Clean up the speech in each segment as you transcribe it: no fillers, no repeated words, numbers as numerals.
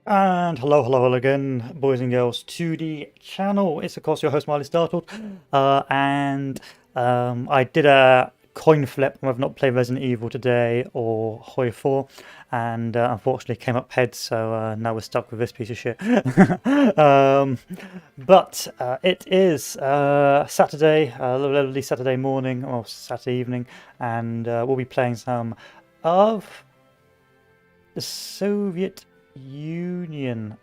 And hello again, boys and girls, to the channel. It's of course your host, Miley Startled, and I did a coin flip whether or not play Resident Evil today or Hoi 4, and unfortunately came up heads, so now we're stuck with this piece of shit. um, but it is Saturday, lovely Saturday morning or Saturday evening, and we'll be playing some of the Soviet Union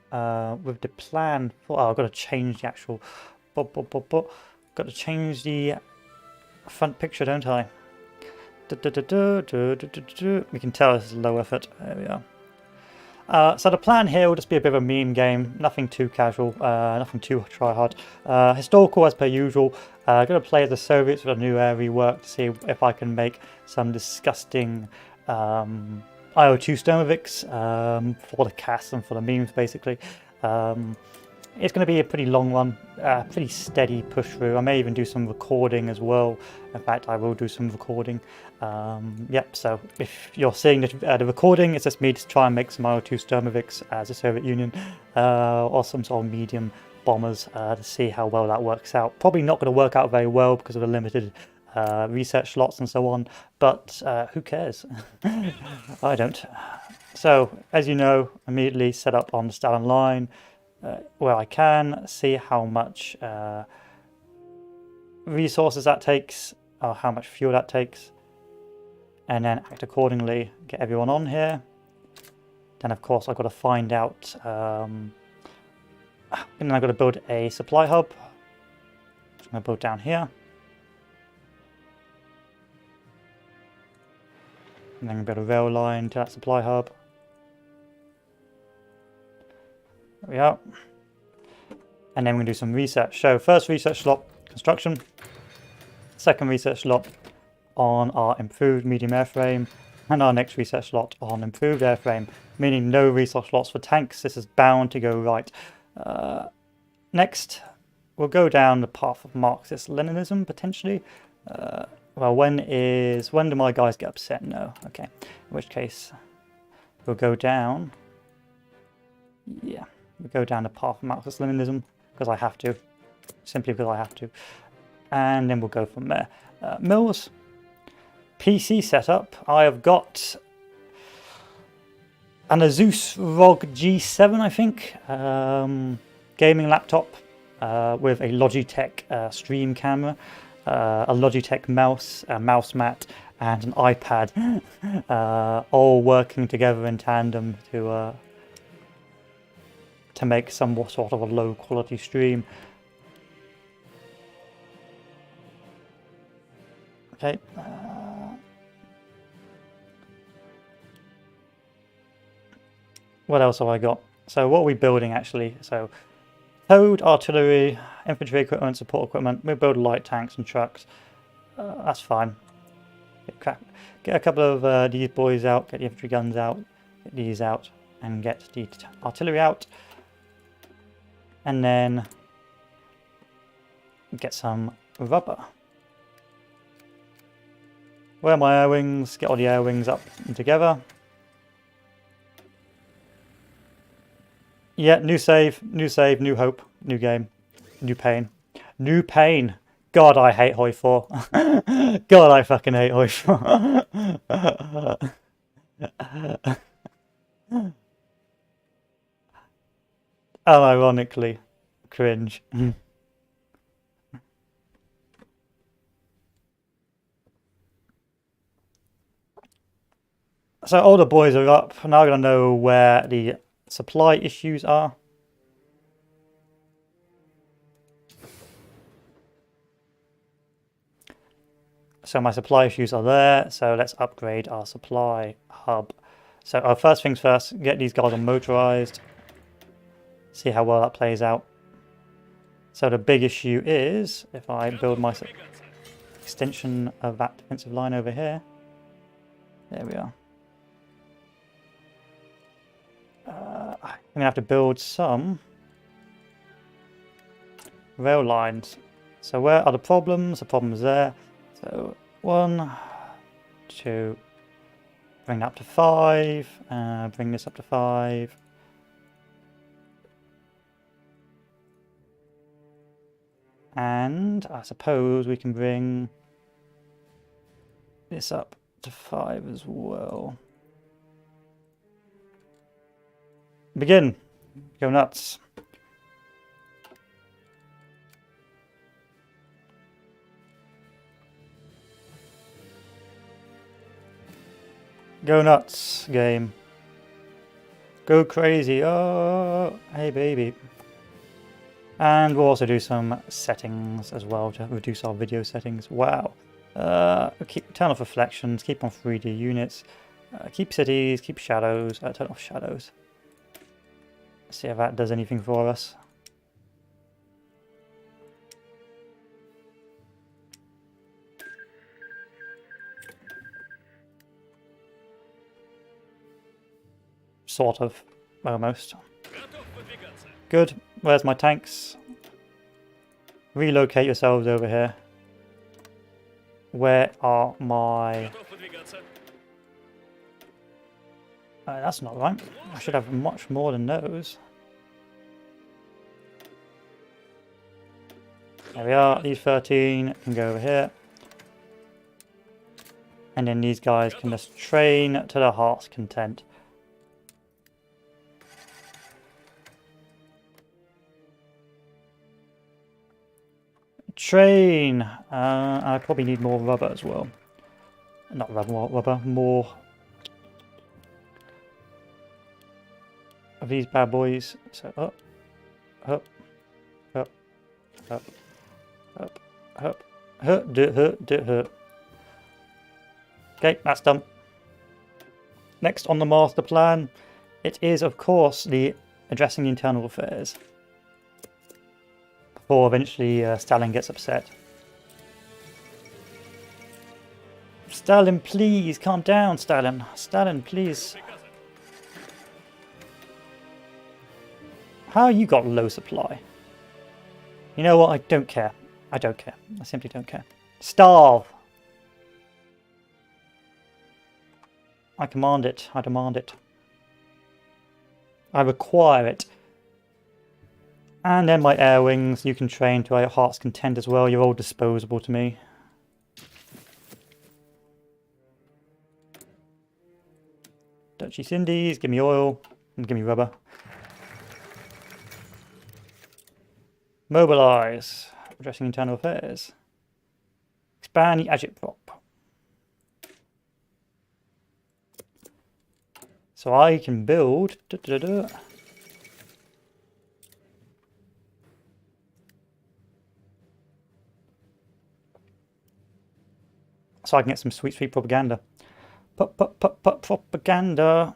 with the plan for. Oh, I've got to change the actual. Got to change the front picture, don't I? We can tell this is low effort. There we are. So the plan here will just be a bit of a meme game, nothing too casual, nothing too try hard. Historical as per usual. Going to play as the Soviets with a new area work to see if I can make some disgusting IO2 Sturmovics for the cast and for the memes, basically. It's going to be a pretty long one, pretty steady push through. I may even do some recording as well. In fact, I will do some recording. Yep, so if you're seeing the recording, it's just me to try and make some IO2 Sturmovics as a Soviet Union or some sort of medium bombers to see how well that works out. Probably not going to work out very well because of the limited research slots and so on, but who cares? I don't. So, as you know, immediately set up on the Stalin line where I can, see how much resources that takes, or how much fuel that takes, and then act accordingly, get everyone on here. Then, of course, I've got to find out, and then I've got to build a supply hub. I'm going to build down here. And then build a rail line to that supply hub. There we are. And then we're going to do some research. So first research slot, construction. Second research slot on our improved medium airframe. And our next research slot on improved airframe, meaning no research slots for tanks. This is bound to go right. Next, we'll go down the path of Marxist-Leninism, potentially. Well, when do my guys get upset? No. Okay. In which case, we'll go down. Yeah, we'll go down the path of Marxist-Leninism because I have to. Simply because I have to. And then we'll go from there. Mills. PC setup. I have got an Asus ROG G7, I think. Gaming laptop with a Logitech stream camera. A Logitech mouse, a mouse mat, and an iPad, all working together in tandem to make some sort of a low quality stream. Okay. What else have I got? So what are we building actually? So code, artillery, infantry equipment, support equipment. We'll build light tanks and trucks. That's fine. Get a couple of these boys out, get the infantry guns out, get these out, and get the artillery out. And then get some rubber. Where are my air wings? Get all the air wings up and together. Yeah, new save, new hope, new game, new pain. New pain. God, I hate Hoi 4. God, I fucking hate Hoi 4. Unironically, cringe. So all the boys are up. Now I'm going to know where the supply issues are. So my supply issues are there, so let's upgrade our supply hub. So first things first, get these guys on motorized. See how well that plays out. So the big issue is, if I build my extension of that defensive line over here. There we are. I'm going to have to build some rail lines. So where are the problems? The problem's there. So 1, 2, bring that up to 5, bring this up to 5, And I suppose we can bring this up to 5 as well. Begin. Go nuts. Go nuts, game. Go crazy. Oh, hey baby. And we'll also do some settings as well to reduce our video settings. Wow. Turn off reflections, keep on 3D units, keep cities, keep shadows, turn off shadows. See if that does anything for us. Sort of. Almost. Good. Where's my tanks? Relocate yourselves over here. Where are my... that's not right. I should have much more than those. There we are. These 13 can go over here. And then these guys can just train to their heart's content. Train! I probably need more rubber as well. Not rubber, more of these bad boys. So up, up, up, up, up, up, up. Okay, that's done. Next on the master plan, it is of course the addressing the internal affairs. Before eventually Stalin gets upset. Stalin, please, calm down, Stalin. Stalin, please. How you got low supply? You know what? I don't care. I don't care. I simply don't care. Starve! I command it. I demand it. I require it. And then my air wings, you can train to your heart's content as well. You're all disposable to me. Duchy Cindy's, give me oil, and give me rubber. Mobilize. Addressing internal affairs. Expand the agitprop. So I can build... So I can get some sweet, sweet propaganda. Propaganda.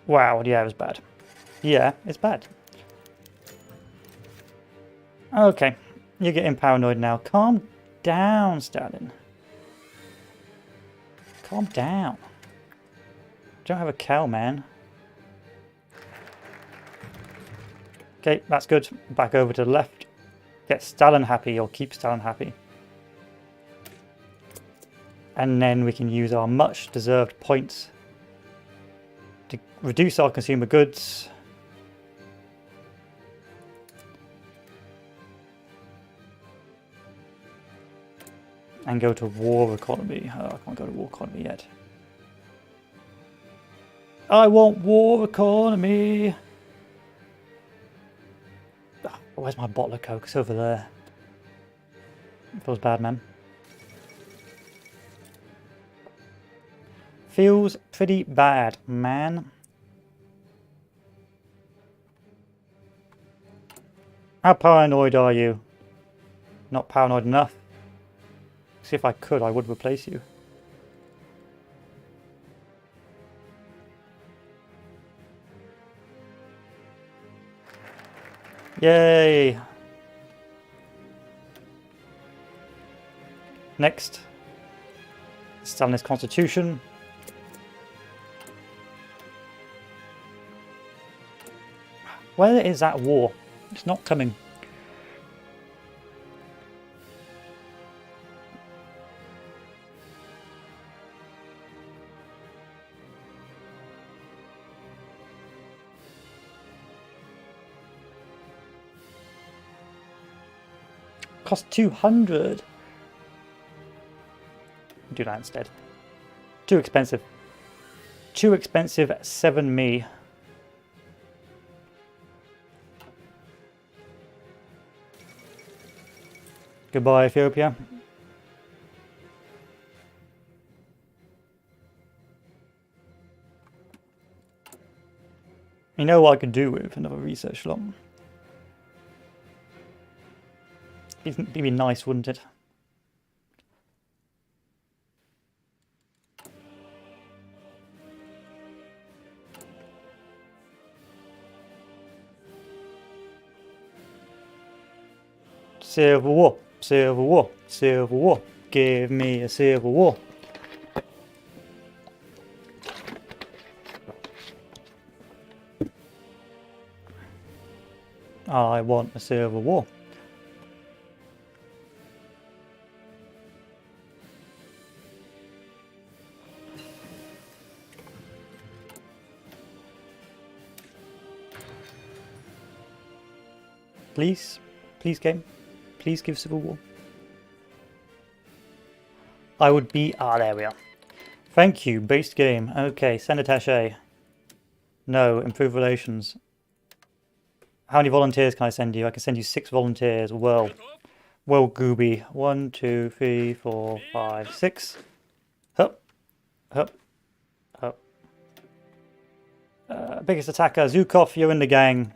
Wow, yeah, it was bad. Yeah, it's bad. Okay, you're getting paranoid now. Calm down, Stalin. Calm down. Don't have a cow, man. Okay, that's good. Back over to the left. Get Stalin happy, or keep Stalin happy. And then we can use our much deserved points to reduce our consumer goods. And go to war economy. Oh, I can't go to war economy yet. I want war economy. Oh, where's my bottle of Coke? It's over there. It feels bad, man. Feels pretty bad, man. How paranoid are you? Not paranoid enough. See, if I could, I would replace you. Yay! Next, Stalinist Constitution. Where is that war? It's not coming. Cost 200. Do that instead. Too expensive. Too expensive, 7 me. Goodbye, Ethiopia. You know what I could do with another research slot? It'd be nice, wouldn't it? Civil War, Civil War, Civil War. Give me a Civil War. I want a Civil War. Please, please game, please give Civil War. I would be, there we are. Thank you, based game. Okay, send attaché. No, improve relations. How many volunteers can I send you? I can send you 6 volunteers. Well, Gooby. 1, 2, 3, 4, 5, 6. Hup, hup, hup. Biggest attacker, Zukov, you're in the gang.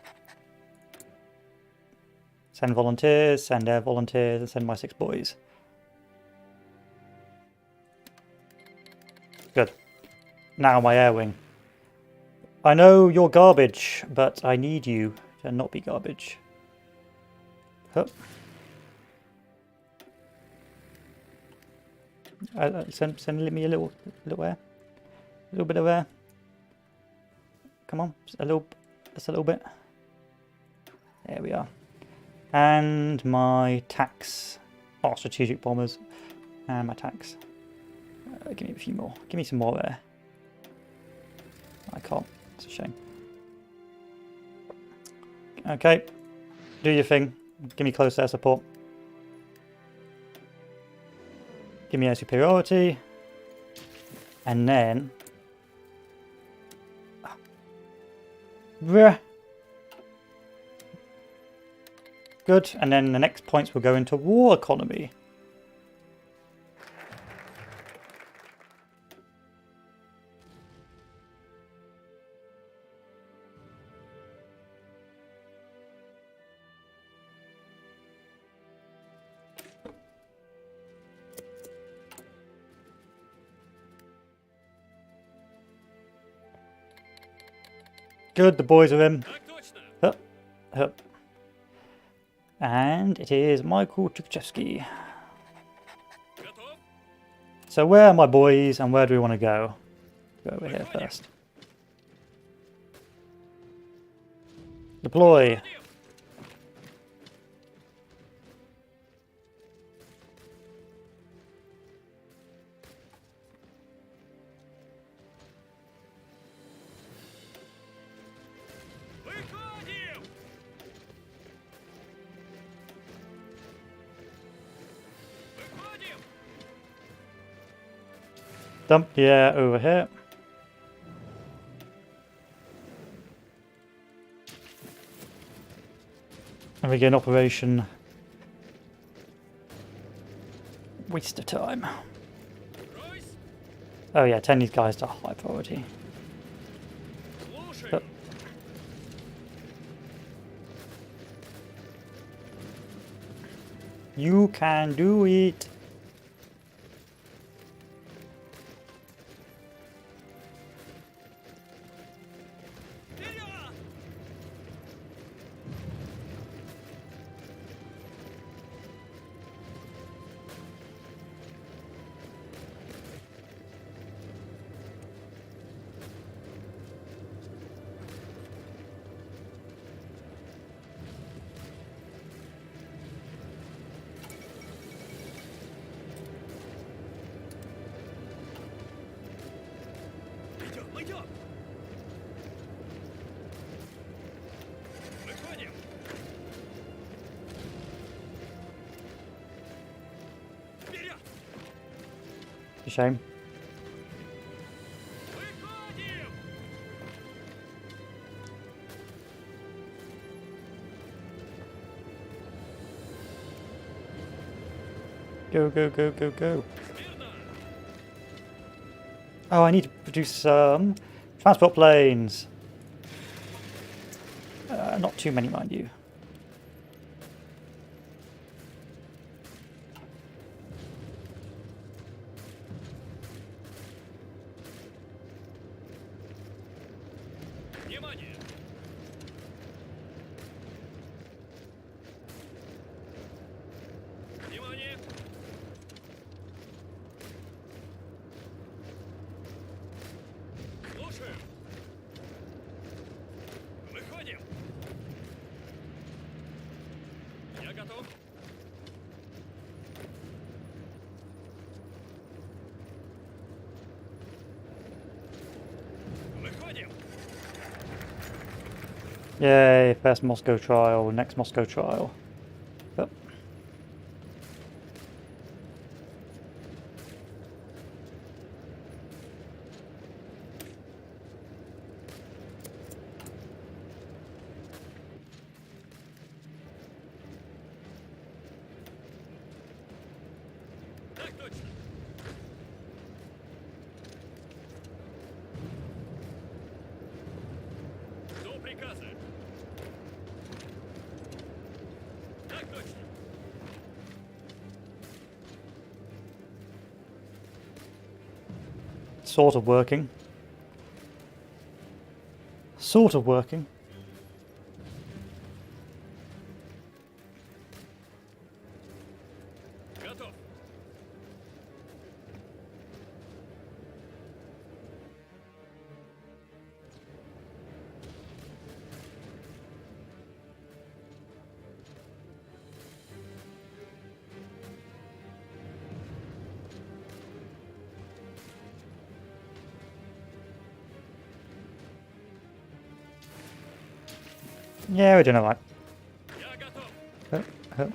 Send volunteers, send air volunteers, and send my 6 boys. Good. Now my air wing. I know you're garbage, but I need you to not be garbage. Hup. Send me a little air. A little bit of air. Come on, just a little bit. There we are. And my tax. Oh, strategic bombers. And my tax. Give me a few more. Give me some more there. I can't. It's a shame. Okay. Do your thing. Give me close air support. Give me air superiority. And then... Good. And then the next points will go into war economy. Good, the boys are in. Hup, hup. And it is Michael Tukhachevsky. So where are my boys and where do we want to go? Go over here first. Deploy. Dump the air over here. And we get an operation. Waste of time. Oh yeah, 10 these guys to high priority. But you can do it. a shame. Go, go, go, go, go. Oh, I need to produce some transport planes. Not too many, mind you. Yay, first Moscow trial, next Moscow trial. Yep. Sort of working. Sort of working. Yeah, we're doing alright. Oh, oh.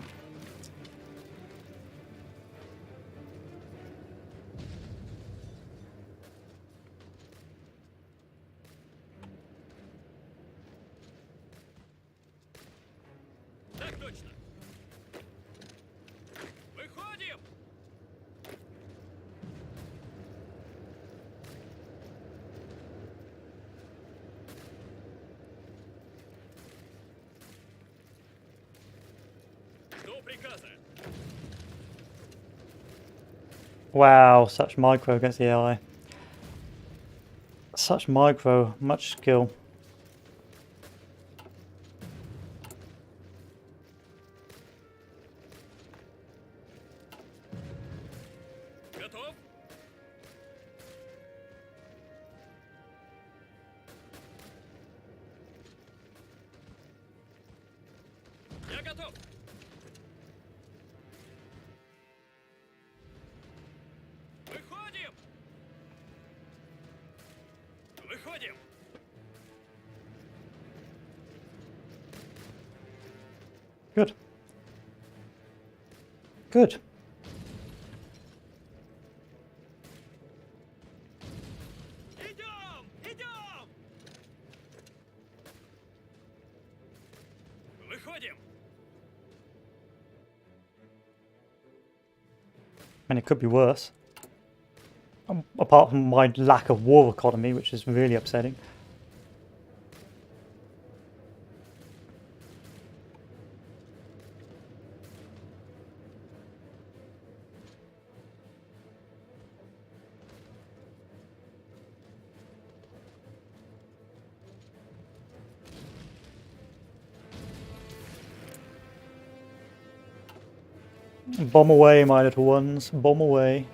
Wow, such micro against the AI. Such micro, much skill. Good. Good. And it could be worse. Apart from my lack of war economy, which is really upsetting. Bomb away, my little ones. Bomb away.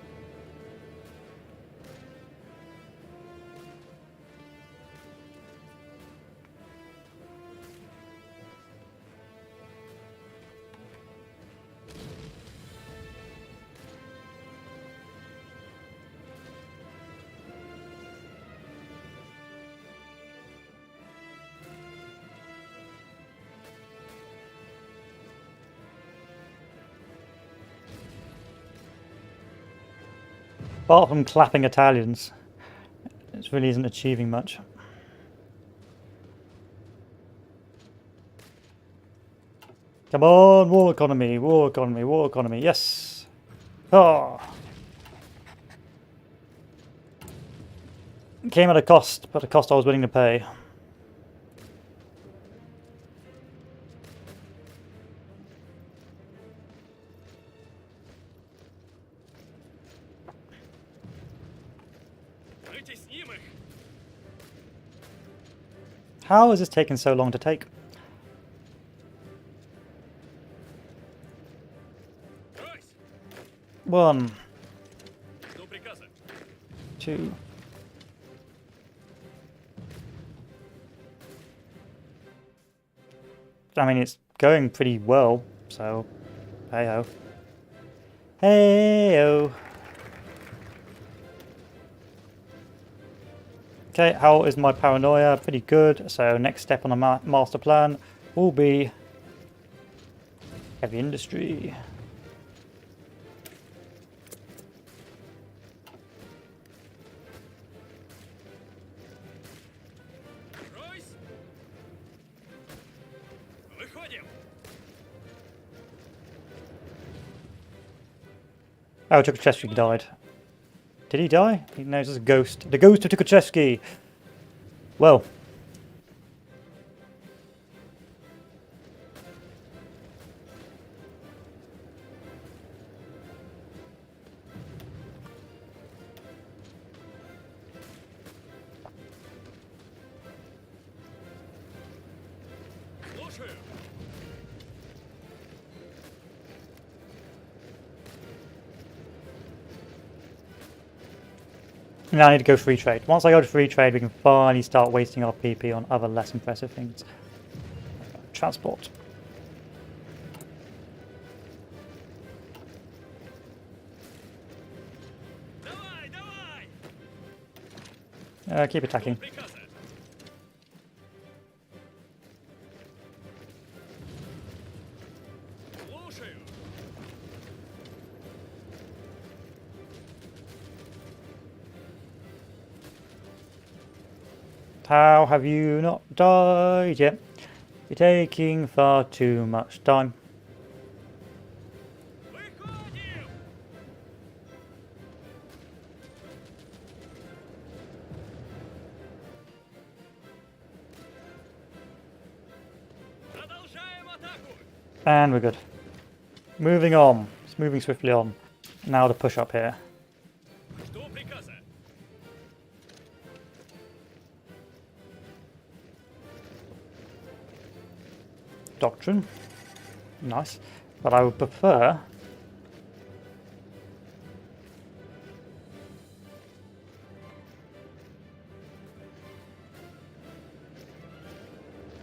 Apart from clapping Italians, it really isn't achieving much. Come on, war economy, war economy, war economy, yes! Oh. It came at a cost, but a cost I was willing to pay. How is this taking so long to take? One. Two. I mean, it's going pretty well, so hey-ho. Hey-ho. Okay, how is my paranoia? Pretty good. So next step on the master plan will be heavy industry. Oh, Tukhachevsky died. Did he die? No, it's just a ghost. The ghost of Tukhachevsky! Well. Now I need to go free trade. Once I go to free trade, we can finally start wasting our PP on other less impressive things. Transport. Keep attacking. How have you not died yet? You're taking far too much time. And we're good. Moving on. It's moving swiftly on. Now to push up here. Doctrine. Nice. But I would prefer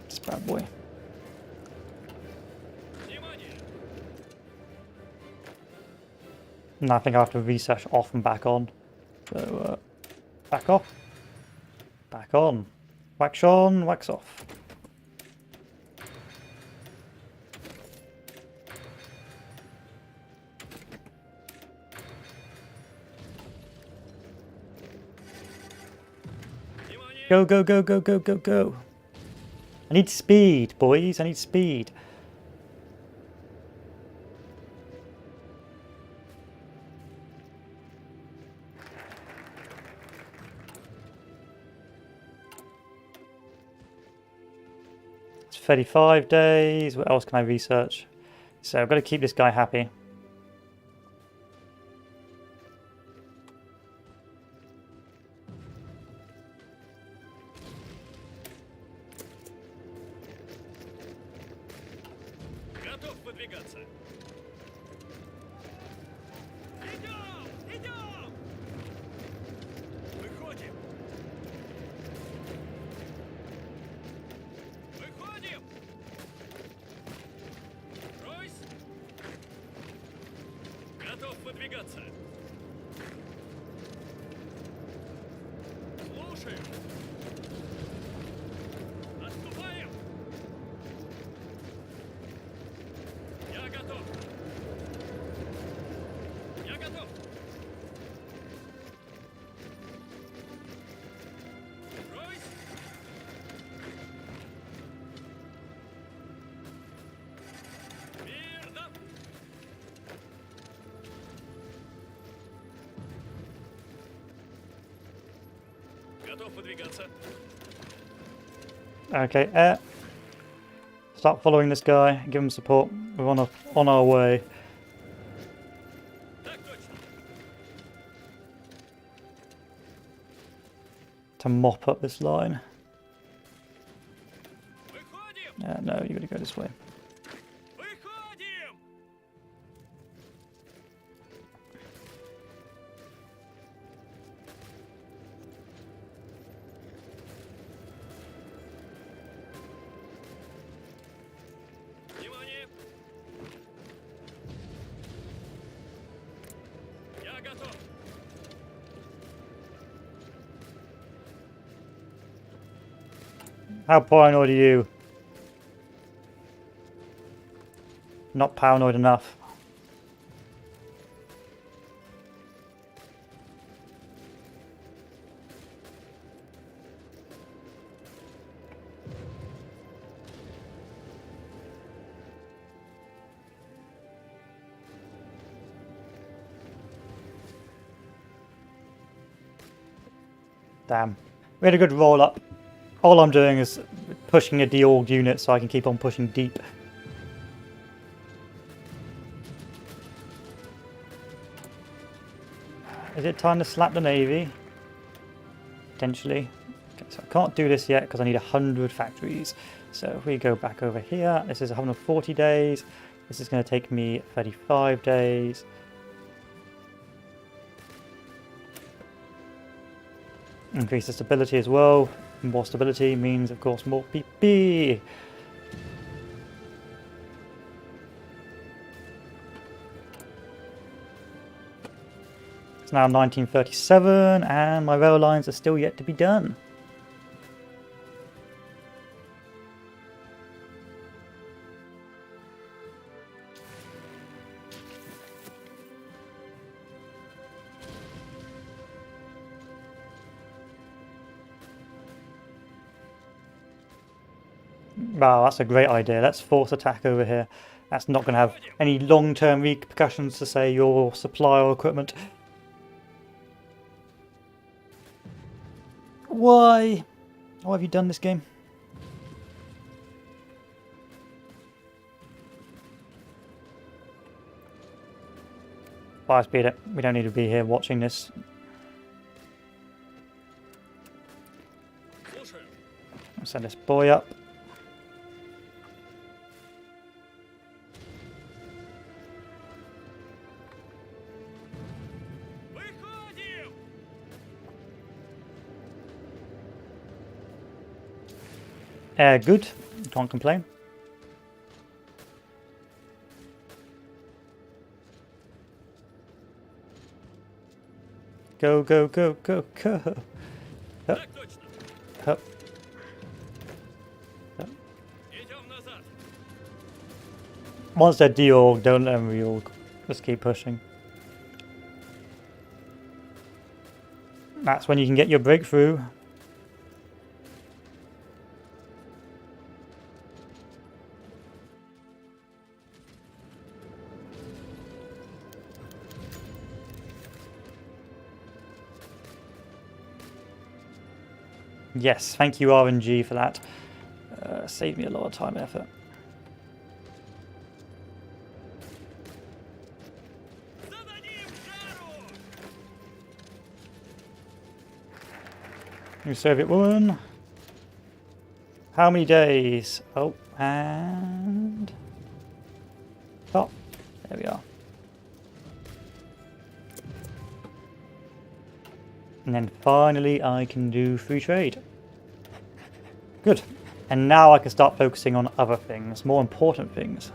this bad boy. And I think I have to reset off and back on. So back off. Back on. Wax on, wax off. Go, go, go, go, go, go, go. I need speed, boys. I need speed. It's 35 days. What else can I research? So I've got to keep this guy happy. Okay, start following this guy. Give him support. We're on our way. To mop up this line. No, you gotta go this way. How paranoid are you? Not paranoid enough. Damn. We had a good roll up. All I'm doing is pushing a de-orged unit so I can keep on pushing deep. Is it time to slap the Navy? Potentially. Okay, so I can't do this yet because I need 100 factories. So if we go back over here, this is 140 days. This is going to take me 35 days. Increase the stability as well. More stability means, of course, more PP. It's now 1937, and my rail lines are still yet to be done. Wow, that's a great idea. Let's force attack over here. That's not going to have any long-term repercussions to, say, your supply or equipment. Why? Why have you done this game? Fire speed it. We don't need to be here watching this. I'll send this boy up. Good. Can't complain. Go, go, go, go, go. Up. Up. Up. Once they're de-orged, don't let them reorg. Just keep pushing. That's when you can get your breakthrough. Yes, thank you RNG for that. Saved me a lot of time and effort. New Soviet woman. How many days? Oh, and... Oh, there we are. And then finally I can do free trade. Good. And now I can start focusing on other things, more important things.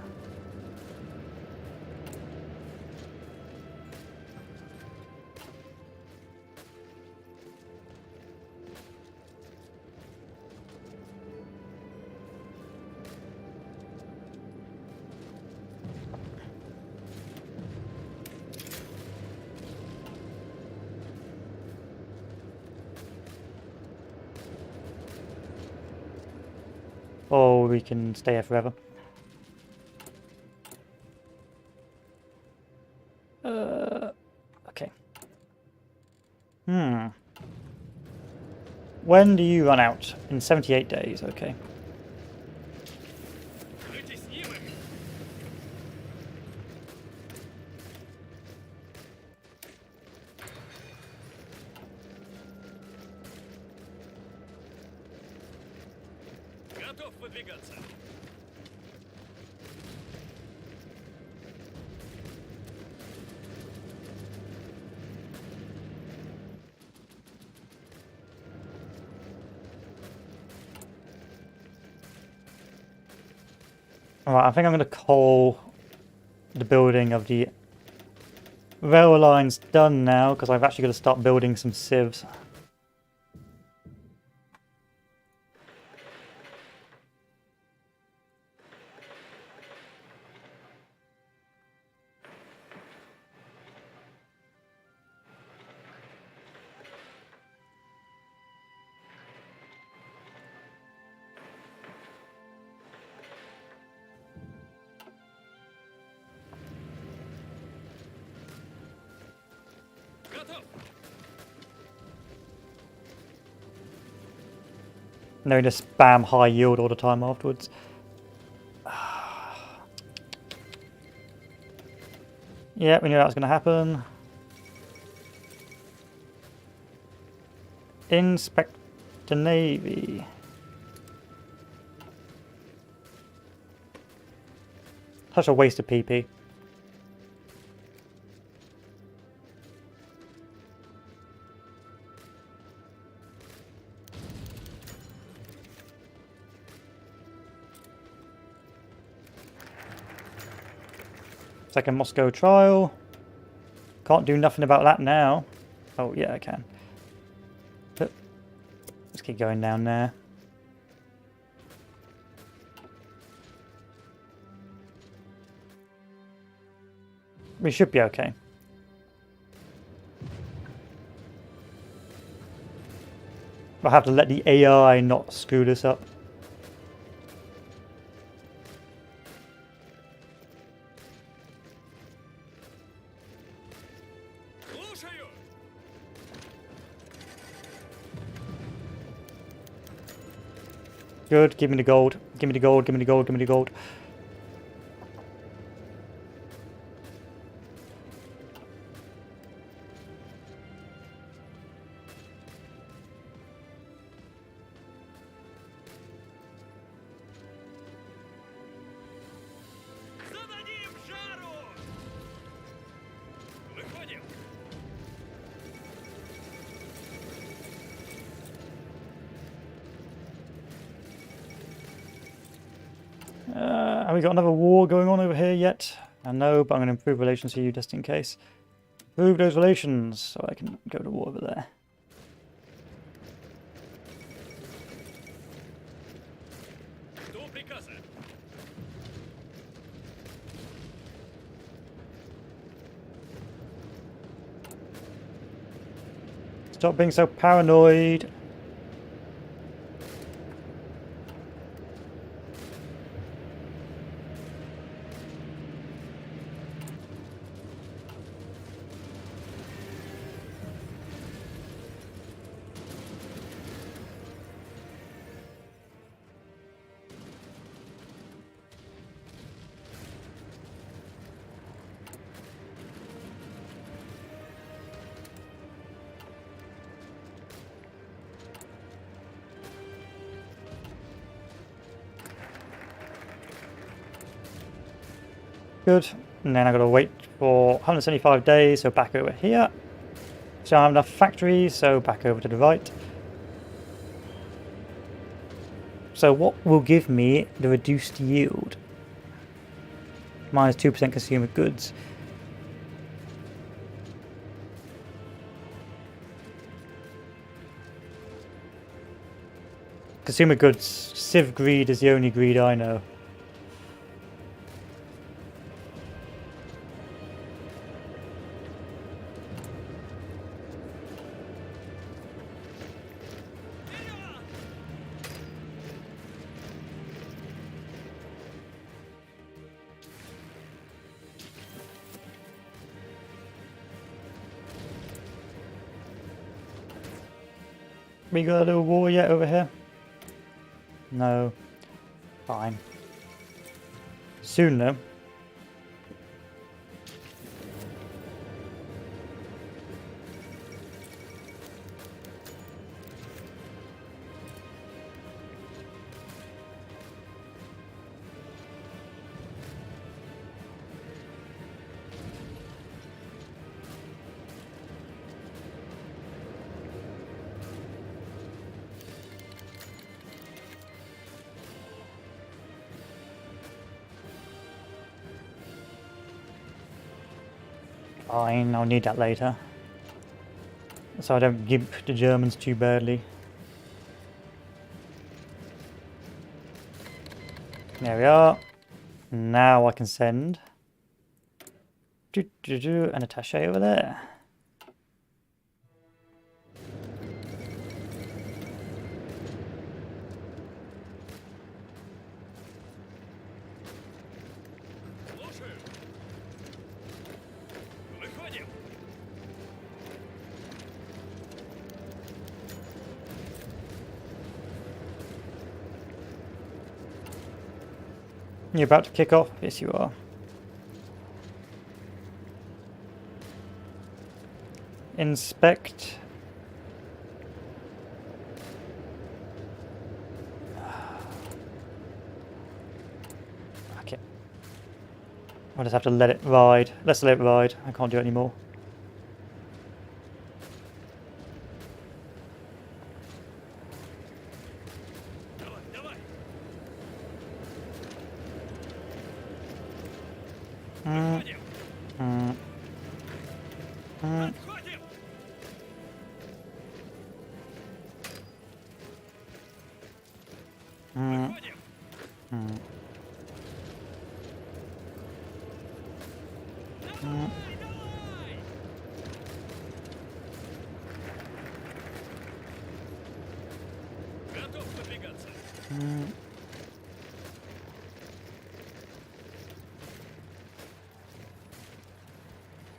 Or we can stay here forever. Okay. When do you run out? In 78 days, okay. Alright, I think I'm going to call the building of the rail lines done now, because I've actually got to start building some sieves. No, just spam high yield all the time afterwards. Yeah, we knew that was going to happen. Inspect the Navy. Such a waste of PP. Second Moscow trial. Can't do nothing about that now. Oh, yeah, I can. But let's keep going down there. We should be okay. I'll have to let the AI not screw this up. Good, give me the gold. Give me the gold, give me the gold, give me the gold. Have we got another war going on over here yet? I know, but I'm going to improve relations to you just in case. Improve those relations so I can go to war over there. Stop being so paranoid. Good. And then I've got to wait for 175 days, so back over here. So I have enough factories, so back over to the right. So what will give me the reduced yield? Minus 2% consumer goods. Consumer goods, civ greed is the only greed I know. We got a little war yet over here? No. Fine. Soon though. Fine, I'll need that later. So I don't gimp the Germans too badly. There we are. Now I can send an attaché over there. You're about to kick off? Yes, you are. Inspect. Okay. I'll just have to let it ride. Let's let it ride. I can't do it anymore.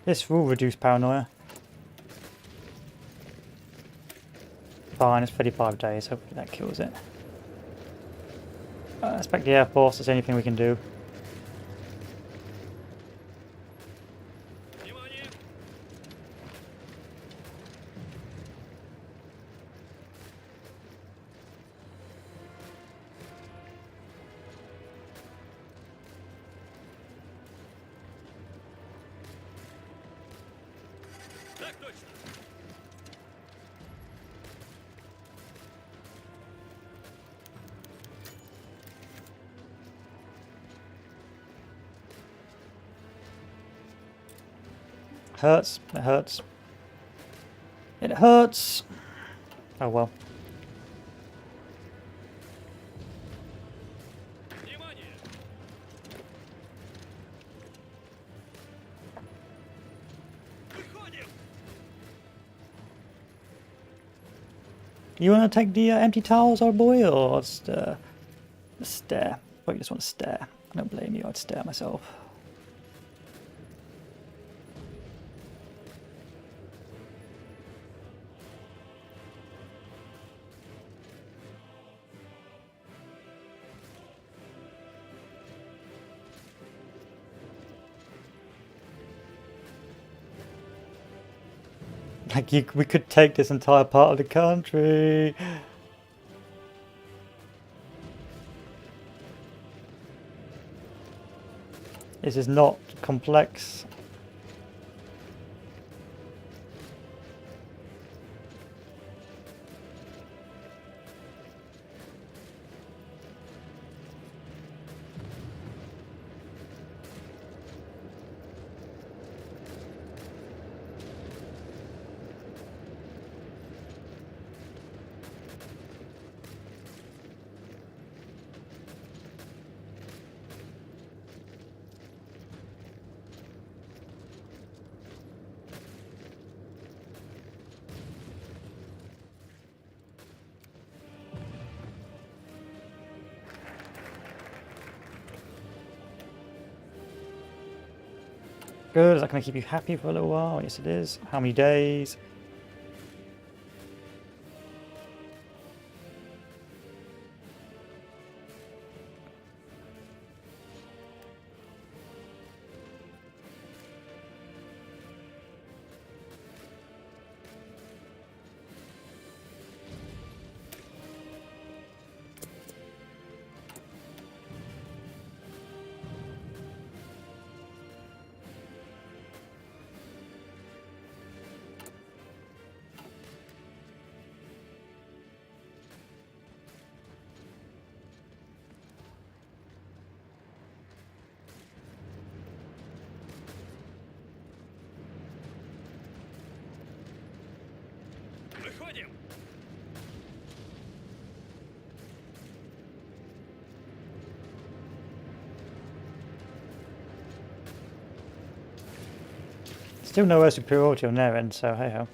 This will reduce paranoia. Fine, it's 35 days, hopefully that kills it. Inspect the Air Force, there's anything we can do. Hurts. It hurts. It hurts. Oh well. You want to take the empty towels, old boy, or just stare? Or you just want to stare? I don't blame you. I'd stare myself. Like we could take this entire part of the country. This is not complex. Good, is that going to keep you happy for a little while? Yes it is. How many days? Выходим! Still no superiority on their end, so hey ho.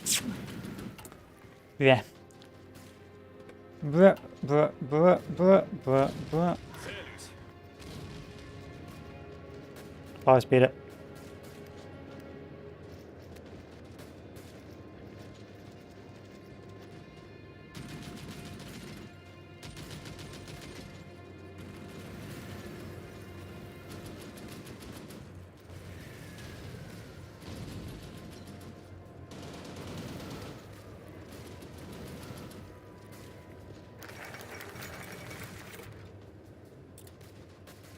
Вперед! Yeah. Bruh, bruh, bruh, bruh, bruh, bruh. Целюсь. Fire speed it.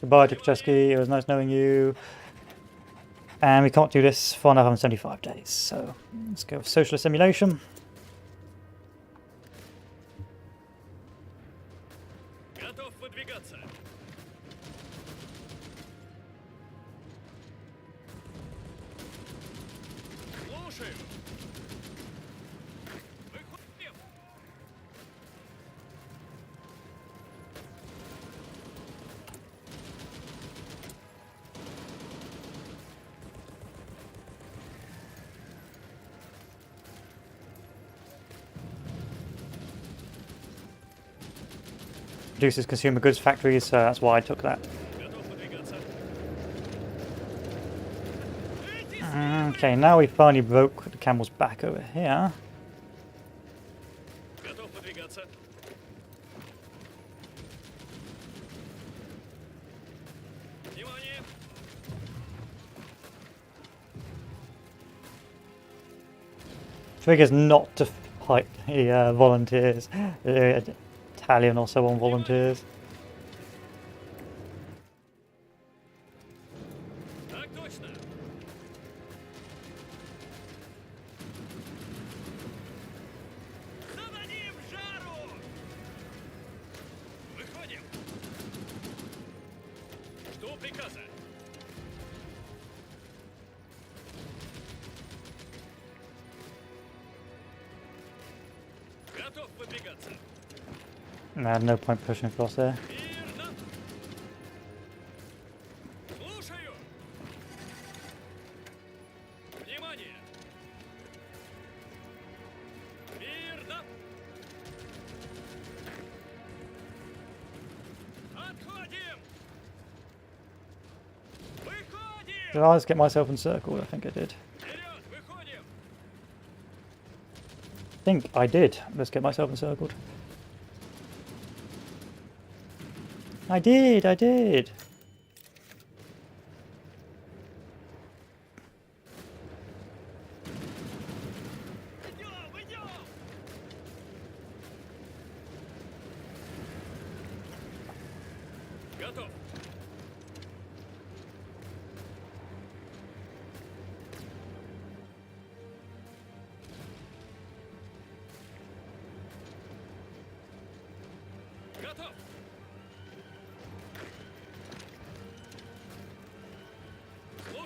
Goodbye, Tukacheski. It was nice knowing you. And we can't do this for another 175 days. So let's go with socialist simulation. Готов выдвигаться. Слушаю. Выходим. Produces consumer goods factories, so that's why I took that. Готов выдвигаться. Okay, now we finally broke the camel's back over here. Готов выдвигаться. Внимание. Trigger's not to fight the volunteers. Italian also on volunteers. Так точно. Зададим жару. Выходим. Жду приказа. Готов выдвигаться. Nah, no point pushing across there. Мирно. Слушаю. Внимание. Мирно. Отходим. Выходим. Did I just get myself encircled? I think I did. Вперед, выходим. I think I did. Let's get myself encircled. I did. Идем. Готов. Готов.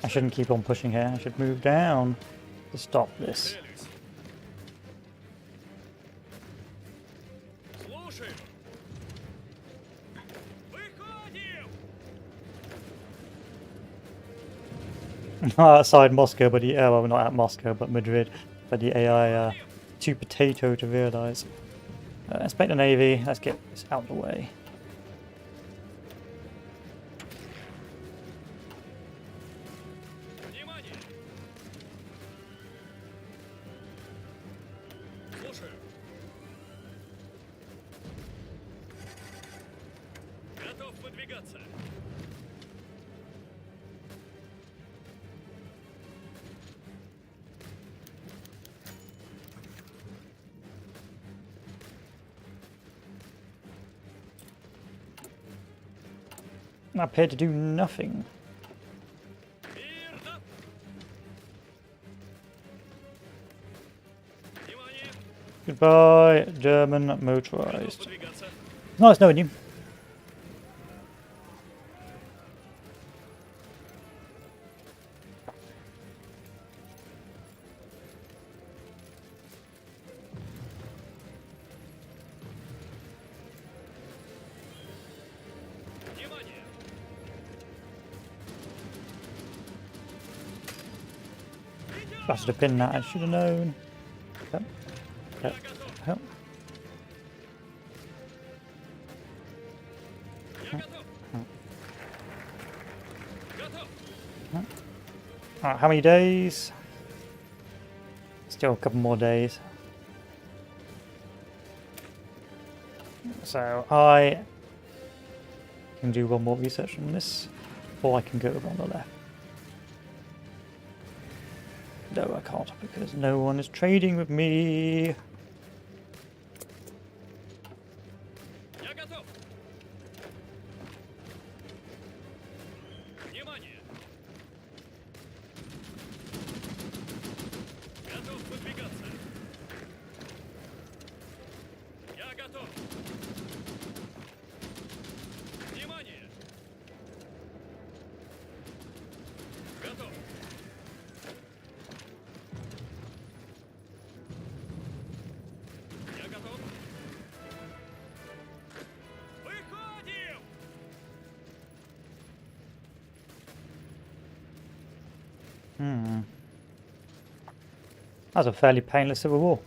I shouldn't keep on pushing here. I should move down to stop this. Целюсь. Слушаю. Выходим. Outside Moscow, but the well, not at Moscow, but Madrid. But the AI too potato to realise. Inspect the navy. Let's get this out of the way. Внимание. Слушаю. Готов выдвигаться. appear to do nothing. Мирно. Внимание. Goodbye, German motorized. Готов выдвигаться. Nice knowing you. Внимание. I should have pinned that, I should have known. Yep. Я Yep. готов. Yep. Я готов. Готов. Alright, how many days? Still a couple more days. So I can do one more research on this, or I can go over on the left. No, I can't because no one is trading with me. Я готов. Внимание. Готов выдвигаться. Я готов. Внимание. Готов. Я готов. Выходим! That's a fairly painless civil war.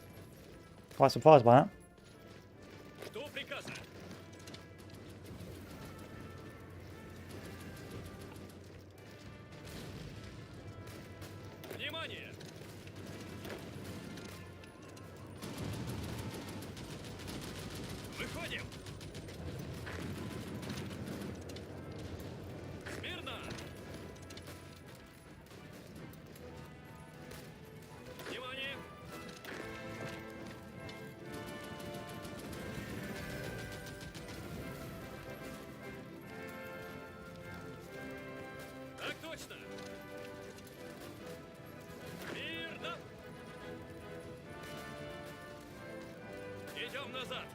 Quite surprised by that. Жду приказа. Внимание! Выходим! Смирно! Внимание! Так точно! Мирно! Идем назад!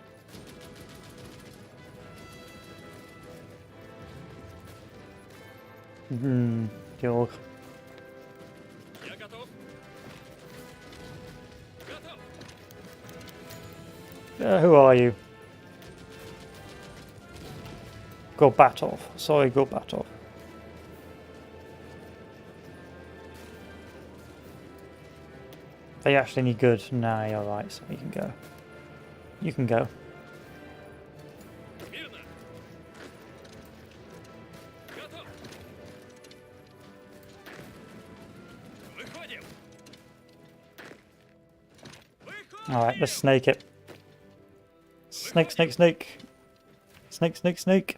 Georg. Я готов! Готов! Who are you? Gorbatov. Sorry, Gorbatov. Are you actually any good? Nah, you're right, so you can go. You can go. Мирно! Готов! Выходим! Alright, let's snake it. Snake, snake, snake. Snake, snake, snake.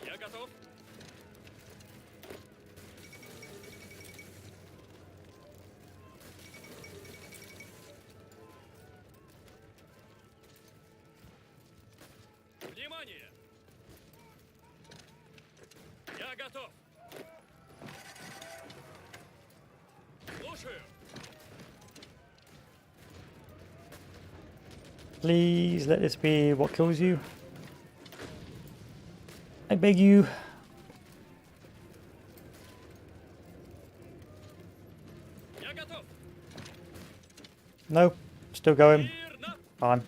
Я готов! Внимание! Я готов! Слушаю! Please let this be what kills you. I beg you. Я готов! No, still going. Мирно! Fine.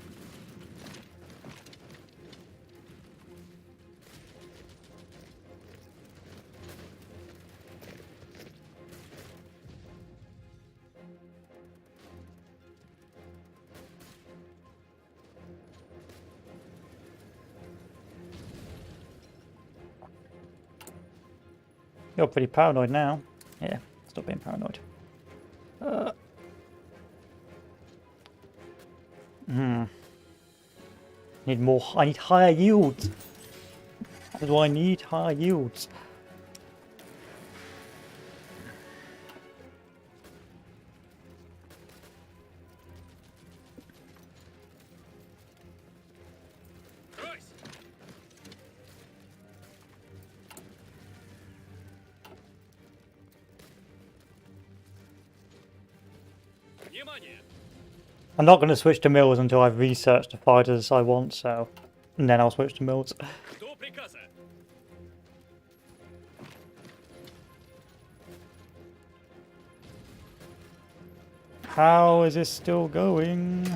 You're pretty paranoid now. Yeah, stop being paranoid. Need more. I need higher yields. That is why I need higher yields. Внимание! I'm not going to switch to mills until I've researched the fighters I want, so... And then I'll switch to mills. Жду приказа. How is this still going?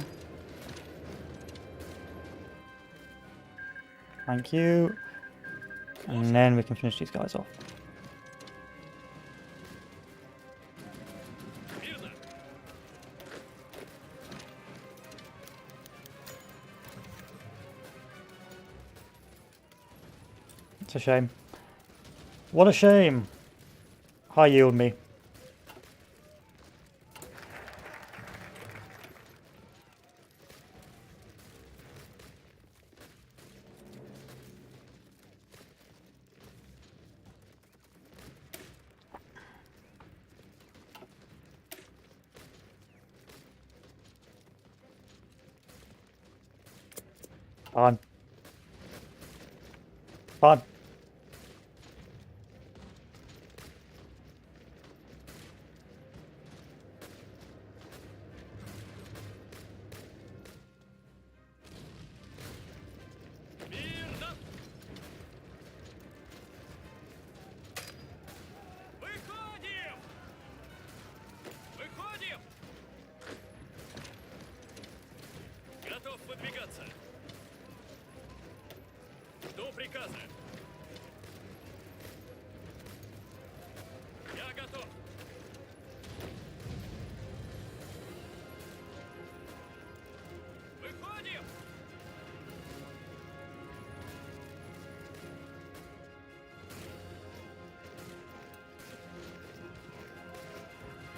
Thank you. And then we can finish these guys off. Мирно! It's a shame. What a shame. High yield me. Fine. Fine. Мирно! Выходим! Выходим! Готов выдвигаться. Жду приказа. Я готов. Выходим!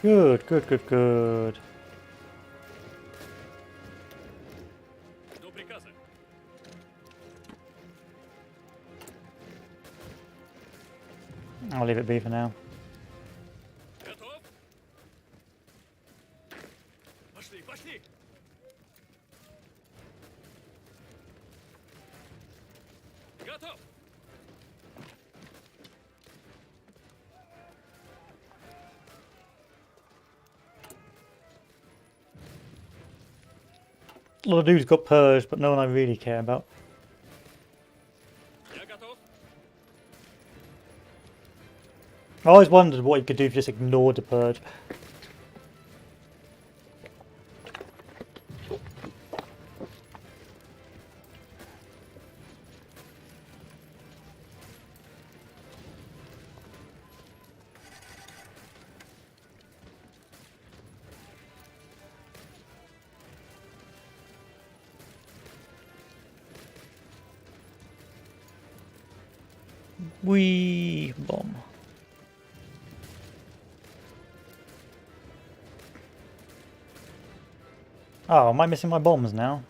Good, good, good, good. Жду приказа. I'll leave it be for now. Готов? Пошли, пошли! Готов! A lot of dudes got purged, but no one I really care about. Я готов. I always wondered what you could do if you just ignored the purge. Wee bomb. Oh, am I missing my bombs now?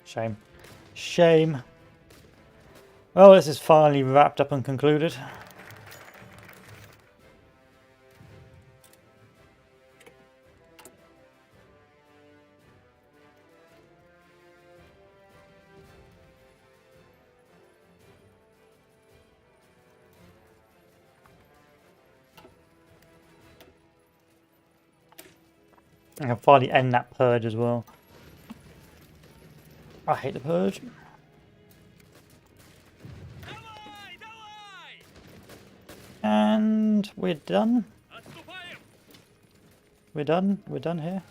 Shame. Shame. Well, this is finally wrapped up and concluded. I can finally end that purge as well. I hate the purge. Давай, давай! And we're done. Отступаем! We're done. We're done here.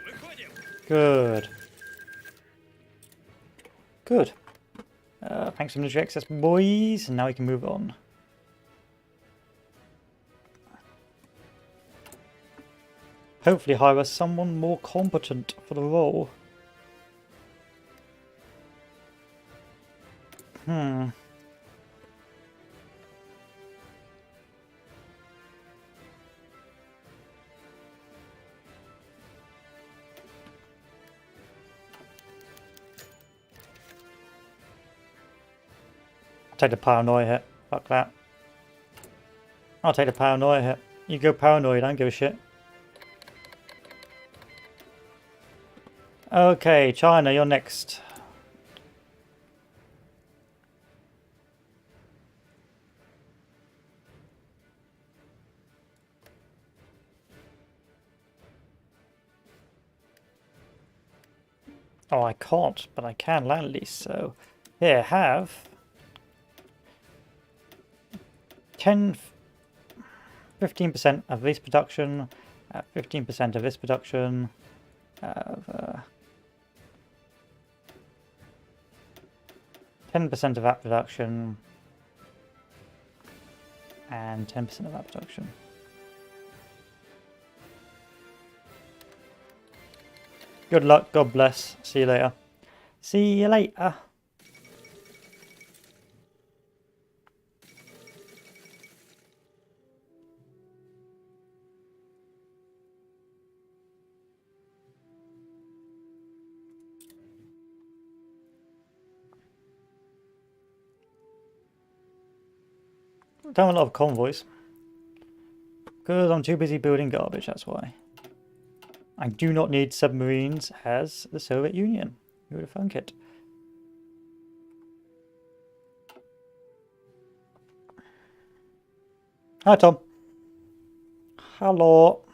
Выходим! Good. Good. Thanks for the military access, boys. And now we can move on. Hopefully hire us someone more competent for the role. Take the paranoia hit. Fuck that. I'll take the paranoia hit. You go paranoid, I don't give a shit. Okay, China, you're next. Oh, I can't, but I can land lease, so... Here, have... 15% of this production, 15% of this production, 10% of that production, and 10% of that production. Good luck, God bless, see you later. See you later. Don't have a lot of convoys. Because I'm too busy building garbage, that's why. I do not need submarines as the Soviet Union. Who would have thunk it? Hi, Tom. Hello.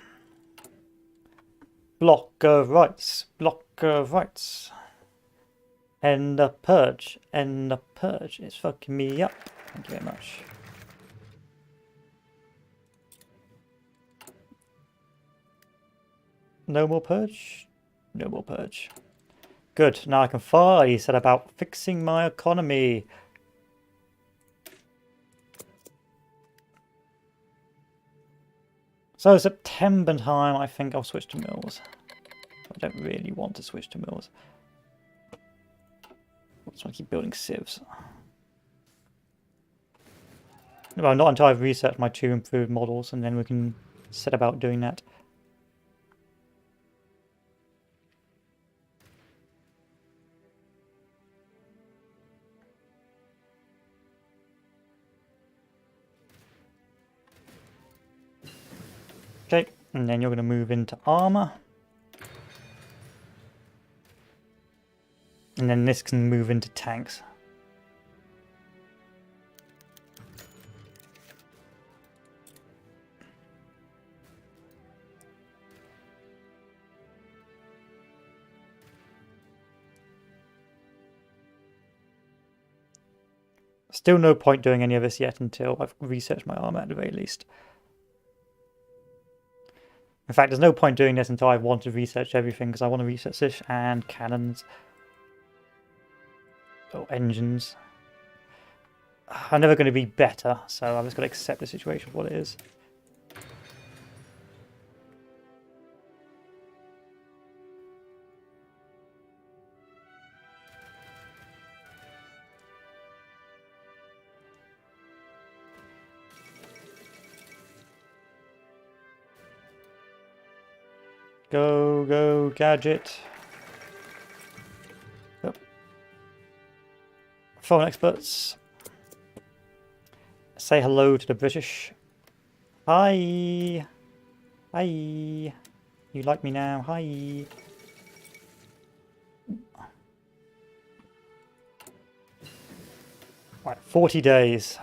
Block of rights. Block of rights. End the purge. End the purge. It's fucking me up. Thank you very much. No more purge? No more purge. Good. Now I can finally set about fixing my economy. So September time, I think I'll switch to mills. I don't really want to switch to mills. I just want to keep building civs. Well, not until I've researched my 2 improved models, and then we can set about doing that. Okay, and then you're going to move into armor. And then this can move into tanks. Still no point doing any of this yet until I've researched my armor at the very least. In fact, there's no point doing this until I want to research everything, because I want to research this and cannons. Or engines. I'm never going to be better, so I'm just going to accept the situation for what it is. Go, go, gadget. Yep. Foreign experts. Say hello to the British. Hi. Hi. You like me now? Hi. Right, 40 days.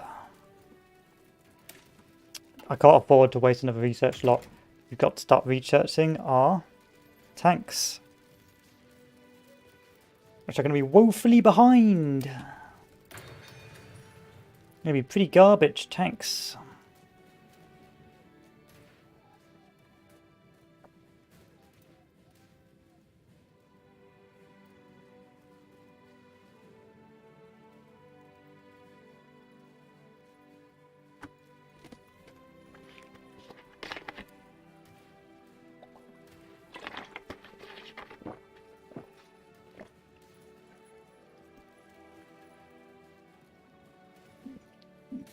I can't afford to waste another research lot. We've got to start researching our tanks, which are going to be woefully behind. Going to be pretty garbage tanks.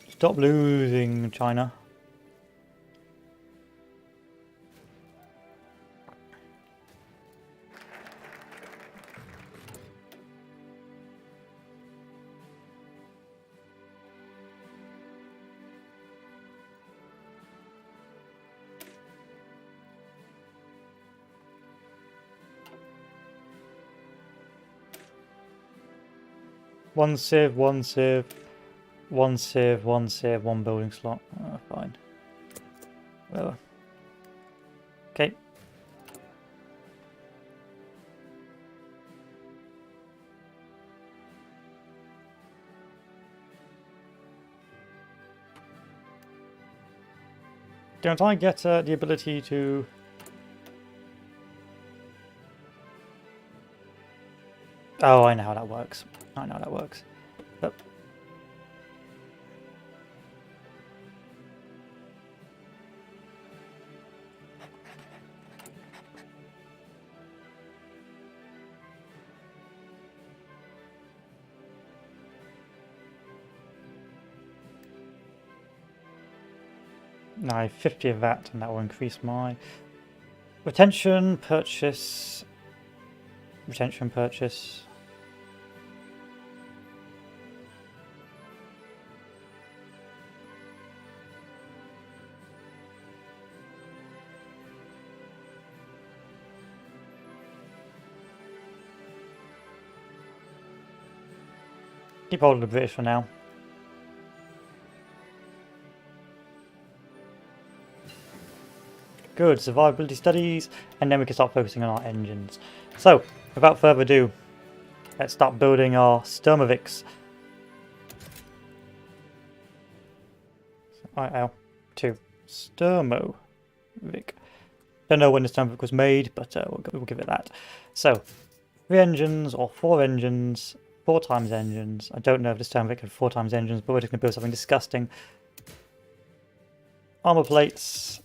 Stop losing, China. One sieve, one sieve, one sieve, one sieve, one building slot. Oh, fine. Whatever. Okay. Don't I get the ability to... Oh, I know how that works. I know how that works. Yep. Now I have 50 of that, and that will increase my retention, purchase, retention, purchase. Keep hold of the British for now. Good, survivability studies, and then we can start focusing on our engines. So, without further ado, let's start building our Sturmoviks. IL2 Sturmovik. Don't know when the Sturmovik was made, but we'll give it that. So, 3 engines or 4 engines, 4 times engines. I don't know if the Sturmovik had 4 times engines, but we're just going to build something disgusting. Armor plates.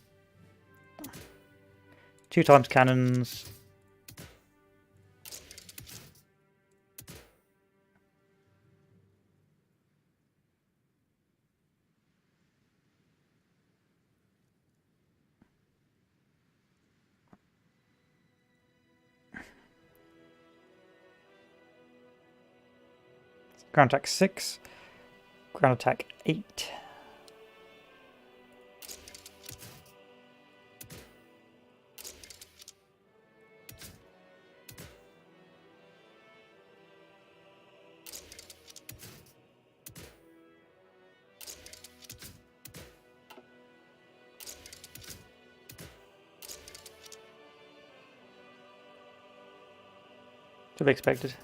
2 times cannons. Ground attack 6. Ground attack 8. To be expected.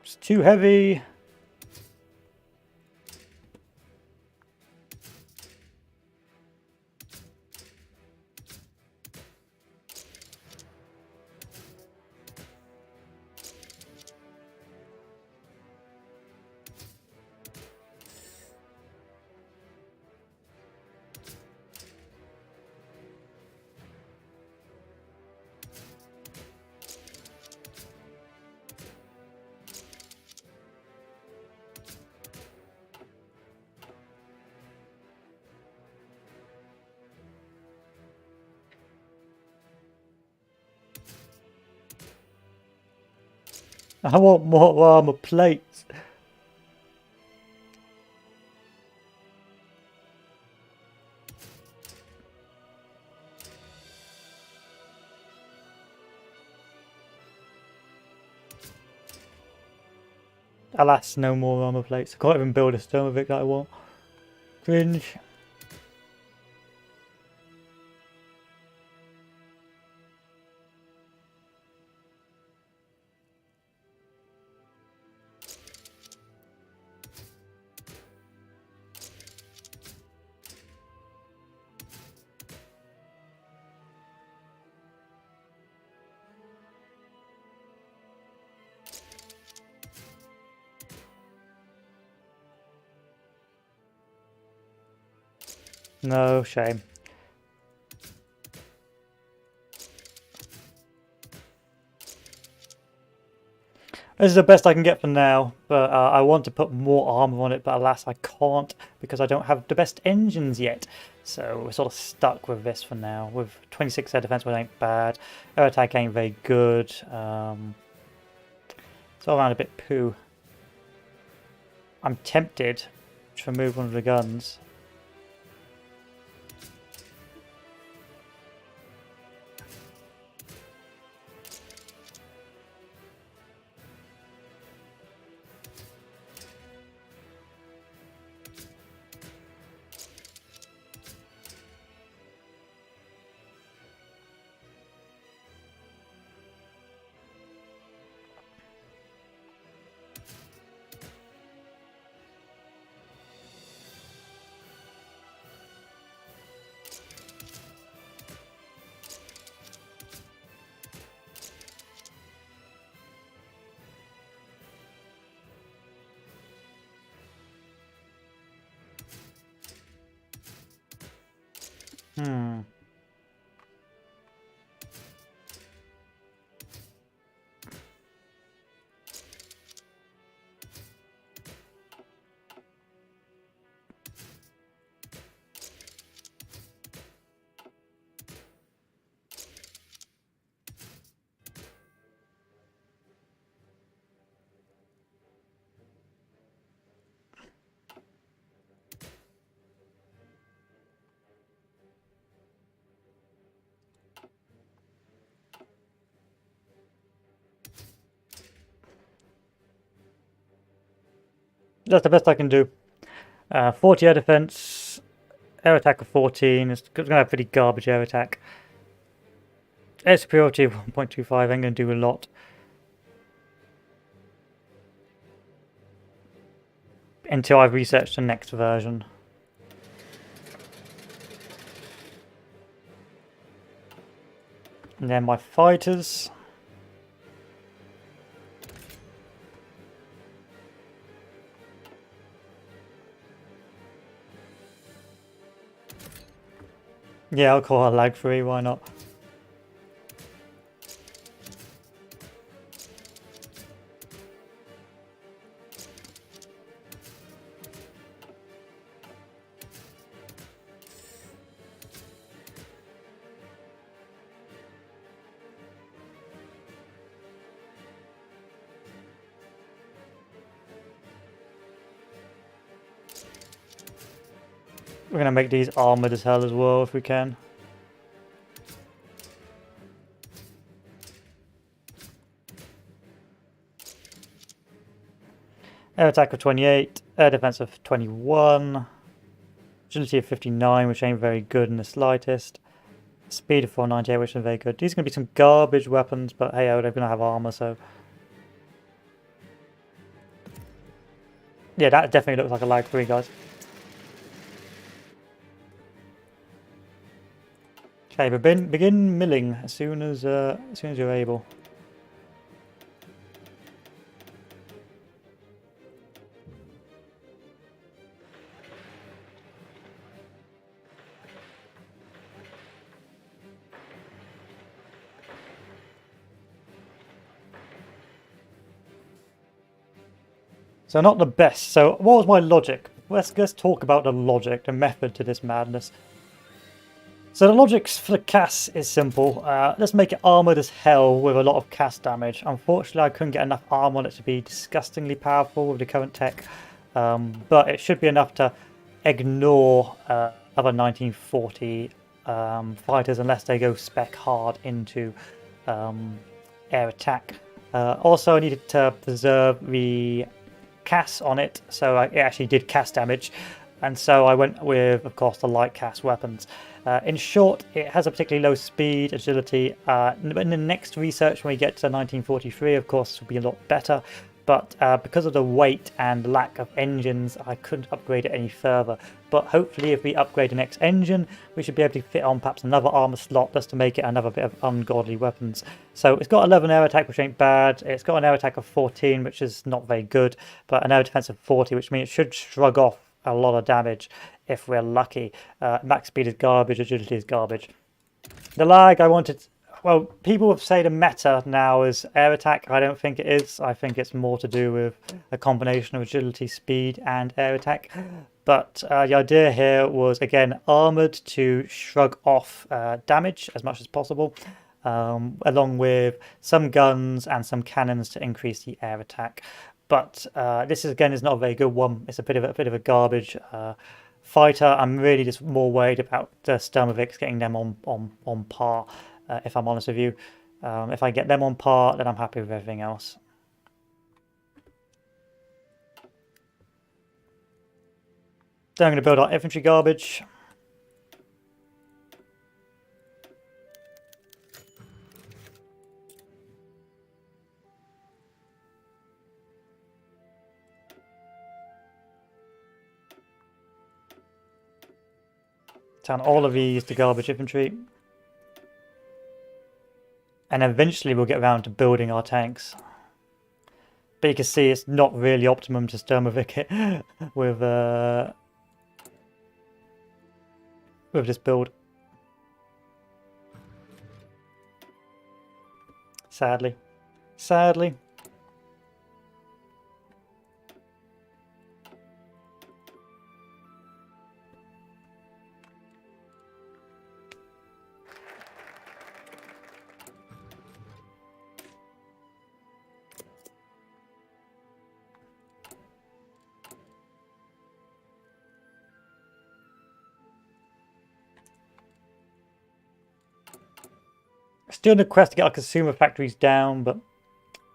It's too heavy. I want more armor plates. Alas, no more armor plates. I can't even build a Sturmovik that I want. Cringe. No, shame. This is the best I can get for now, but I want to put more armor on it, but alas I can't because I don't have the best engines yet. So we're sort of stuck with this for now. With 26 air defense, which ain't bad. Air attack ain't very good. It's all around a bit poo. I'm tempted to remove one of the guns. that's the best I can do. 40 air defense, air attack of 14. It's going to have pretty garbage air attack. Air superiority of 1.25 ain't going to do a lot. Until I've researched the next version. And then my fighters. Yeah, I'll call her lag free, why not? We're going to make these armoured as hell as well if we can. Air attack of 28, air defense of 21, agility of 59, which ain't very good in the slightest, speed of 498, which isn't very good. These are going to be some garbage weapons, but hey, they're going to have armour, so... Yeah, that definitely looks like a lag free, guys. Okay, but begin milling as soon as you're able. So not the best. So what was my logic? Let's talk about the logic, the method to this madness. So the logic for the cast is simple. Let's make it armoured as hell with a lot of cast damage. Unfortunately, I couldn't get enough armor on it to be disgustingly powerful with the current tech. But it should be enough to ignore other 1940 fighters unless they go spec hard into air attack. Also, I needed to preserve the cast on it, so it actually did cast damage. And so I went with, of course, the light cast weapons. In short, it has a particularly low speed, agility. In the next research, when we get to 1943, of course, will be a lot better. But because of the weight and lack of engines, I couldn't upgrade it any further. But hopefully, if we upgrade the next engine, we should be able to fit on perhaps another armor slot just to make it another bit of ungodly weapons. So it's got 11 air attack, which ain't bad. It's got an air attack of 14, which is not very good. But an air defense of 40, which means it should shrug off a lot of damage if we're lucky. Max speed is garbage, agility is garbage. The lag I wanted... Well, people would say the meta now is air attack. I don't think it is. I think it's more to do with a combination of agility, speed, and air attack. But the idea here was, again, armoured to shrug off damage as much as possible, along with some guns and some cannons to increase the air attack. But this is, again, is not a very good one. It's a bit of a garbage fighter. I'm really just more worried about the Sturmoviks, getting them on par. If I'm honest with you, if I get them on par, then I'm happy with everything else. Then I'm going to build our infantry garbage. Turn all of these to garbage infantry. And eventually we'll get around to building our tanks. But you can see it's not really optimum to Sturmovik it with this build. Sadly. Sadly. Still in the quest to get our consumer factories down, but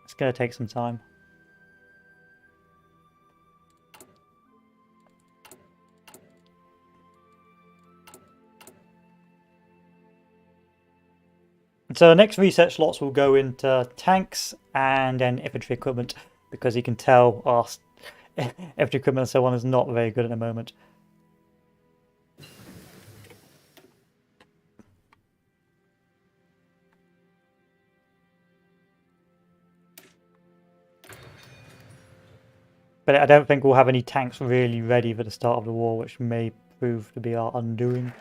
it's going to take some time. So the next research slots will go into tanks and then infantry equipment, because you can tell our infantry equipment and so on is not very good at the moment. But I don't think we'll have any tanks really ready for the start of the war, which may prove to be our undoing.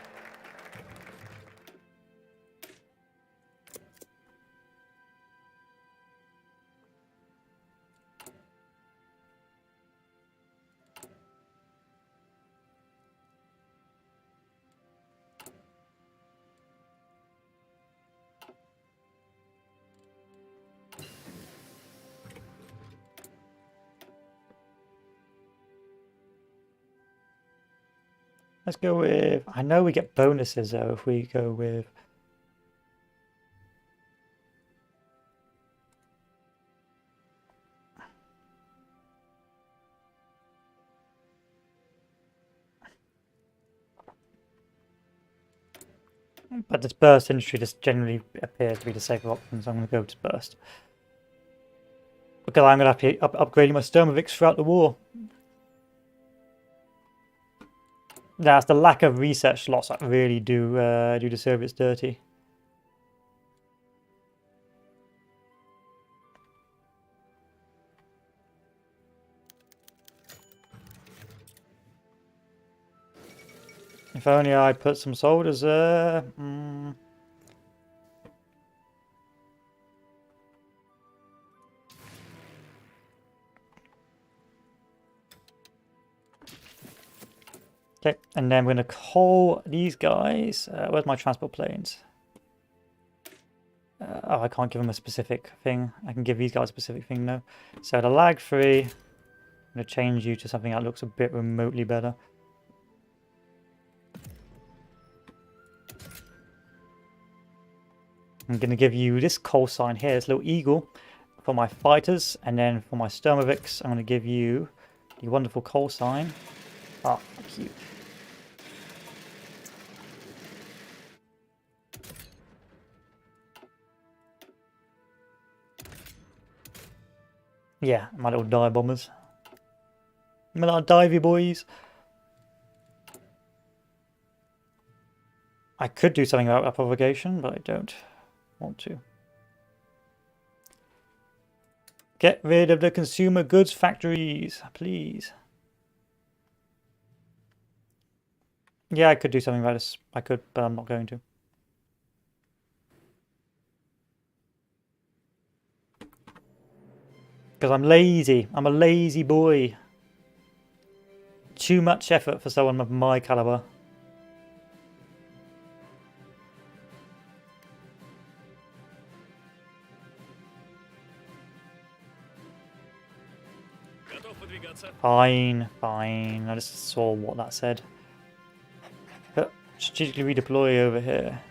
Let's go with... I know we get bonuses though if we go with... But dispersed industry just generally appears to be the safer option, so I'm going to go dispersed. Because I'm going to have to upgrading my Sturmovix throughout the war. Now, it's the lack of research slots that really do the Soviets dirty. If only I put some soldiers there. Okay, and then we're going to call these guys. Where's my transport planes? Oh, I can't give them a specific thing. I can give these guys a specific thing, though. So the lag free, I'm going to change you to something that looks a bit remotely better. I'm going to give you this call sign here, this little eagle, for my fighters, and then for my Sturmovix, I'm going to give you the wonderful call sign. Oh, fuck you. Yeah, my little dive bombers. My little divey boys. I could do something about that provocation, but I don't want to. Get rid of the consumer goods factories, please. Yeah, I could do something about this. I could, but I'm not going to. Because I'm lazy. I'm a lazy boy. Too much effort for someone of my caliber. Fine, fine. I just saw what that said. But strategically redeploy over here.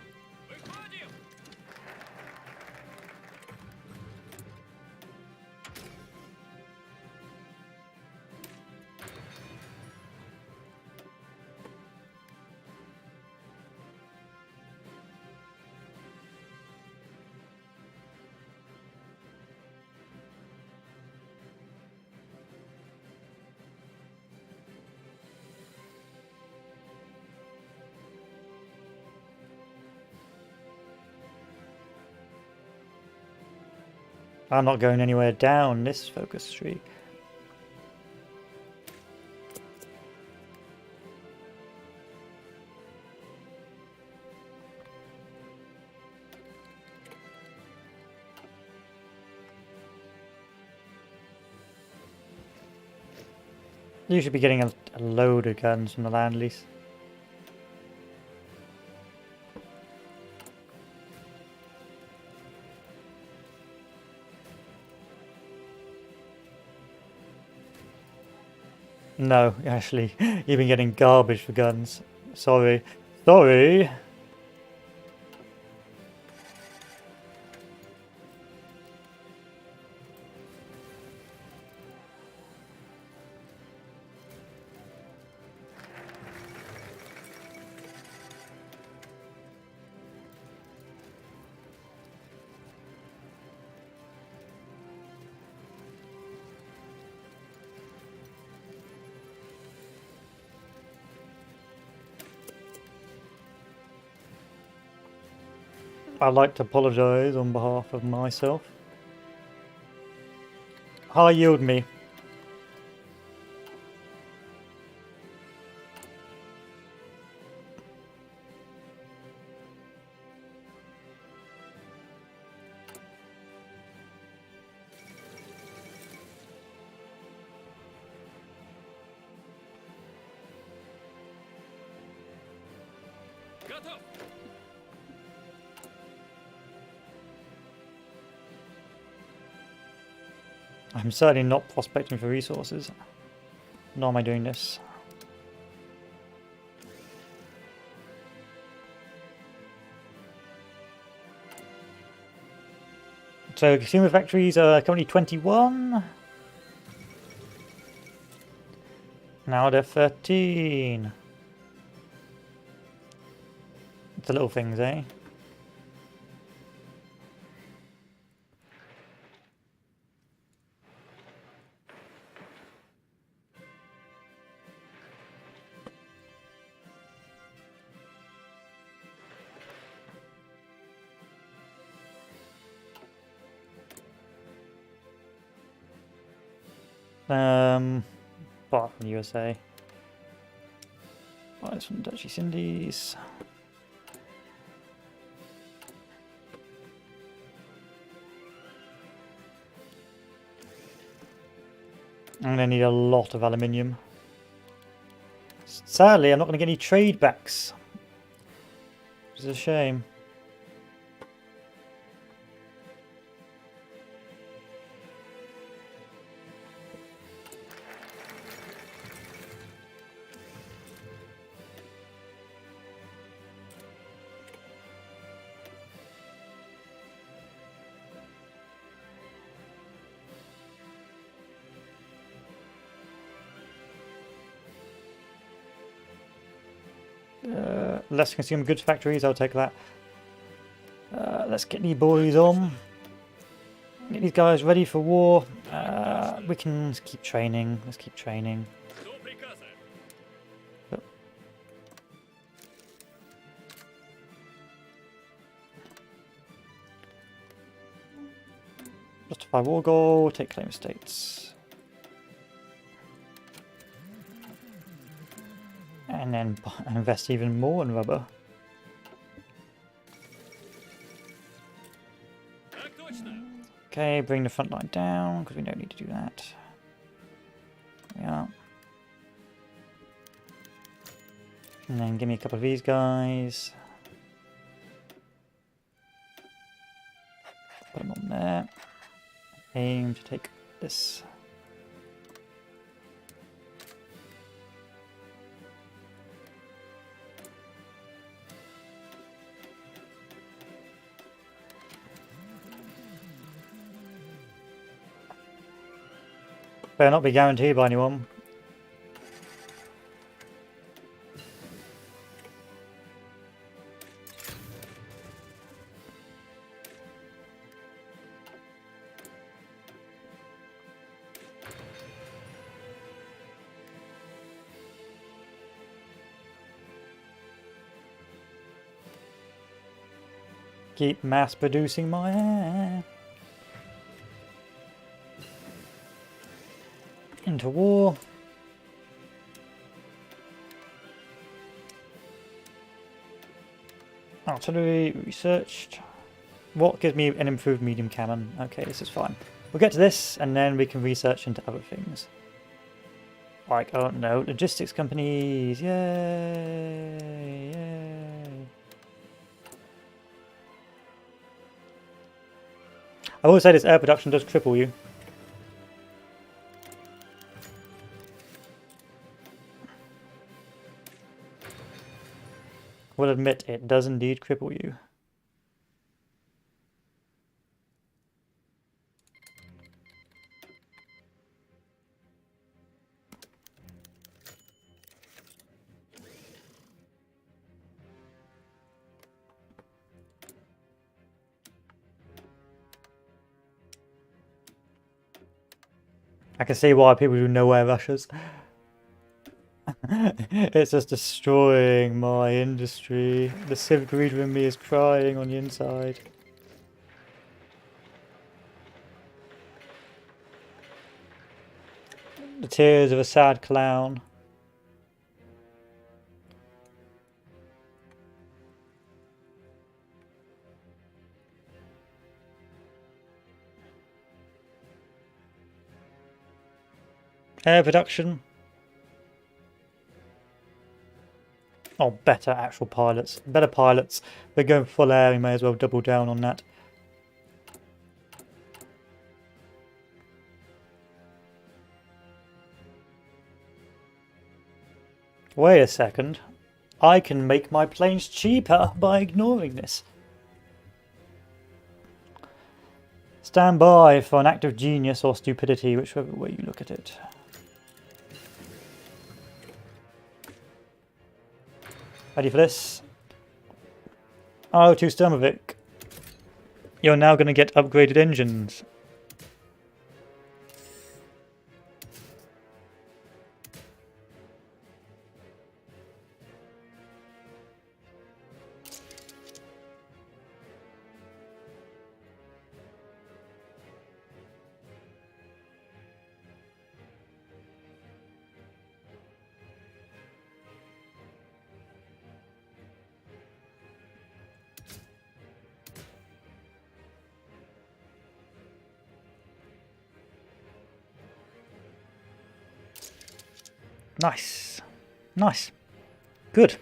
I'm not going anywhere down this focus tree. You should be getting a load of guns from the land lease. No, actually, you've been getting garbage for guns. Sorry. Sorry! I'd like to apologise on behalf of myself. High yield me. Готов. I'm certainly not prospecting for resources. Nor am I doing this. So consumer factories are currently 21. Now they're 13. It's the little things, eh? Apart from the USA. Oh, it's from Dutch East Indies. I'm going to need a lot of aluminium. Sadly, I'm not going to get any trade backs. Which is a shame. Less consumer goods factories, I'll take that. Let's get these boys on. Get these guys ready for war. We can keep training. Let's keep training. До приказа. Justify war goal, take claim states. And then invest even more in rubber. Так точно. Okay, bring the front line down, because we don't need to do that. Yeah. And then give me a couple of these guys. Put them on there. Aim to take this. Better not be guaranteed by anyone. Keep mass producing my hair. Into war. Artillery researched. What gives me an improved medium cannon? Okay, this is fine. We'll get to this and then we can research into other things. Like, oh no, logistics companies. Yay! Yay! I will say this air production does cripple you. Will admit it does indeed cripple you. I can see why people do nowhere rushes. It's just destroying my industry. The civic reader in me is crying on the inside. The tears of a sad clown. Air production. Oh, better actual pilots. Better pilots. We're going full air, we may as well double down on that. Wait a second. I can make my planes cheaper by ignoring this. Stand by for an act of genius or stupidity, whichever way you look at it. Ready for this? Oh, to Sturmovik. You're now going to get upgraded engines. Nice. Nice. Good.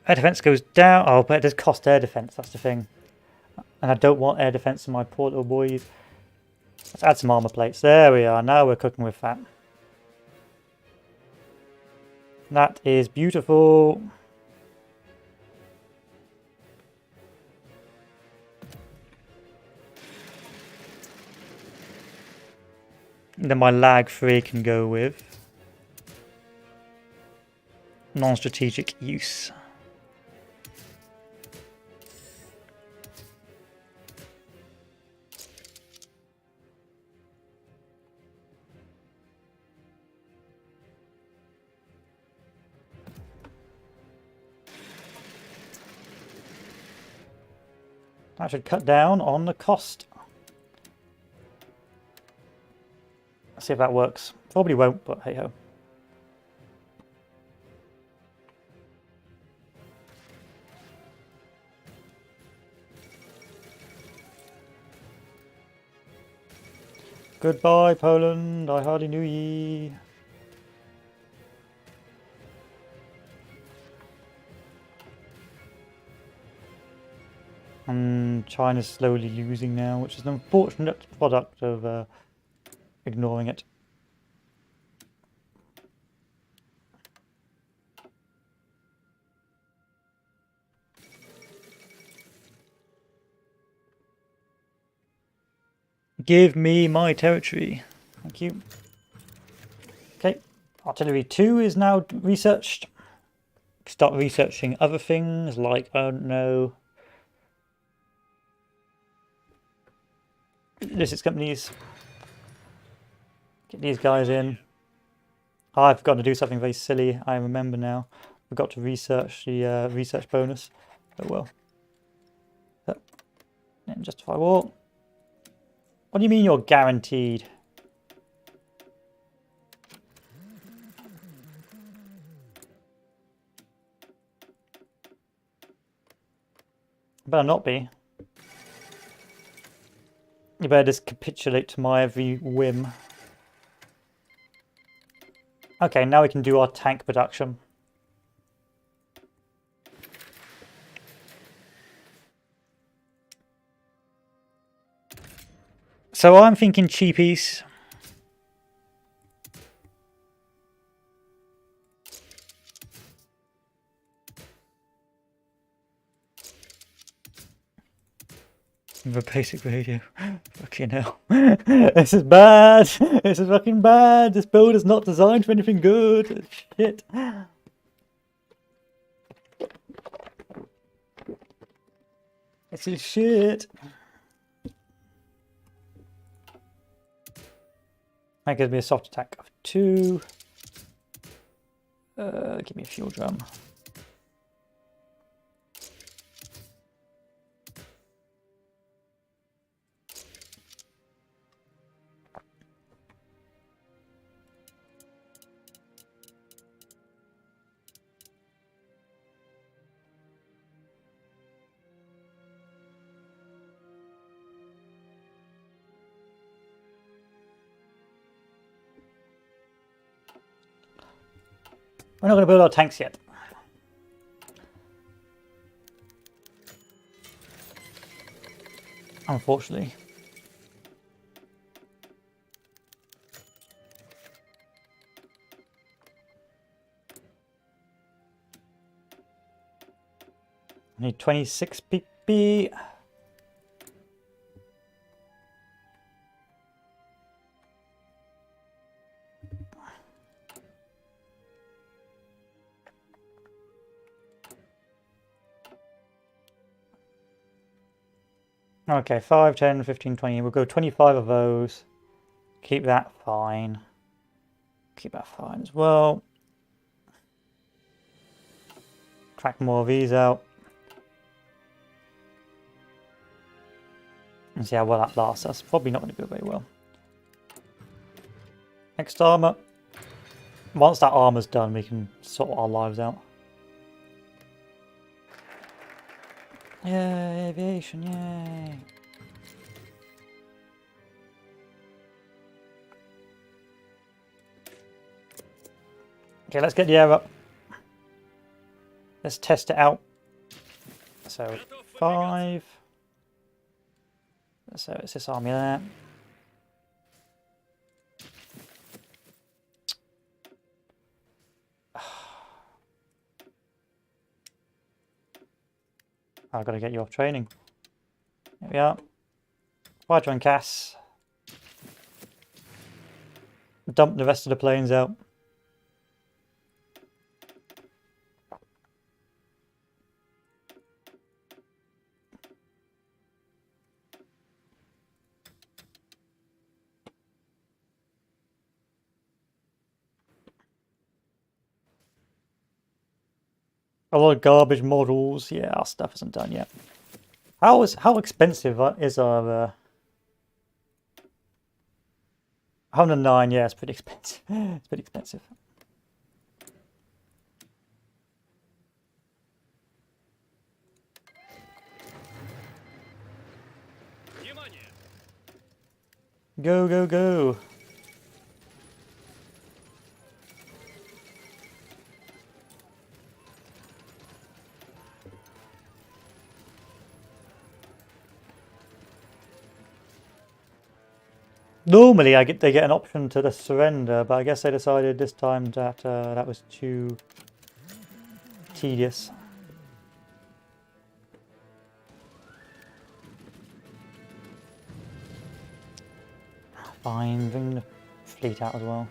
Air defense goes down. Oh, but it does cost air defense. That's the thing. And I don't want air defense in my poor little boys. Let's add some armor plates. There we are. Now we're cooking with fat. That is beautiful. Then my lag 3 can go with non-strategic use. That should cut down on the cost. Let's see if that works. Probably won't, but hey ho. Goodbye, Poland. I hardly knew ye. And China's slowly losing now, which is an unfortunate product of ignoring it. Give me my territory. Thank you. Okay, artillery 2 is now researched. Start researching other things like, I don't know, logistics companies. Get these guys in. Oh, I've got to do something very silly. I remember now. We've got to research the research bonus. Oh well. And justify war. What do you mean you're guaranteed? Better not be. You better just capitulate to my every whim. Okay, now we can do our tank production. So I'm thinking cheapies. The basic radio. Fucking hell. This is bad. This is fucking bad. This build is not designed for anything good. Shit. This is shit. That gives me a soft attack of 2. Give me a fuel drum. We're not going to build our tanks yet. Unfortunately. I need 26 PP. Okay, 5, 10, 15, 20. We'll go 25 of those. Keep that fine. Keep that fine as well. Crack more of these out. And see how well that lasts us. Probably not going to go very well. Next armor. Once that armor's done, we can sort our lives out. Yay, aviation, yay. Okay, let's get the air up. Let's test it out. So, 5. So, it's this army there. I've got to get you off training. There we are. Quadron and Cass. Dump the rest of the planes out. A lot of garbage models. Yeah, our stuff isn't done yet. How expensive is our 109? Yeah, it's pretty expensive. It's pretty expensive. Go, go, go. Normally, they get an option to the surrender, but I guess they decided this time that that was too tedious. Fine, bring the fleet out as well.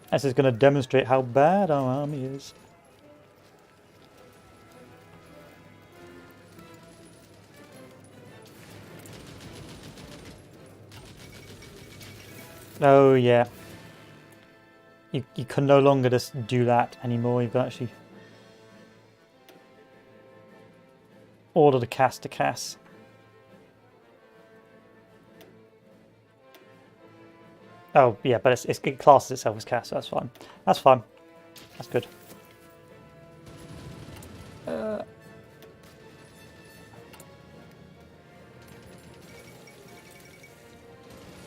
This is going to demonstrate how bad our army is. Oh yeah. You can no longer just do that anymore. You've got to actually order the cast to cast. Oh yeah, but it classes itself as cast, so that's fine. That's fine. That's good.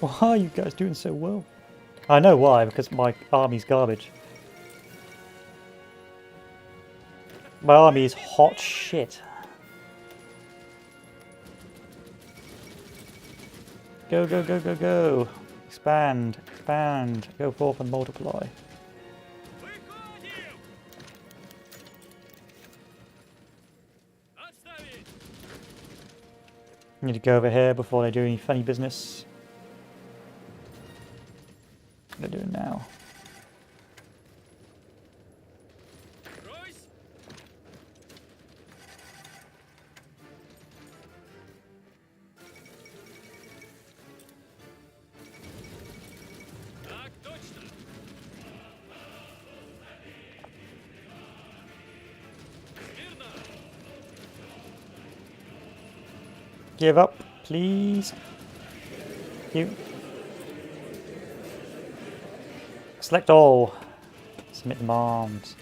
Why are you guys doing so well? I know why, because my army's garbage. My army is hot shit. Go, go, go, go, go. Expand, expand. Go forth and multiply. Need to go over here before they do any funny business. They're doing now. Give up, please. You. Select all. Submit demands.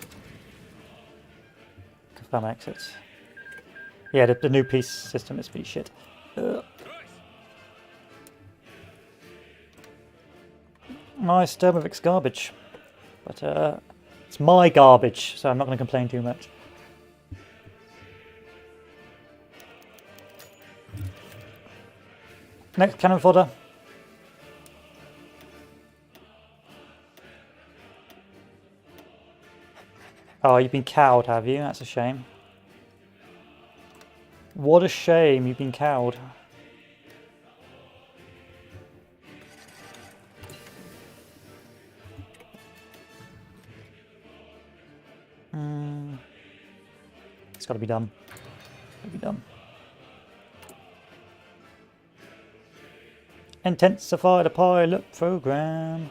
Confirm exit. Yeah, the new peace system is pretty shit. My Sturmovic's garbage. But it's my garbage, so I'm not going to complain too much. Next cannon fodder. Oh, you've been cowed, have you? That's a shame. What a shame, you've been cowed. It's got to be done. Got to be done. Intensify the pilot program.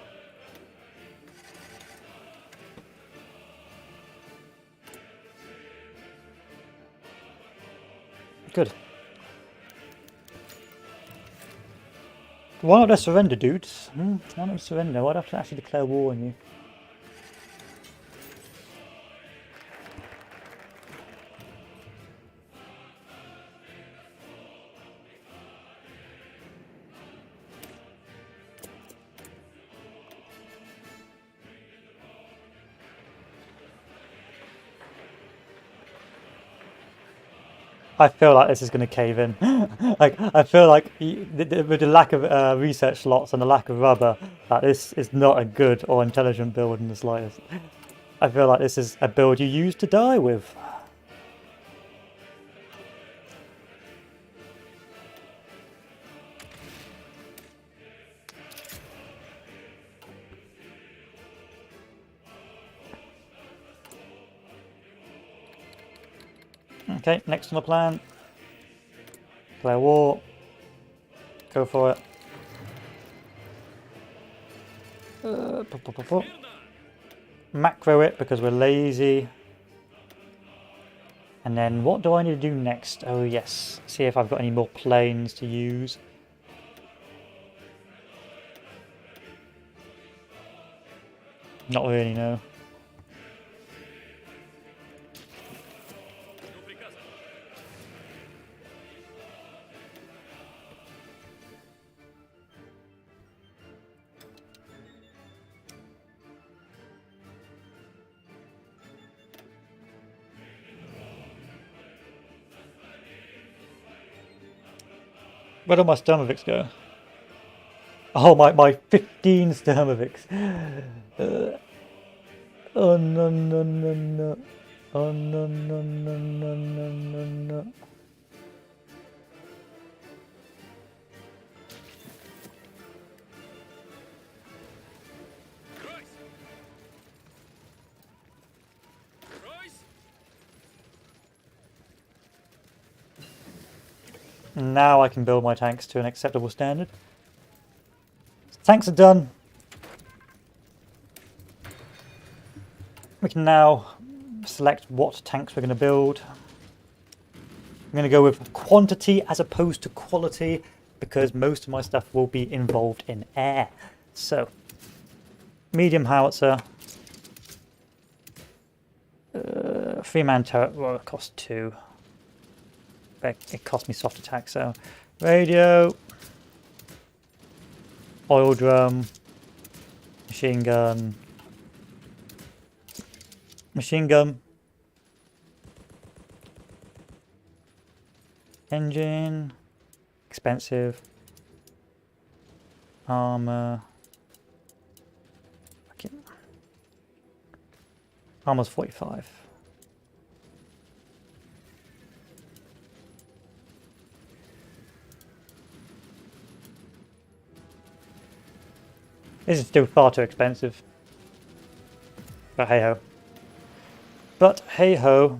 Good. Why not just surrender, dudes? Why not surrender? Why'd I have to actually declare war on you? I feel like this is going to cave in. Like, I feel like with the lack of research slots and the lack of rubber, that this is not a good or intelligent build in the slightest. I feel like this is a build you use to die with. Okay, next on the plan. Declare war. Go for it. Macro it because we're lazy. And then what do I need to do next? Oh yes, see if I've got any more planes to use. Not really, no. Where do my Sturmovics go? Oh, my 15 Sturmovics. Oh no no no no. Oh no no no no no no no. Now I can build my tanks to an acceptable standard. Tanks are done. We can now select what tanks we're going to build. I'm going to go with quantity as opposed to quality because most of my stuff will be involved in air. So, medium howitzer. 3-man turret, well, it costs 2. It cost me soft attack, so radio, oil drum, machine gun, engine, expensive, armor, okay. Armor's 45. This is still far too expensive. But hey ho. But hey ho.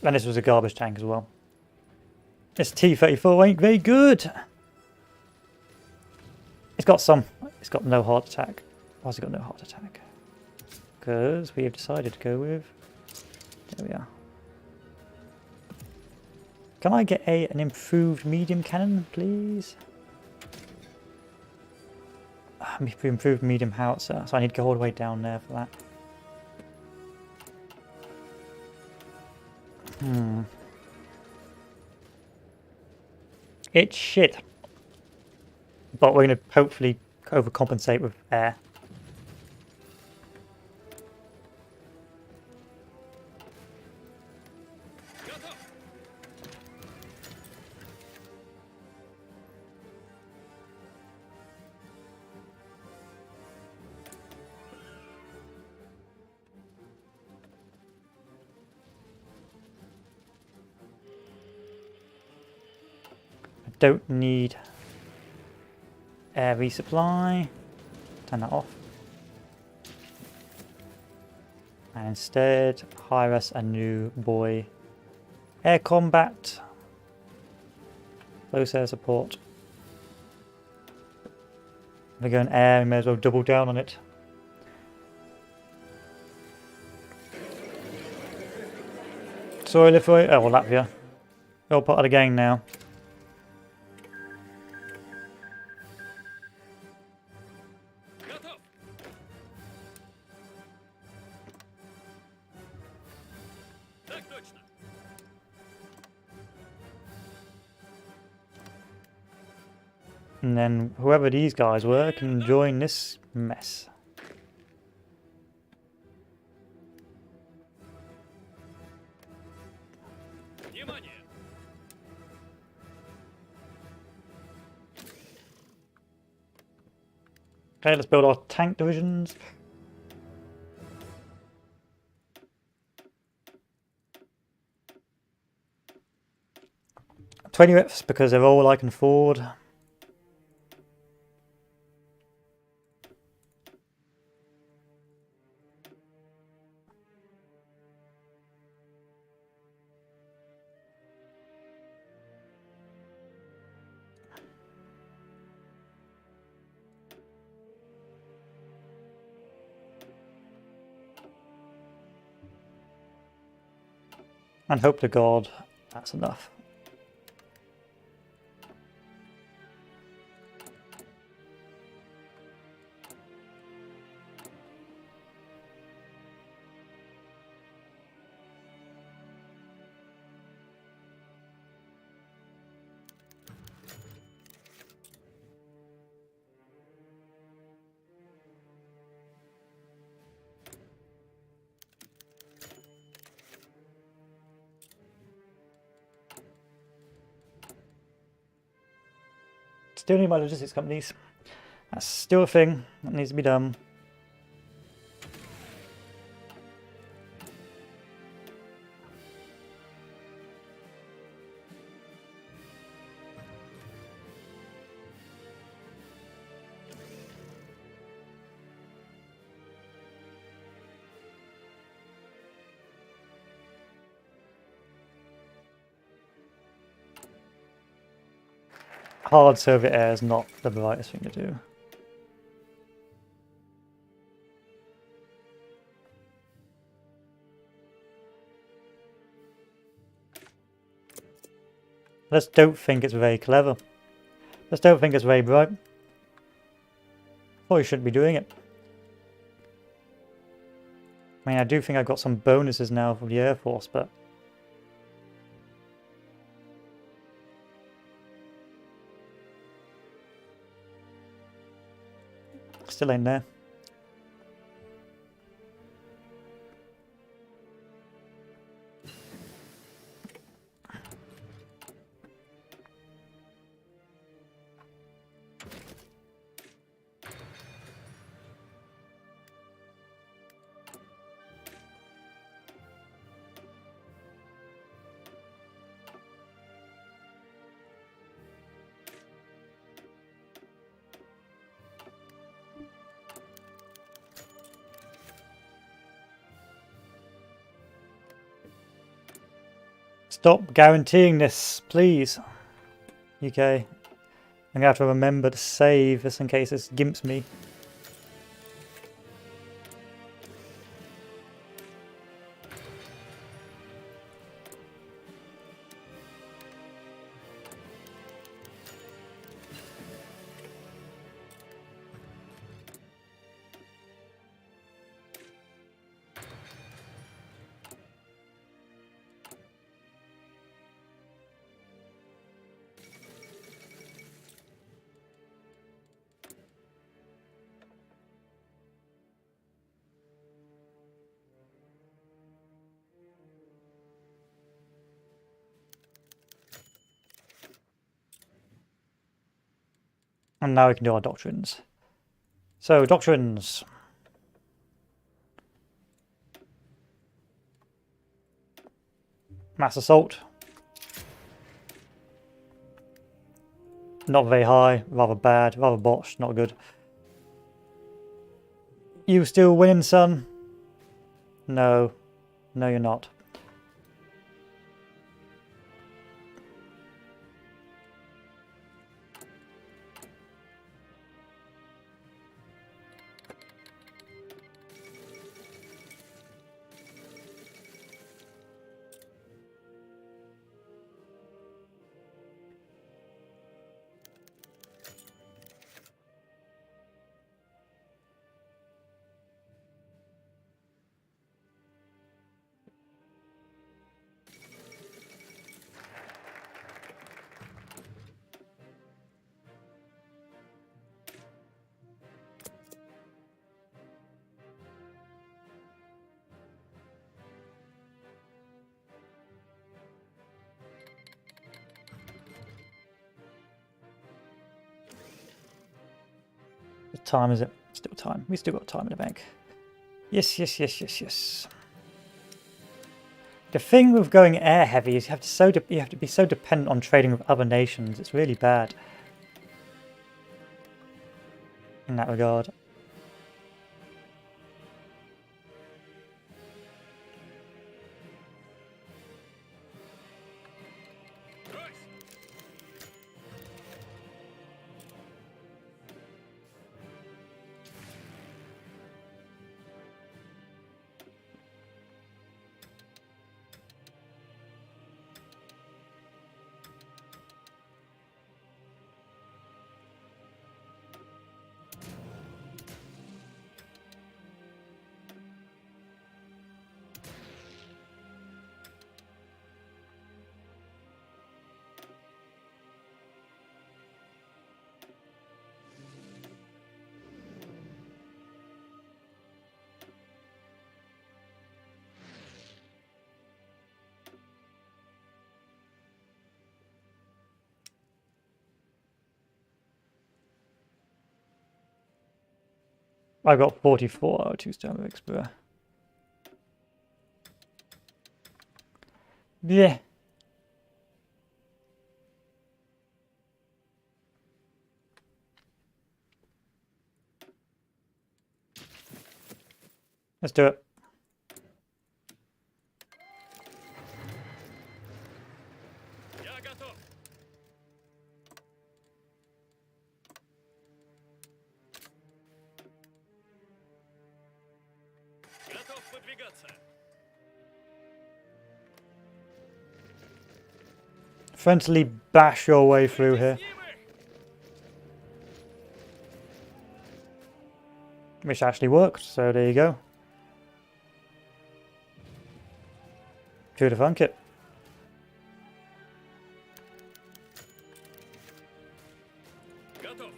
And this was a garbage tank as well. This T-34 ain't very good. It's got no heart attack. Why's it got no heart attack? because we have decided to go with... There we are. Can I get an improved medium cannon, please? Improved medium howitzer, so I need to go all the way down there for that. It's shit. But we're going to hopefully overcompensate with air. Don't need air resupply. Turn that off. And instead hire us a new boy. Air combat. Close air support. If we're going air, we may as well double down on it. Sorry, Lithuania. Oh, well, Latvia. We're all part of the gang now. And then whoever these guys were can join this mess. Okay, let's build our tank divisions. $20 whips because they're all I can afford. And hope to God that's enough. Still need my logistics companies. That's still a thing that needs to be done. Hard Soviet air is not the brightest thing to do. I just don't think it's very clever. I just don't think it's very bright. Probably shouldn't be doing it. I mean, I do think I've got some bonuses now from the Air Force, but... still ain't there. Stop guaranteeing this, please. UK. I'm gonna have to remember to save this in case this gimps me. And now we can do our doctrines. So, doctrines. Mass assault. Not very high, rather bad, rather botched, not good. You still winning, son? No. No, you're not. What time is it? Still time. We still got time in the bank. Yes, yes, yes, yes, yes. The thing with going air heavy is you have to be so dependent on trading with other nations. It's really bad in that regard. I got 44 2-star Explorer. Yeah. Let's do it. Я готов. Готов выдвигаться. Friendly bash your way through here. Which actually worked, so there you go. Who'd have thunk it? Готов.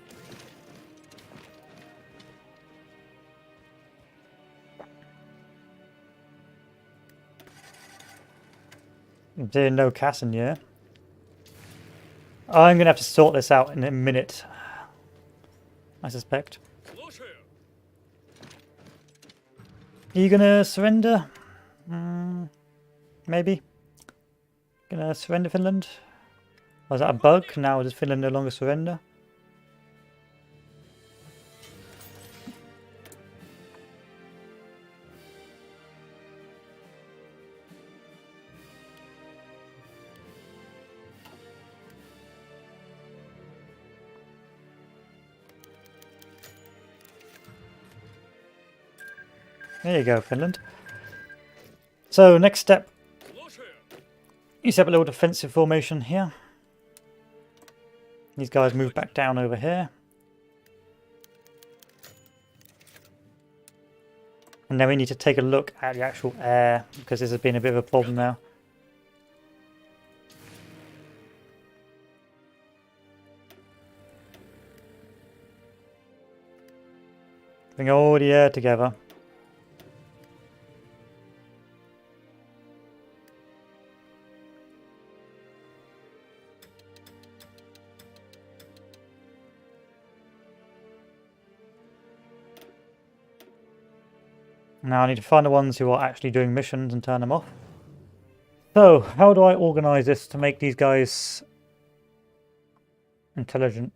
Didn't know Cassin, yeah? I'm gonna have to sort this out in a minute, I suspect. Слушаю. Are you gonna surrender? Maybe? Gonna surrender Finland? Was that a bug? Now does Finland no longer surrender? There you go, Finland. So, next step, Слушаю. you set up a little defensive formation here. These guys move back down over here. And then we need to take a look at the actual air, because this has been a bit of a problem now. Bring all the air together. Now I need to find the ones who are actually doing missions and turn them off. So, how do I organise this to make these guys intelligent?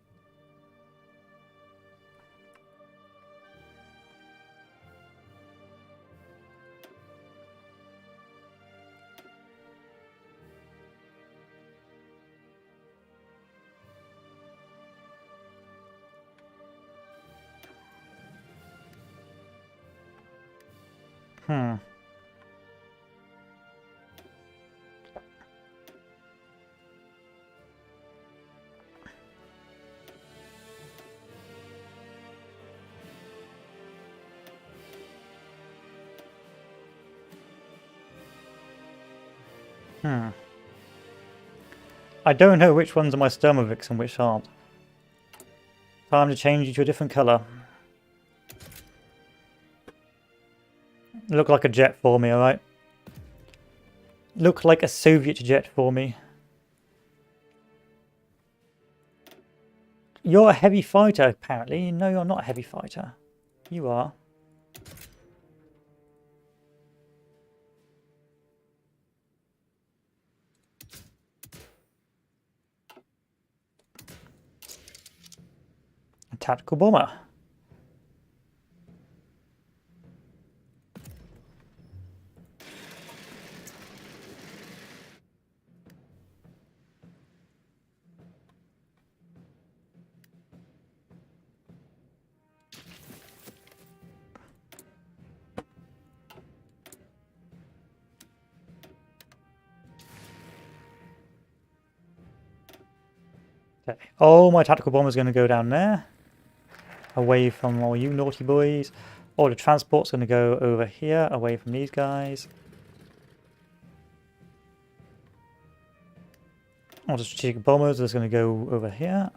Hmm. I don't know which ones are my Sturmovix and which aren't. Time to change you to a different colour. Look like a jet for me, alright? Look like a Soviet jet for me. You're a heavy fighter, apparently. No, you're not a heavy fighter. You are. A tactical bomber. Okay. Oh, my tactical bomber's going to go down there. Away from all you naughty boys. Oh, the transport's going to go over here, away from these guys. All the strategic bombers is going to go over here.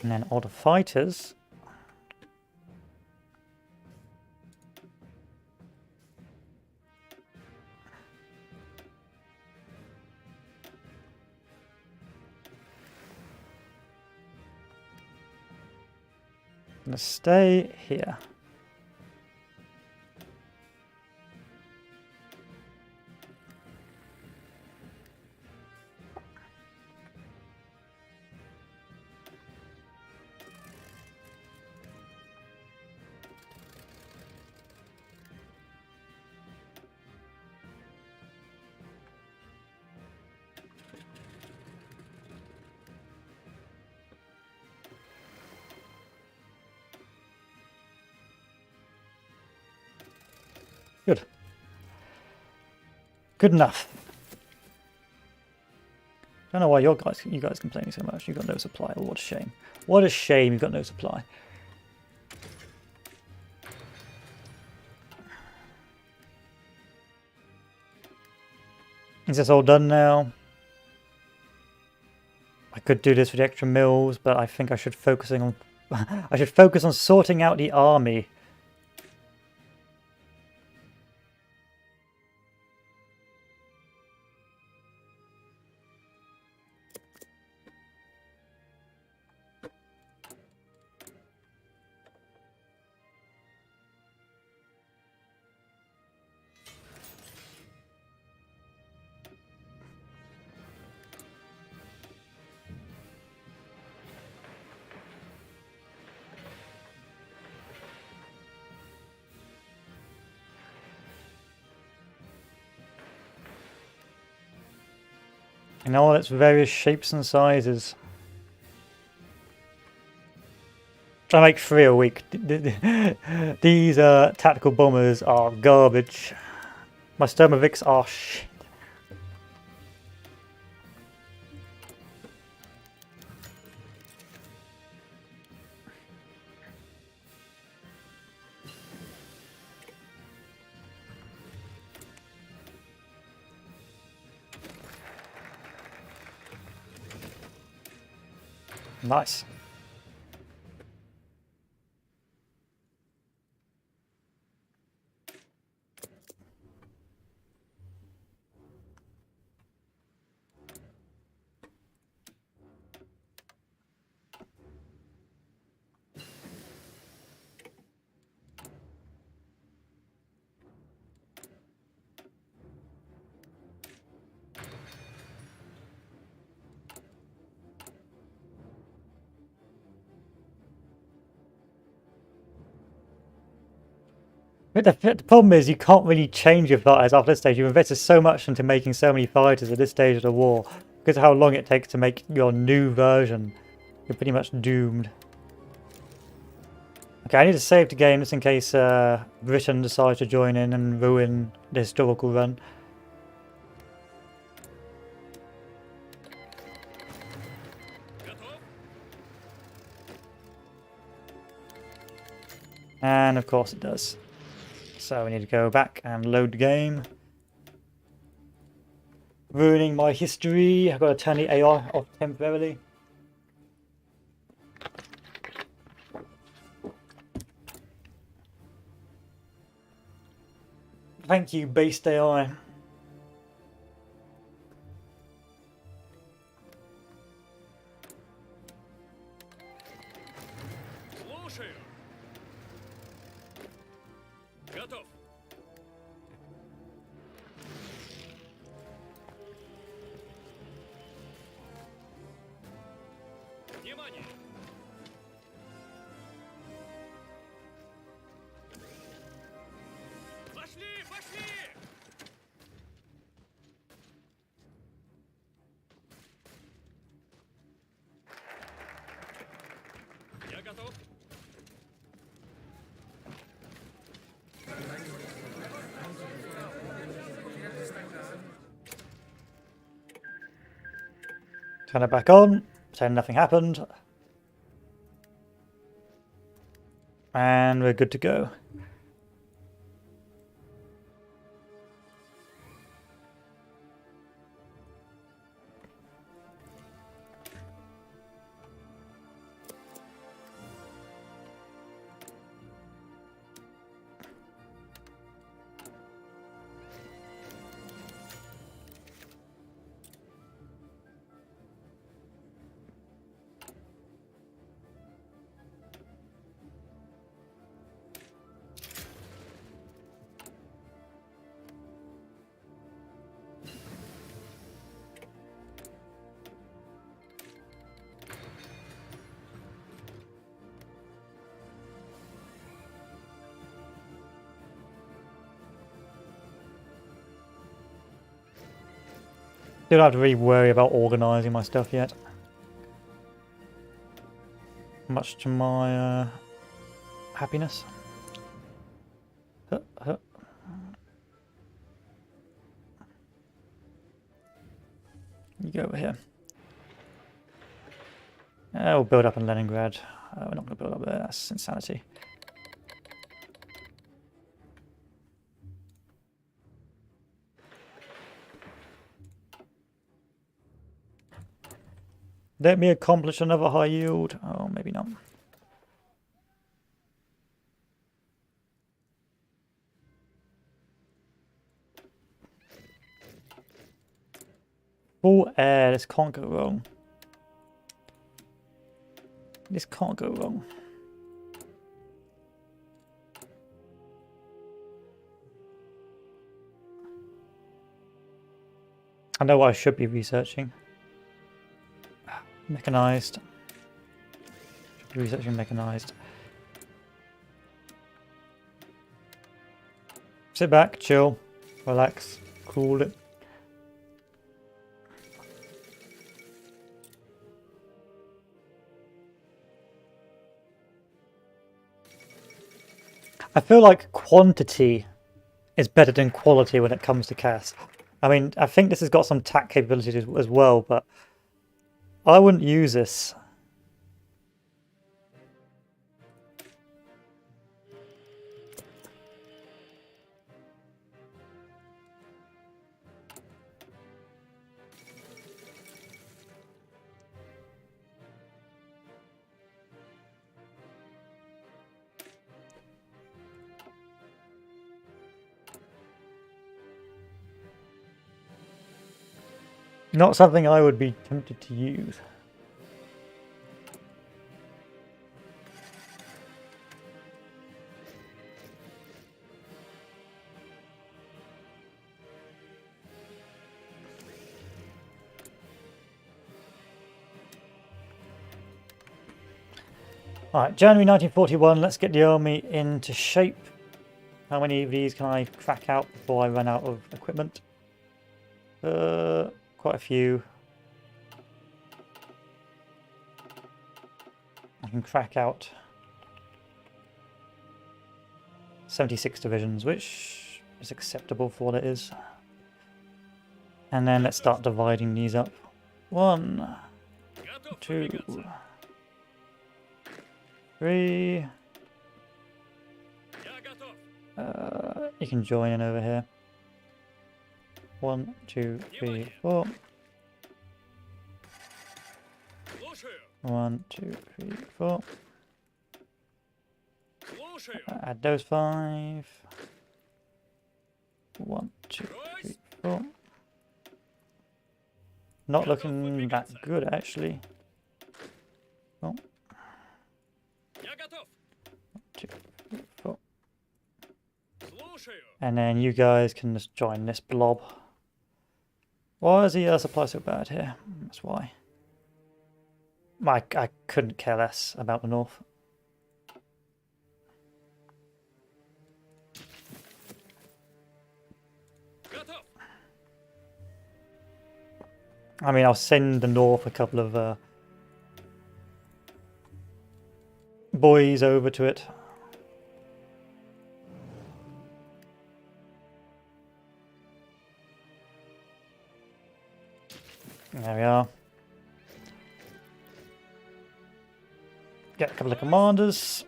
And then all the fighters. Gonna stay here. Good. Good enough. Don't know why you guys complaining so much. You've got no supply. Oh, what a shame. What a shame you've got no supply. Is this all done now? I could do this with extra mills, but I think I should focusing on I should focus on sorting out the army. In all its various shapes and sizes. I make 3 a week. These tactical bombers are garbage. My Sturmovix are shit. Nice. But the problem is you can't really change your fighters after this stage. You've invested so much into making so many fighters at this stage of the war. Because of how long it takes to make your new version. You're pretty much doomed. Okay, I need to save the game just in case Britain decides to join in and ruin the historical run. Готов? And of course it does. So we need to go back and load the game. Ruining my history. I've got to turn the AI off temporarily. Thank you, based AI. Слушаю. Готов. Внимание! Пошли, пошли! Я готов. Turn it back on. Pretend nothing happened. And we're good to go. Don't have to really worry about organising my stuff yet. Much to my happiness. You go over here. We'll build up in Leningrad. We're not going to build up there, that's insanity. Let me accomplish another high yield. Oh, maybe not. Full air, this can't go wrong. This can't go wrong. I know what I should be researching. Mechanized. Should be researching mechanized. Sit back, chill, relax, cool it. I feel like quantity is better than quality when it comes to cast. I mean, I think this has got some tack capabilities as well, but I wouldn't use this. Not something I would be tempted to use. Alright, January 1941, let's get the army into shape. How many of these can I crack out before I run out of equipment? Quite a few. I can crack out 76 divisions, which is acceptable for what it is. And then let's start dividing these up. 1, 2, 3. You can join in over here. 1, 2, 3, 4. 1, 2, 3, 4. Add those 5. 1, 2, 3, 4. Not looking that good, actually. Oh. 1, 2, 3, 4. And then you guys can just join this blob. Why is the supply so bad here? That's why. I couldn't care less about the north. I mean, I'll send the north a couple of boys over to it. There we are. Get a couple of commanders.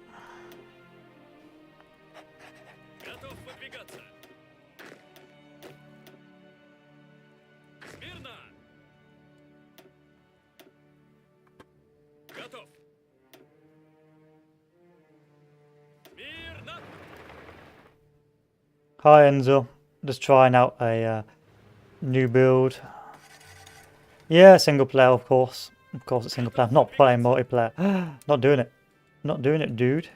Hi Enzo, just trying out a new build. Yeah, single player, of course. Of course it's single player. I'm not playing multiplayer. Not doing it. Not doing it, dude.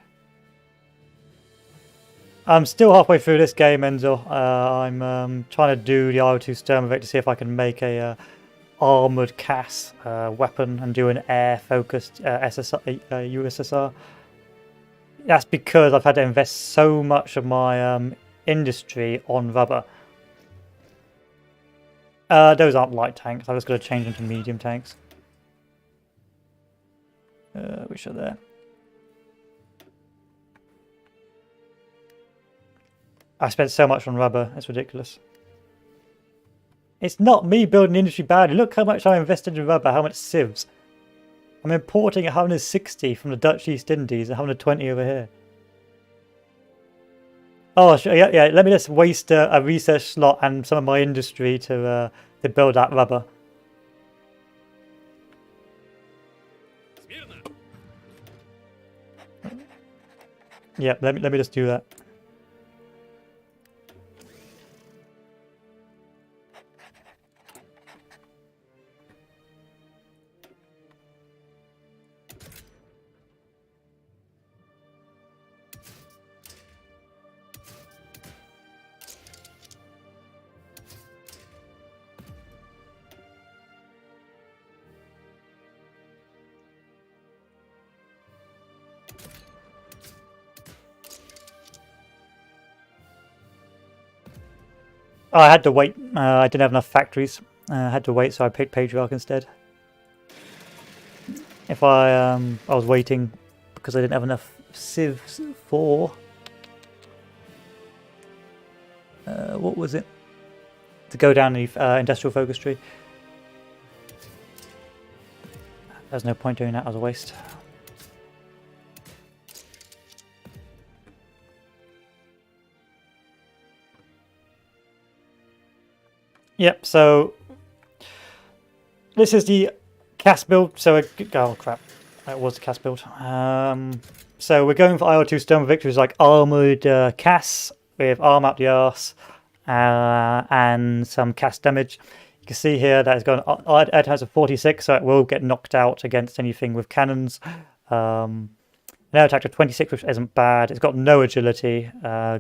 I'm still halfway through this game, Enzo. I'm trying to do the IO2 Sturmovik to see if I can make a armoured CAS weapon and do an air-focused USSR. That's because I've had to invest so much of my industry on rubber. Those aren't light tanks. I was going to change them to medium tanks. Which are there. I spent so much on rubber. It's ridiculous. It's not me building the industry badly. Look how much I invested in rubber. How much sieves. I'm importing 160 from the Dutch East Indies and 120 over here. Oh, yeah. Let me just waste a research slot and some of my industry to build that rubber. Yeah, let me just do that. Oh, I had to wait. I didn't have enough factories. I had to wait, so I picked Patriarch instead. If I was waiting because I didn't have enough civs for what was it? To go down the industrial focus tree. There's no point doing that as a waste. Yep, so this is the CAS build. So, oh crap, that was the CAS build. So we're going for IO2 Sturmovik, which is like armoured CAS with arm up the arse and some CAS damage. You can see here that it's got an air times of 46, so it will get knocked out against anything with cannons. An air attack of 26, which isn't bad. It's got no agility,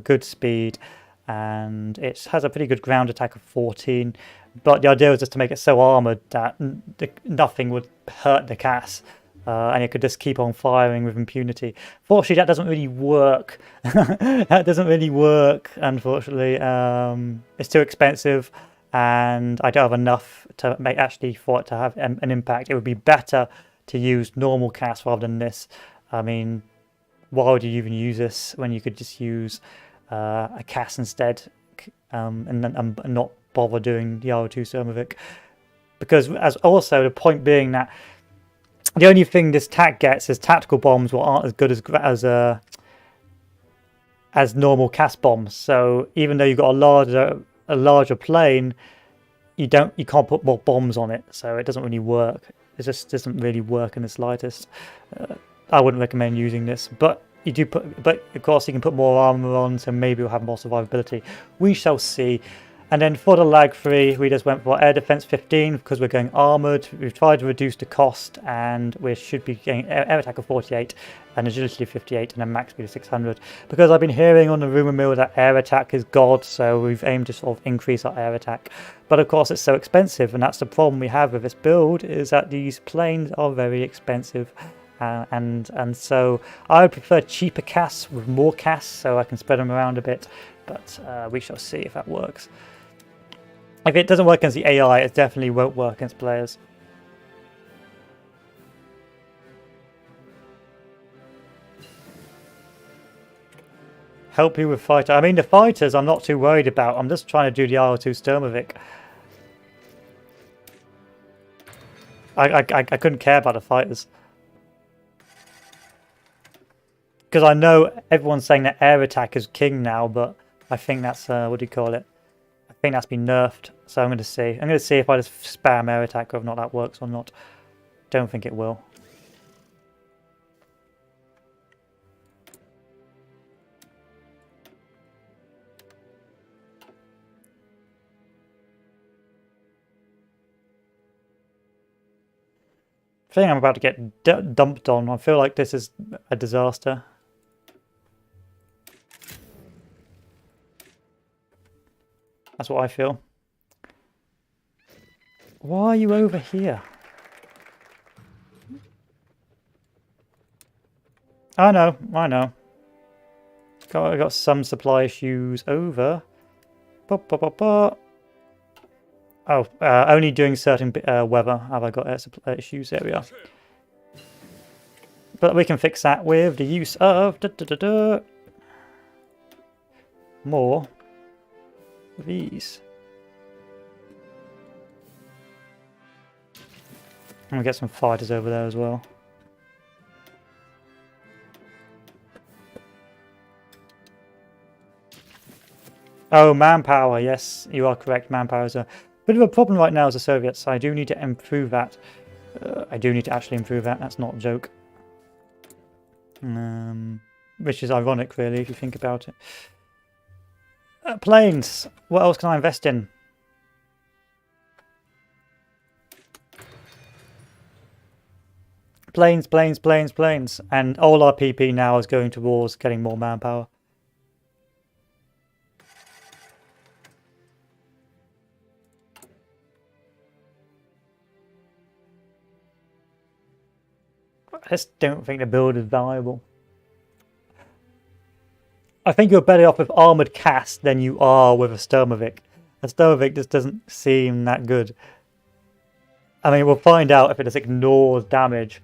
good speed. And it has a pretty good ground attack of 14, but the idea was just to make it so armoured that nothing would hurt the CAS. and it could just keep on firing with impunity. Fortunately, that doesn't really work. That doesn't really work, unfortunately. It's too expensive, and I don't have enough to make actually for it to have an impact. It would be better to use normal cast rather than this. I mean, why would you even use this when you could just use a cast instead, and not bother doing the R2 Sermovic? Because as also the point being that the only thing this TAC gets is tactical bombs, which aren't as good as normal cast bombs. So even though you've got a larger plane, you can't put more bombs on it. So it doesn't really work. It just doesn't really work in the slightest. I wouldn't recommend using this, but but of course you can put more armor on, so maybe we'll have more survivability. We shall see. And then for the lag 3, we just went for air defense 15 because we're going armored. We've tried to reduce the cost, and we should be getting air attack of 48 and agility of 58 and then max speed of 600. Because I've been hearing on the rumor mill that air attack is god, so we've aimed to sort of increase our air attack. But of course it's so expensive, and that's the problem we have with this build, is that these planes are very expensive. And so I would prefer cheaper casts with more casts so I can spread them around a bit, but we shall see if that works. If it doesn't work against the AI, it definitely won't work against players. Help you with fighter. I mean, the fighters I'm not too worried about. I'm just trying to do the R2 Sturmovik. I couldn't care about the fighters. Because I know everyone's saying that air attack is king now, but I think that's, what do you call it? I think that's been nerfed, so I'm going to see. I'm going to see if I just spam air attack, whether or not that works or not. Don't think it will. I think I'm about to get dumped on. I feel like this is a disaster. That's what I feel. Why are you over here? I know. I got some supply issues over. Oh, only doing certain weather have I got supply issues. There we are. But we can fix that with the use of more of these. And we get some fighters over there as well. Oh, manpower. Yes, you are correct. Manpower is a bit of a problem right now as the Soviets. I do need to improve that. I do need to actually improve that. That's not a joke. Which is ironic, really, if you think about it. Planes. What else can I invest in? Planes. And all our PP now is going towards getting more manpower. I just don't think the build is viable. I think you're better off with armoured cast than you are with a Sturmovik. A Sturmovik just doesn't seem that good. I mean, we'll find out if it just ignores damage.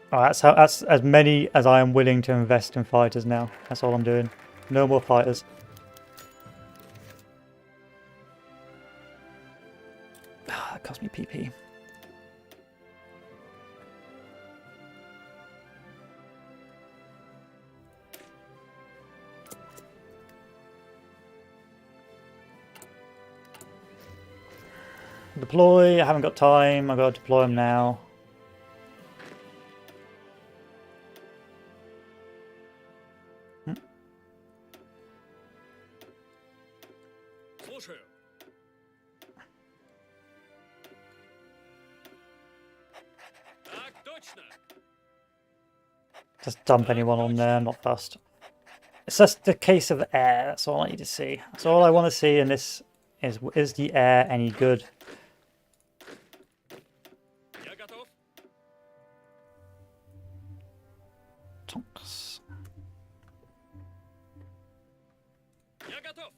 Oh, that's as many as I am willing to invest in fighters now. That's all I'm doing. No more fighters. That cost me PP. Deploy. I haven't got time. I've got to deploy them now. Точно! Just dump anyone on there, I'm not fussed. It's just the case of air, that's all I need to see. That's all I want to see in this is the air any good? Я готов. Tonks. Я готов.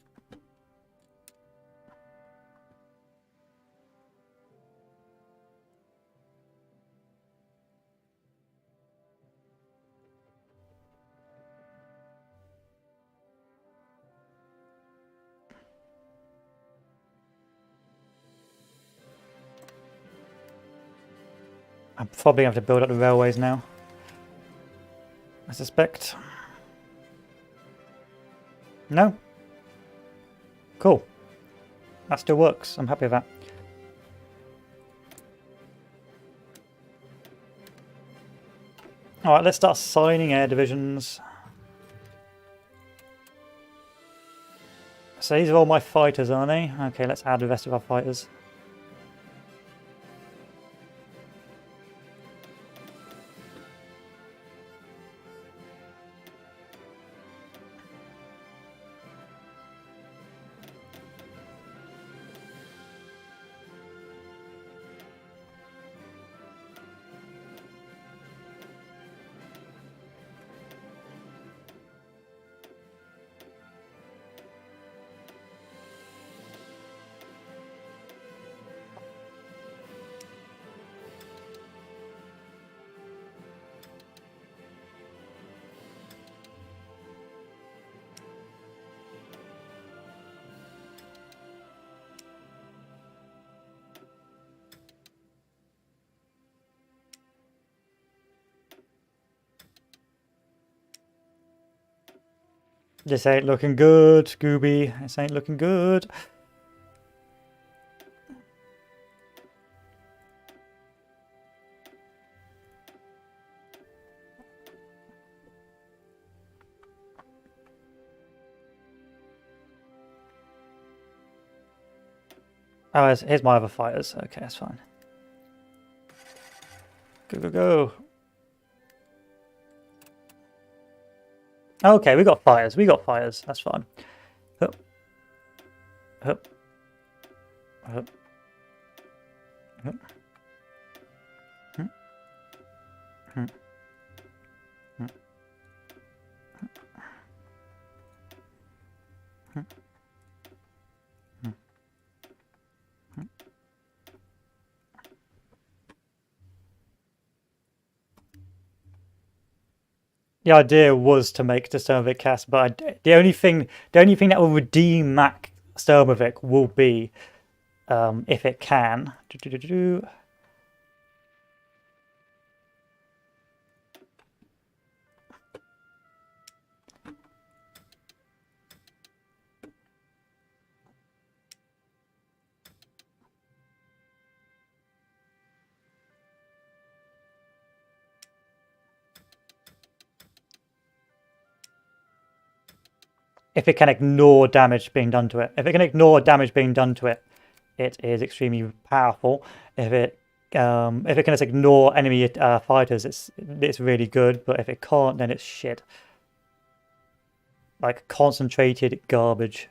I'm probably going to have to build up the railways now, I suspect. No? Cool. That still works. I'm happy with that. Alright, let's start signing air divisions. So these are all my fighters, aren't they? Okay, let's add the rest of our fighters. This ain't looking good, Scooby. This ain't looking good. Oh, here's my other fighters. Okay, that's fine. Go, go, go. Okay, we got fighters. We got fighters. That's fine. Hup. Hup. Hup. Hup. Hmm. Hmm. Hmm. Hmm. Hmm. Hmm. The idea was to make the Sturmovik cast, but the only thing that will redeem Mac Sturmovik will be if it can. If it can ignore damage being done to it. If it can ignore damage being done to it, it is extremely powerful. If it can just ignore enemy fighters, it's really good. But if it can't, then it's shit. Like concentrated garbage.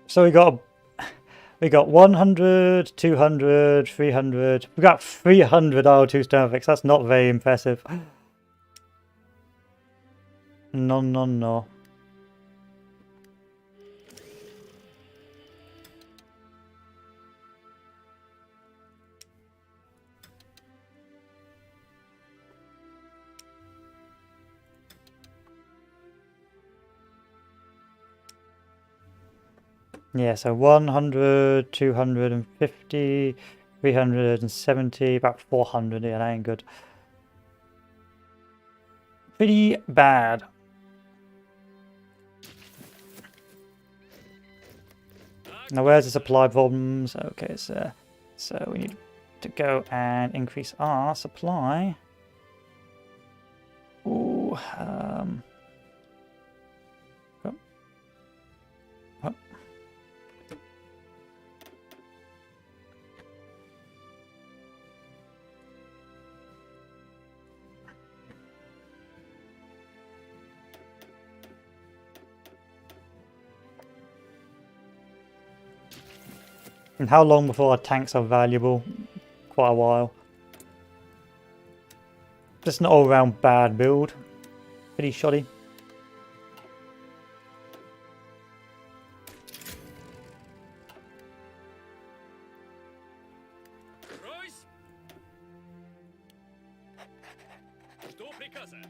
So we got 100, 200, 300. We got 300 R2 Sturmoviks. That's not very impressive. No, no, no. Yeah, so 100, 250, 370, about 400. Yeah, that ain't good. Pretty bad. Now, where's the supply problems? Okay, so we need to go and increase our supply. Ooh, oh, oh. And how long before our tanks are valuable? Quite a while. Just an all-round bad build. Pretty shoddy. Royce! Что приказа?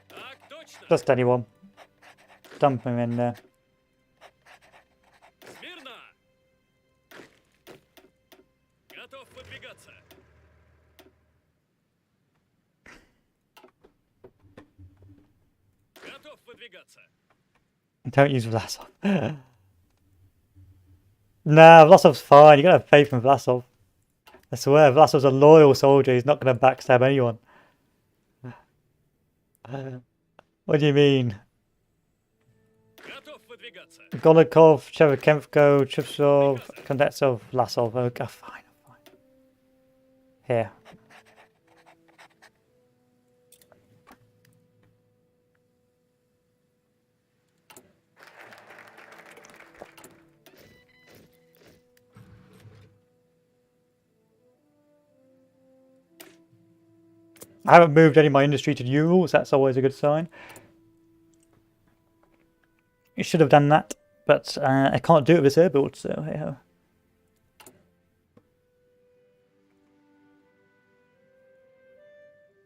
Так точно! Just anyone. Dump him in there. Смирно! Готов выдвигаться. Готов выдвигаться. Don't use Vlasov. Nah, Vlasov's fine. You gotta have faith in Vlasov. I swear, Vlasov's a loyal soldier. He's not gonna backstab anyone. What do you mean? Готов выдвигаться. Golikov, Cherekenko, Chipsov, Kondetsov, Vlasov. Okay, fine. Here. I haven't moved any of my industry to Urals. That's always a good sign. You should have done that, but I can't do it with this air build, so hey ho.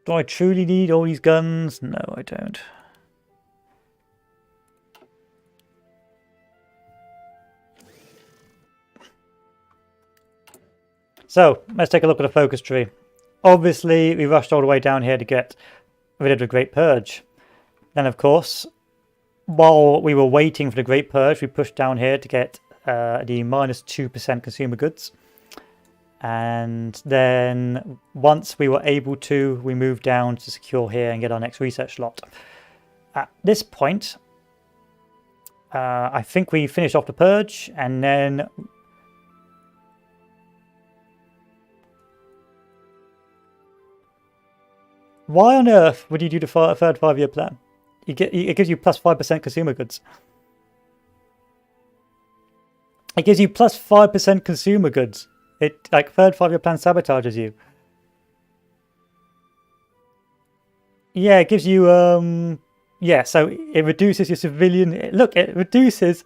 Do I truly need all these guns? No, I don't. So, let's take a look at the focus tree. Obviously, we rushed all the way down here to get rid of the Great Purge. Then, of course, while we were waiting for the Great Purge, we pushed down here to get the minus 2% consumer goods. And then once we were able to, we moved down to secure here and get our next research slot. At this point, I think we finished off the Purge, and then why on earth would you do the third 5-year plan? It gives you plus 5% consumer goods. It gives you plus 5% consumer goods. It, like, third 5-year plan sabotages you. Yeah, it gives you, yeah, so it reduces your civilian, it reduces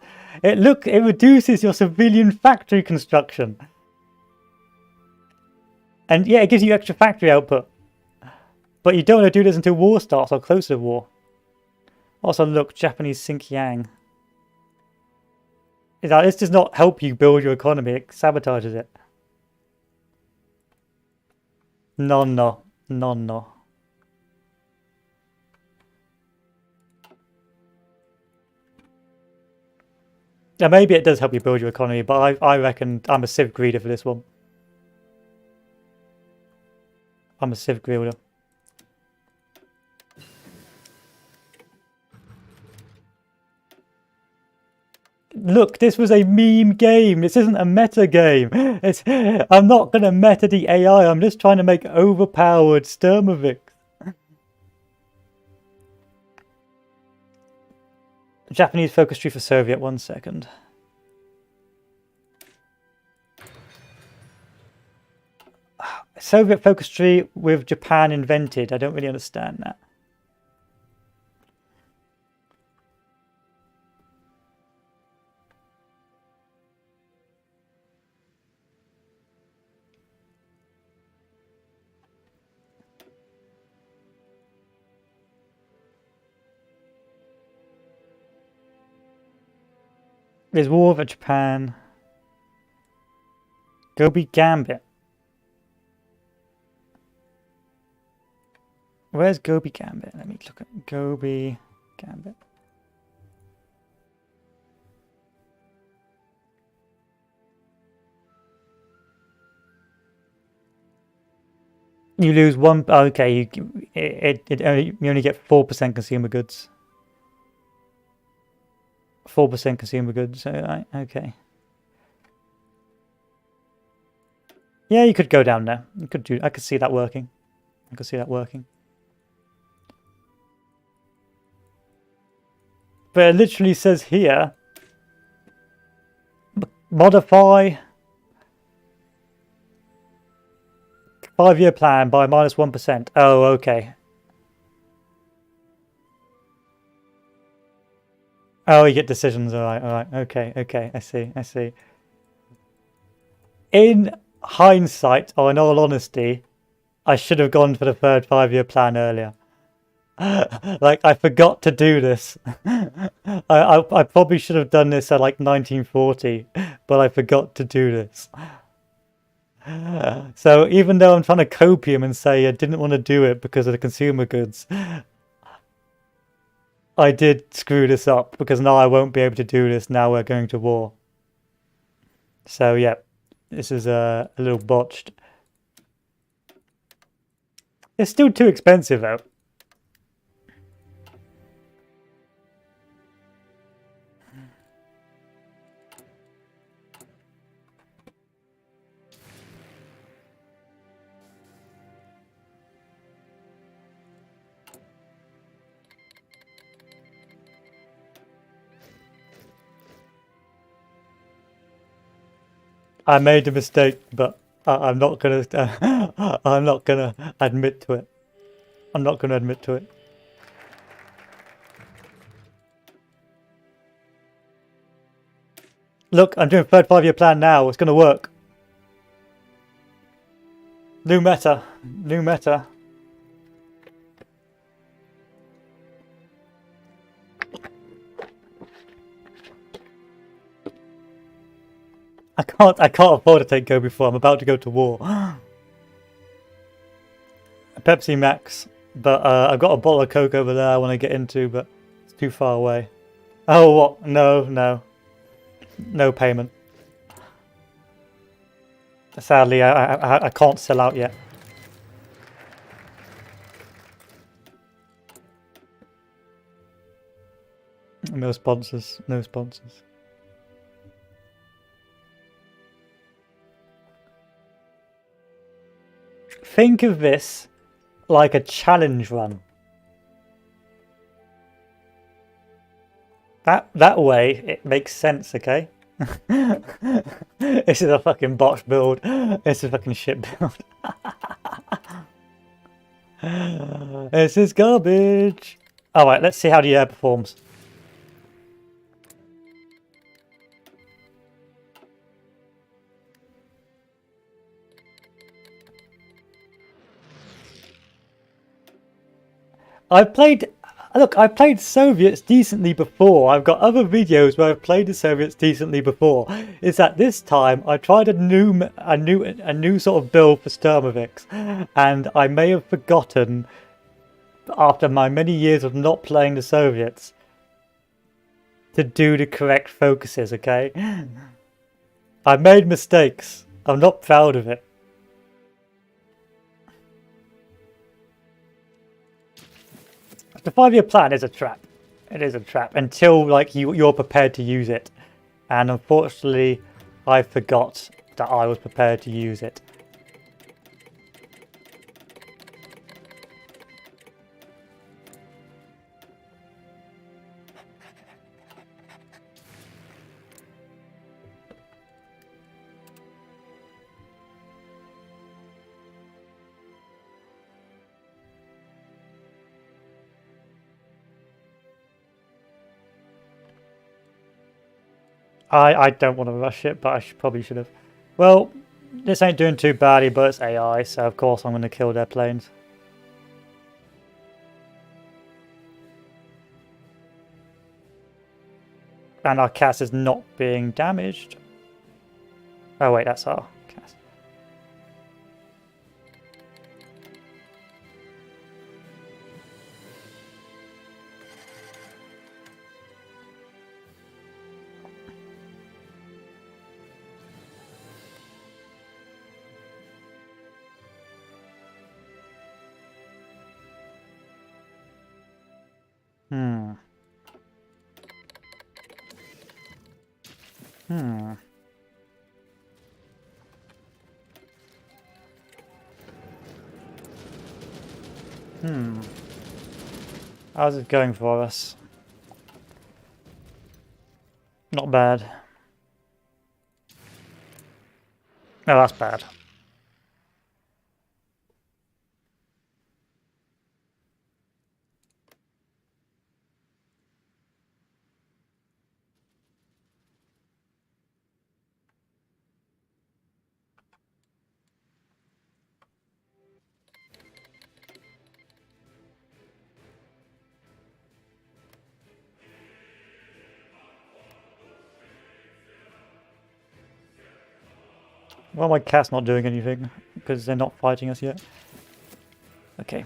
your civilian factory construction. And yeah, it gives you extra factory output. But you don't want to do this until war starts or close to war. Also, look, Japanese Xinjiang. This does not help you build your economy, it sabotages it. No. Yeah, maybe it does help you build your economy, but I reckon I'm a civ greeder for this one. I'm a civ greeder. Look, this was a meme game. This isn't a meta game. I'm not going to meta the AI. I'm just trying to make overpowered Sturmovik. Japanese focus tree for Soviet. 1 second. Soviet focus tree with Japan invented. I don't really understand that. There's war over Japan. Gobi Gambit. Where's Gobi Gambit? Let me look at Gobi Gambit. You lose one. Oh, okay, you only get 4% consumer goods. 4% consumer goods. Right, okay. Yeah, you could go down there. You could do. I could see that working. I could see that working. But it literally says here, modify 5-year plan by -1%. Oh, okay. Oh, you get decisions. All right. Okay. I see. In hindsight, or in all honesty, I should have gone for the third 5-year plan earlier. Like, I forgot to do this. I probably should have done this at like 1940, but I forgot to do this. So even though I'm trying to copium and say I didn't want to do it because of the consumer goods, I did screw this up because now I won't be able to do this. Now we're going to war. So yeah, this is a little botched. It's still too expensive though. I made a mistake, but I'm not gonna. I'm not gonna admit to it. I'm not gonna admit to it. Look, I'm doing a third 5-year plan now. It's gonna work. New meta. New meta. I can't afford to take Go before I'm about to go to war. Pepsi Max, but I've got a bottle of Coke over there I want to get into, but it's too far away. Oh, what? No payment. Sadly, I can't sell out yet. No sponsors. No sponsors. Think of this like a challenge run. That way it makes sense, okay? This is a fucking botch build. This is a fucking shit build. This is garbage. Alright, let's see how the air performs. I've played Soviets decently before. I've got other videos where I've played the Soviets decently before. It's that this time I tried a new sort of build for Sturmovix, and I may have forgotten, after my many years of not playing the Soviets, to do the correct focuses. Okay, I made mistakes. I'm not proud of it. The 5-year plan is a trap. It is a trap until like you're prepared to use it, and unfortunately, I forgot that I was prepared to use it. I don't want to rush it, but I probably should have. Well, this ain't doing too badly, but it's AI, so of course I'm going to kill their planes. And our cast is not being damaged. Oh wait, that's our cast. Hmm. How's it going for us? Not bad. No, that's bad. Well, my cat's not doing anything because they're not fighting us yet. Okay.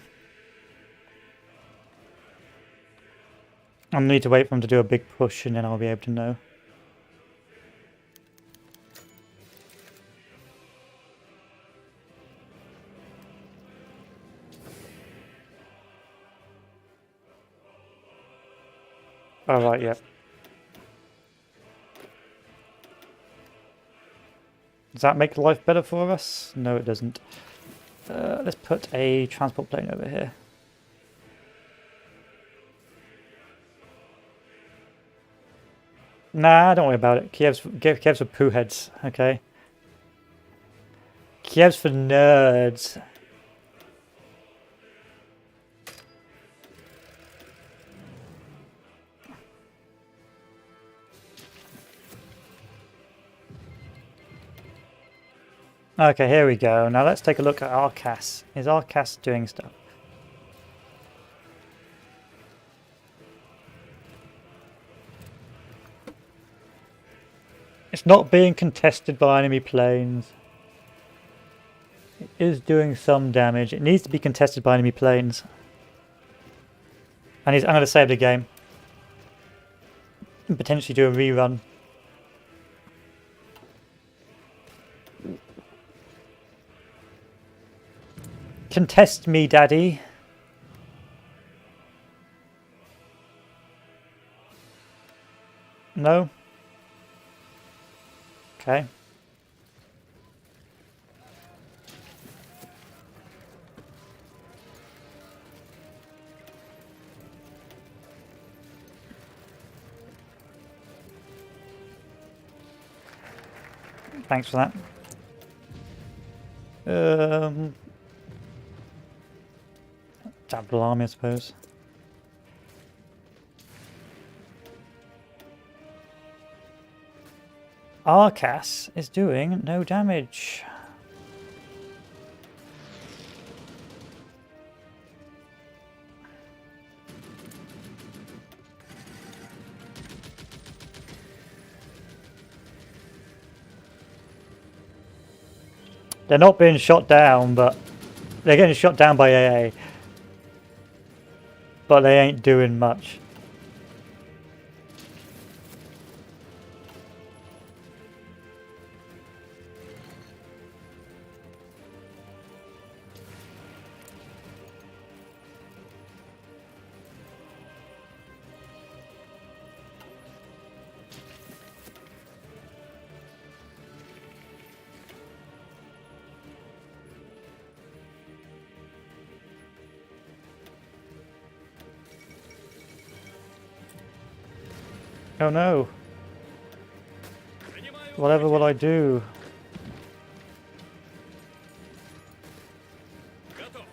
I'll need to wait for them to do a big push and then I'll be able to know. Alright, yeah. Does that make life better for us? No, it doesn't. Let's put a transport plane over here. Nah, don't worry about it. Kiev's for poo heads, okay? Kiev's for nerds. Okay, here we go. Now let's take a look at Arcas. Is Arcas doing stuff? It's not being contested by enemy planes. It is doing some damage. It needs to be contested by enemy planes. And I'm going to save the game. And potentially do a rerun. Contest me, daddy. No? Okay. Thanks for that. Double army, I suppose. Arcas is doing no damage. They're not being shot down, but they're getting shot down by AA. But they ain't doing much. Oh no. Whatever will I do? Готов.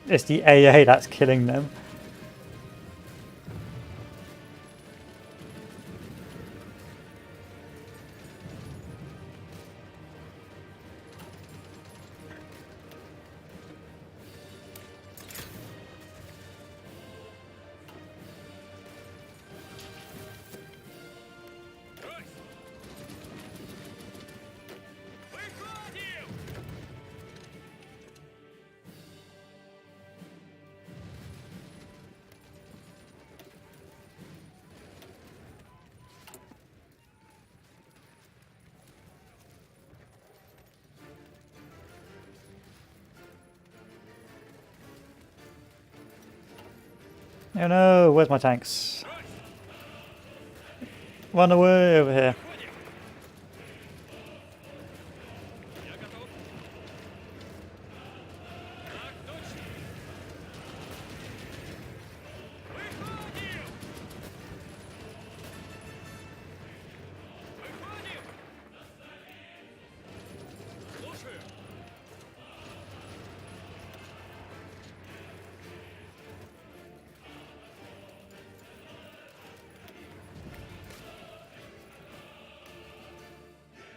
It's the AA that's killing them. Oh no, where's my tanks? Run away over here. Я готов. Так точно. Выходим! Выходим! Слушаю.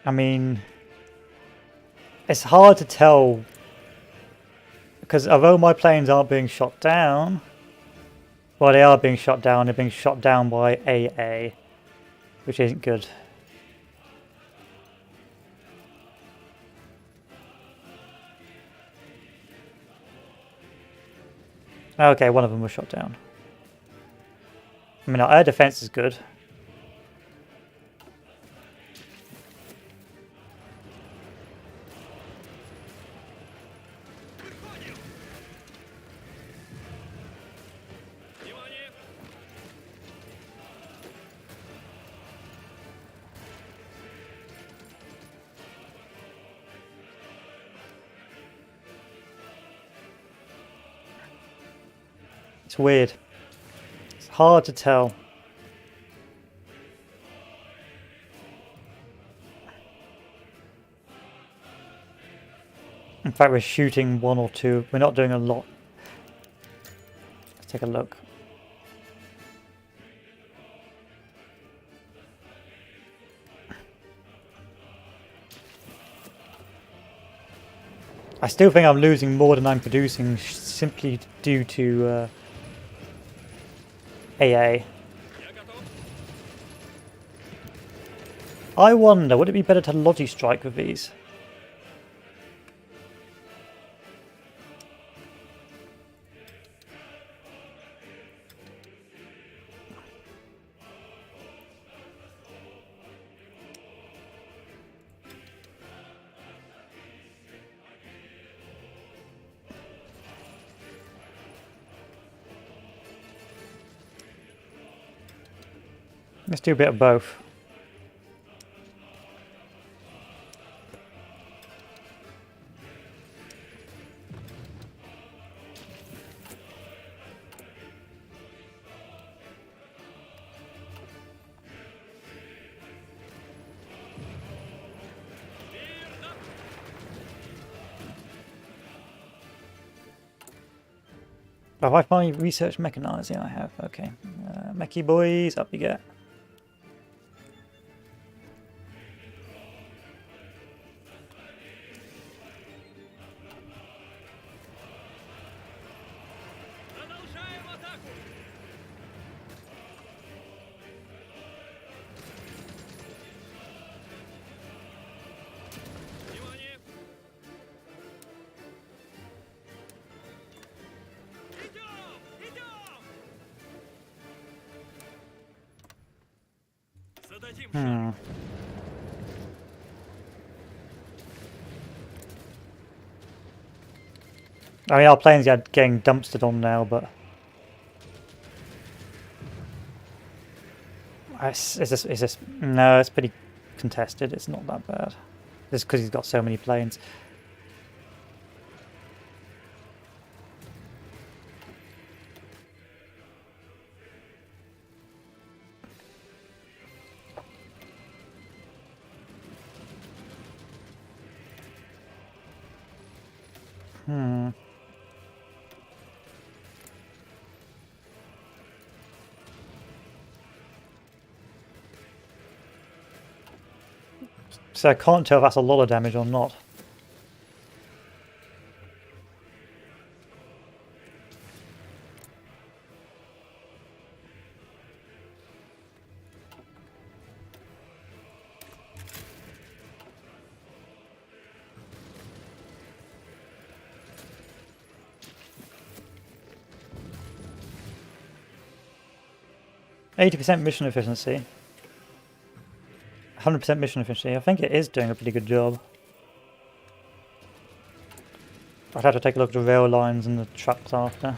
I mean, it's hard to tell because although my planes aren't being shot down, well, they are being shot down. They're being shot down by AA, which isn't good. Okay, one of them was shot down. I mean, our air defense is good. Выходим! Внимание! It's weird. It's hard to tell. In fact, we're shooting one or two. We're not doing a lot. Let's take a look. I still think I'm losing more than I'm producing simply due to AA. Я готов. I wonder, would it be better to logi strike with these? Let's do a bit of both. Have I finally researched mechanized? Yeah, I have. Okay. Mechy boys, up you get. Продолжаем атаку! Внимание! Идем! Идем! Зададим шаг. I mean, our planes are getting dumpstered on now, but is this? No, it's pretty contested. It's not that bad. Just because he's got so many planes. So I can't tell if that's a lot of damage or not. %80 mission efficiency. 100% mission efficiency. I think it is doing a pretty good job. I'd have to take a look at the rail lines and the trucks after.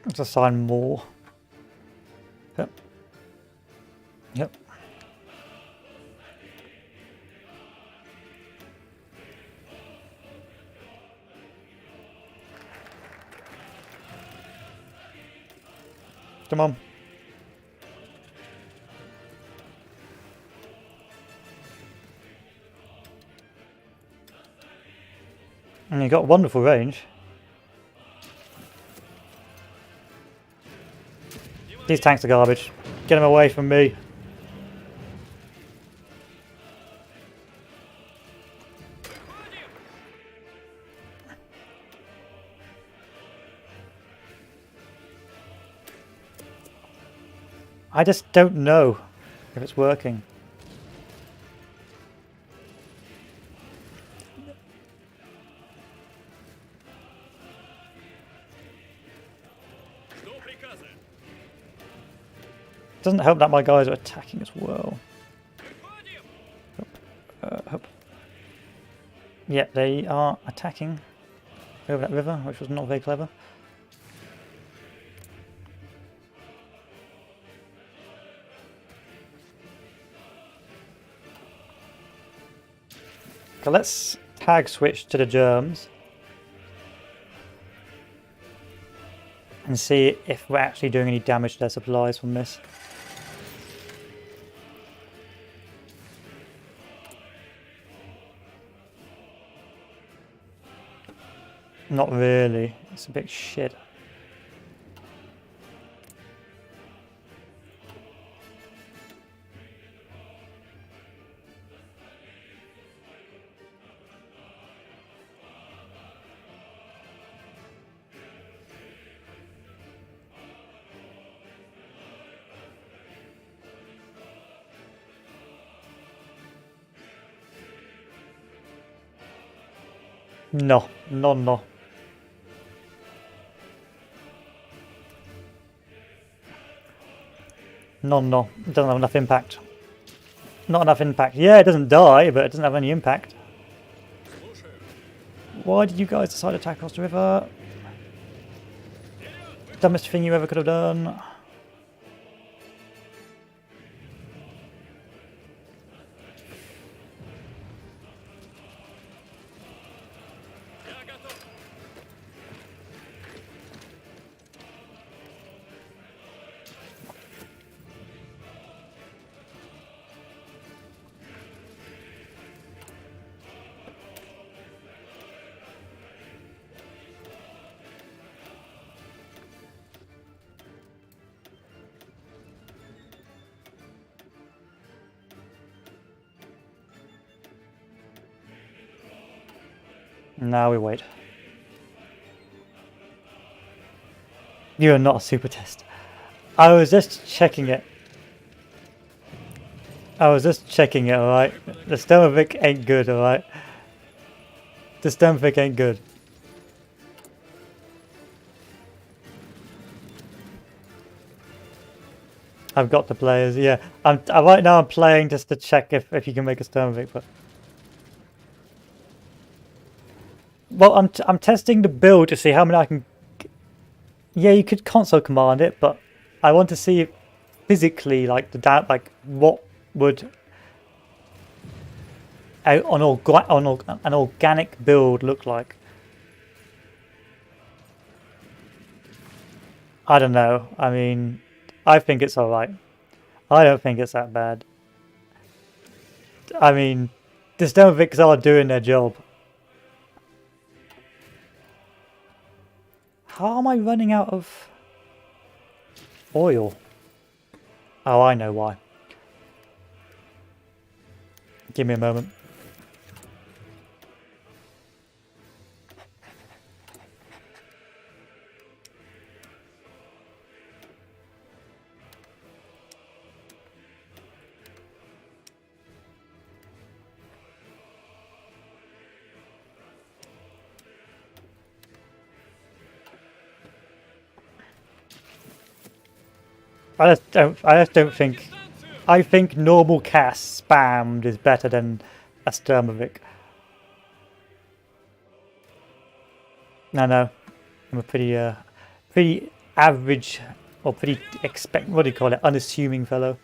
Let's assign more. Yep. Yep. Come on. And you got wonderful range. These tanks are garbage. Get them away from me. I just don't know if it's working. Жду приказа. Doesn't help that my guys are attacking as well. Выходим. Yeah, they are attacking over that river, which was not very clever. Okay, let's tag switch to the germs and see if we're actually doing any damage to their supplies from this. Not really. It's a bit shit. No, no, no. No, no. It doesn't have enough impact. Not enough impact. Yeah, it doesn't die, but it doesn't have any impact. Слушаю. Why did you guys decide to attack across the river? Dumbest thing you ever could have done. Я готов. Now we wait. You are not a super test. I was just checking it. I was just checking it, alright? The Stomovic ain't good, alright? The Stomovic ain't good. I've got the players, yeah. Right now I'm playing just to check if you can make a Stomovic, but... Well, I'm testing the build to see how many I can... Yeah, you could console command it, but I want to see physically, like, what would an organic build look like. I don't know. I mean, I think it's alright. I don't think it's that bad. I mean, the Stomovics are doing their job. How am I running out of oil? Oh, I know why. Give me a moment. I just don't think. I think normal cast spammed is better than a Sturmovic. No, I'm a pretty average or pretty what do you call it, unassuming fellow.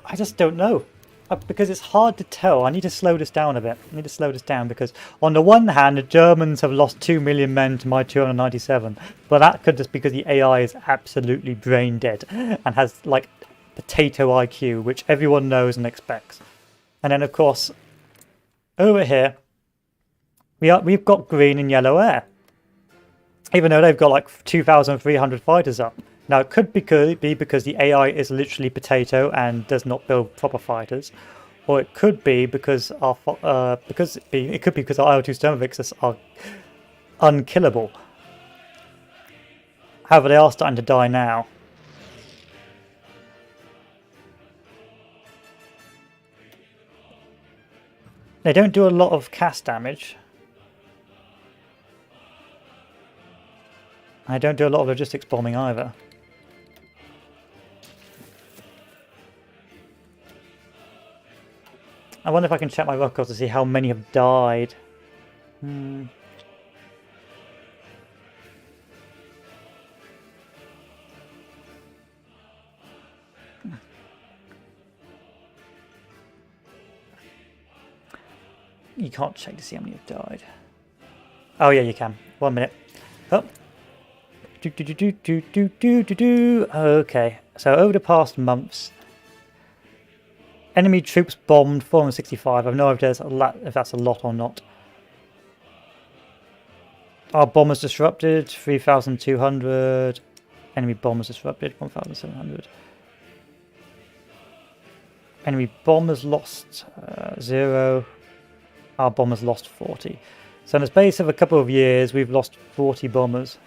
I just don't know. Because it's hard to tell. I need to slow this down a bit. I need to slow this down because on the one hand, the Germans have lost 2 million men to my 297. But that could just because the AI is absolutely brain dead and has like potato IQ, which everyone knows and expects. And then of course, over here, we've got green and yellow air. Even though they've got like 2,300 fighters up. Now it could be because the AI is literally potato and does not build proper fighters, or it could be because our IL-2 Sturmovix are unkillable. However, they are starting to die now. They don't do a lot of cast damage. I don't do a lot of logistics bombing either. I wonder if I can check my records to see how many have died. You can't check to see how many have died. Oh yeah, you can. 1 minute. Oh. Okay, so over the past months, enemy troops bombed 465. I have no idea if that's a lot or not. Our bombers disrupted 3,200. Enemy bombers disrupted 1,700. Enemy bombers lost 0. Our bombers lost 40. So in the space of a couple of years, we've lost 40 bombers.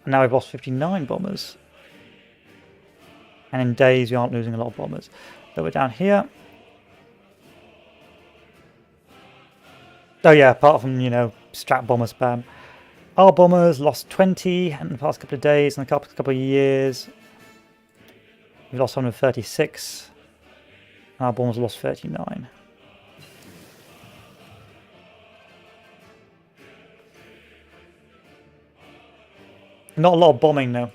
And now we've lost 59 bombers. And in days, we aren't losing a lot of bombers. So we're down here. Oh yeah, apart from, you know, strat bomber spam. Our bombers lost 20 in the past couple of days and a couple of years. We've lost 136. And our bombers lost 39. Not a lot of bombing though.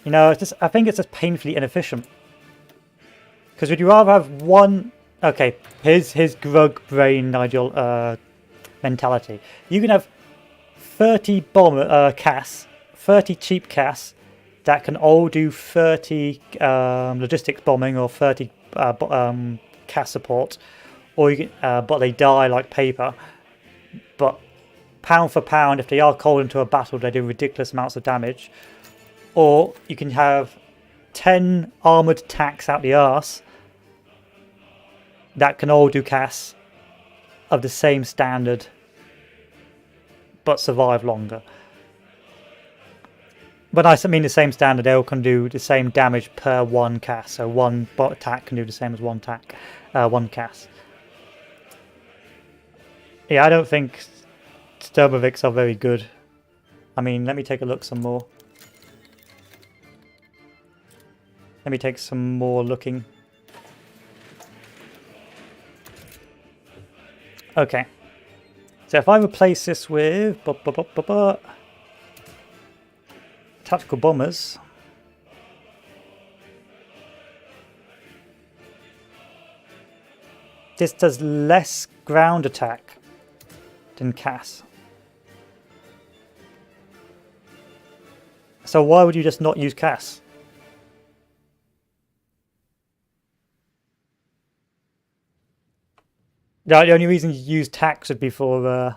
You know, it's just, I think it's just painfully inefficient. Because would you rather have one... Okay, his grug brain Nigel mentality. You can have 30 bomber CAS, 30 cheap CAS that can all do 30 logistics bombing or 30 CAS support, or you can, but they die like paper. But pound for pound, if they are called into a battle, they do ridiculous amounts of damage. Or you can have 10 armoured tanks out the arse that can all do CAS of the same standard, but survive longer. But I mean the same standard, they all can do the same damage per one CAS. So one bot attack can do the same as one CAS. Yeah, I don't think Sturmovix are very good. I mean, let me take a look some more. Let me take some more looking. Okay. So if I replace this with tactical bombers, this does less ground attack than CAS. So why would you just not use CAS? The only reason you use tax would be for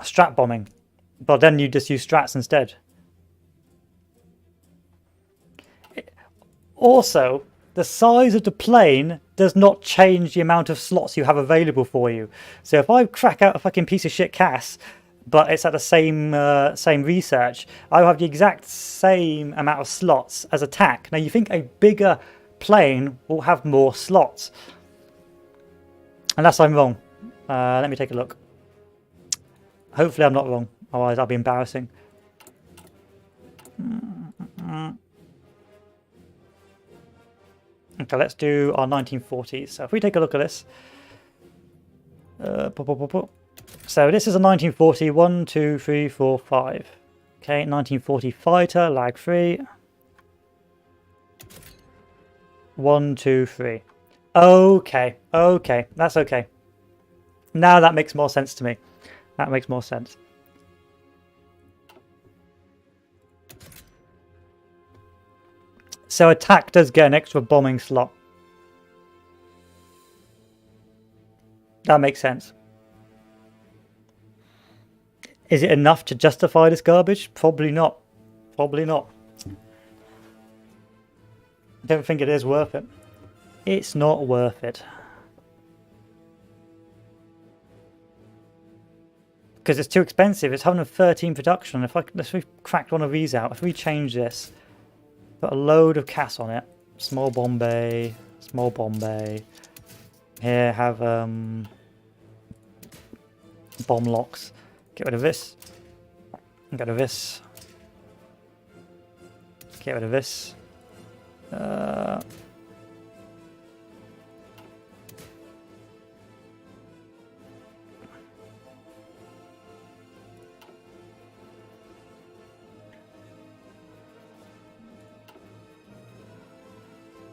strat bombing, but then you just use strats instead. Also, the size of the plane does not change the amount of slots you have available for you. So if I crack out a fucking piece of shit CAS, but it's at the same research, I'll have the exact same amount of slots as a TAC. Now you think a bigger plane will have more slots. Unless I'm wrong. Let me take a look. Hopefully I'm not wrong, otherwise that'll be embarrassing. Okay, let's do our 1940s. So if we take a look at this. So this is a 1940, 1, 2, 3, 4, 5. Okay, 1940 fighter, lag free. 1, 2, 3. Okay, okay, that's okay. Now that makes more sense to me. That makes more sense. So attack does get an extra bombing slot. That makes sense. Is it enough to justify this garbage? Probably not. Probably not. I don't think it is worth it. It's not worth it. Because it's too expensive. It's 113 production. If we cracked one of these out, if we change this, put a load of CAS on it. Small Bombay, small Bombay. Here, have bomb locks. Get rid of this. Get rid of this. Get rid of this.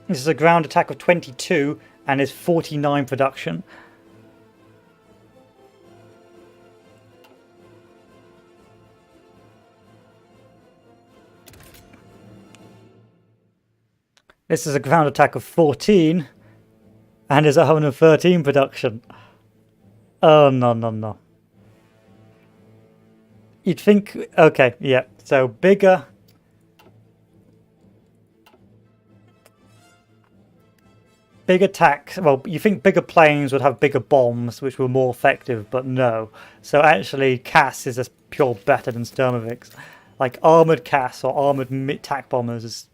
This is a ground attack of 22 and is 49 production. This is a ground attack of 14 and is 113 production. Oh, no, no, no. You'd think... Okay, yeah. So bigger... Big attacks, well, you think bigger planes would have bigger bombs, which were more effective, but no. So actually, CAS is just pure better than Sturmovix. Like armored CAS or armored attack bombers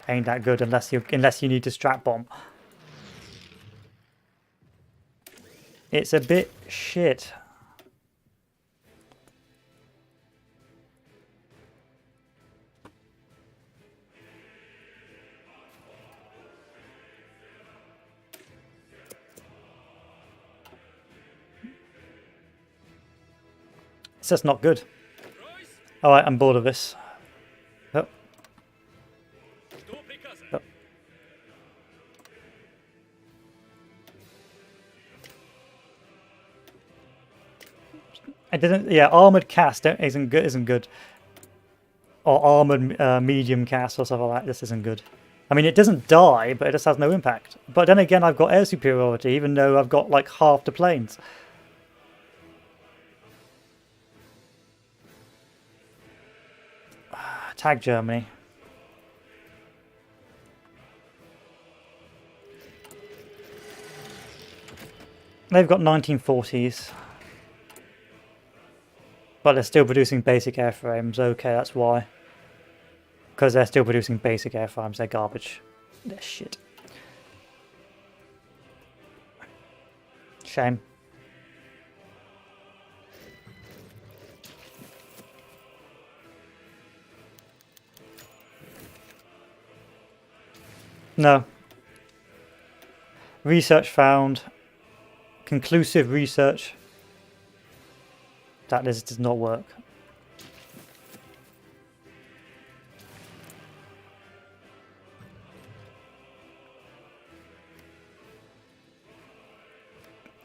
ain't that good unless you need to strap bomb. It's a bit shit. It's just not good. Alright, I'm bored of this. Oh. Oh. It didn't. Yeah, armored cast isn't good. Or armored medium cast or something like that. This isn't good. I mean, it doesn't die, but it just has no impact. But then again, I've got air superiority, even though I've got like half the planes. Tag Germany. They've got 1940s. But they're still producing basic airframes. Okay, that's why. Because they're still producing basic airframes. They're garbage. They're shit. Shame. No. Research found. Conclusive research. That does not work.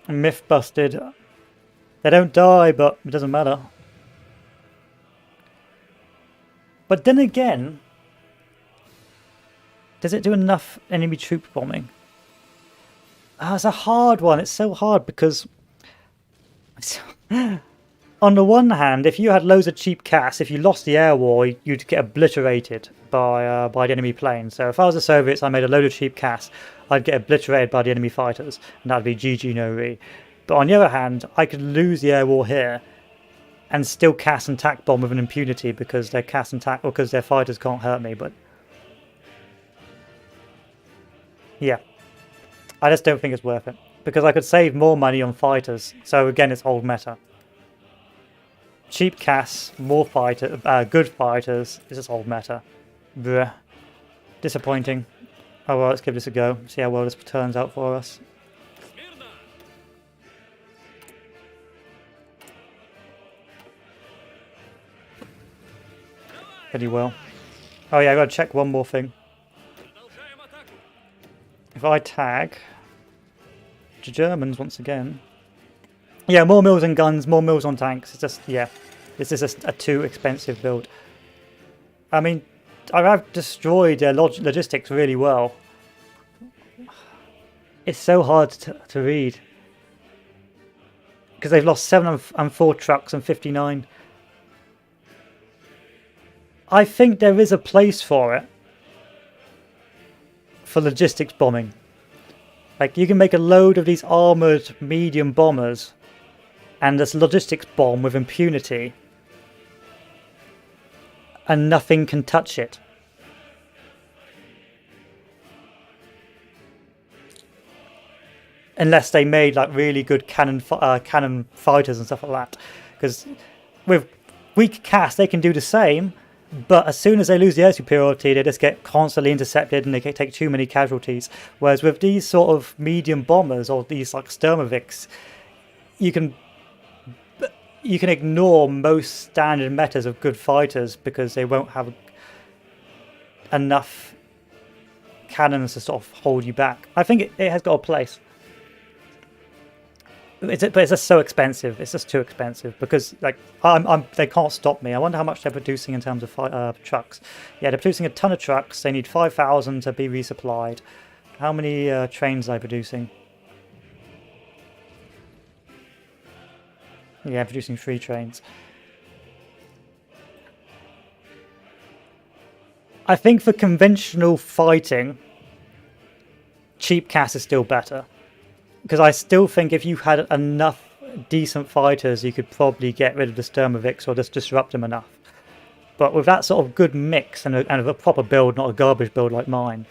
Myth busted. They don't die, but it doesn't matter. But then again, does it do enough enemy troop bombing? It's a hard one. It's so hard because on the one hand, if you had loads of cheap CAS, if you lost the air war, you'd get obliterated by the enemy plane. So if I was the Soviets, I made a load of cheap CAS, I'd get obliterated by the enemy fighters, and that'd be GG no re. But on the other hand, I could lose the air war here and still CAS and tac bomb with an impunity because their CAS and tac, or because their fighters can't hurt me. But yeah, I just don't think it's worth it because I could save more money on fighters. So again, it's old meta. cheap CAS, more good fighters. This is old meta. Bruh. Disappointing. Oh well, let's give this a go. See how well this turns out for us. Смирно! Pretty well. Oh yeah, I gotta check one more thing. Продолжаем атаку! If I tag the Germans once again. Yeah, more mills and guns, more mills on tanks. It's just, yeah, this is a too expensive build. I mean, I have destroyed their logistics really well. It's so hard to read. Because they've lost 7 and 4 trucks and 59. I think there is a place for it. For logistics bombing. Like, you can make a load of these armoured medium bombers and this logistics bomb with impunity. And nothing can touch it. Unless they made like really good cannon fighters and stuff like that. Because with weak CAS they can do the same, but as soon as they lose the air superiority they just get constantly intercepted and they take too many casualties. Whereas with these sort of medium bombers or these like Sturmovix, you can ignore most standard metas of good fighters because they won't have enough cannons to sort of hold you back. I think it has got a place. But it's just so expensive. It's just too expensive because like they can't stop me. I wonder how much they're producing in terms of trucks. Yeah, they're producing a ton of trucks. They need 5,000 to be resupplied. How many trains are they producing? Yeah, producing 3 trains. I think for conventional fighting, cheap CAS is still better. Because I still think if you had enough decent fighters, you could probably get rid of the Sturmovix or just disrupt them enough. But with that sort of good mix and a proper build, not a garbage build like mine,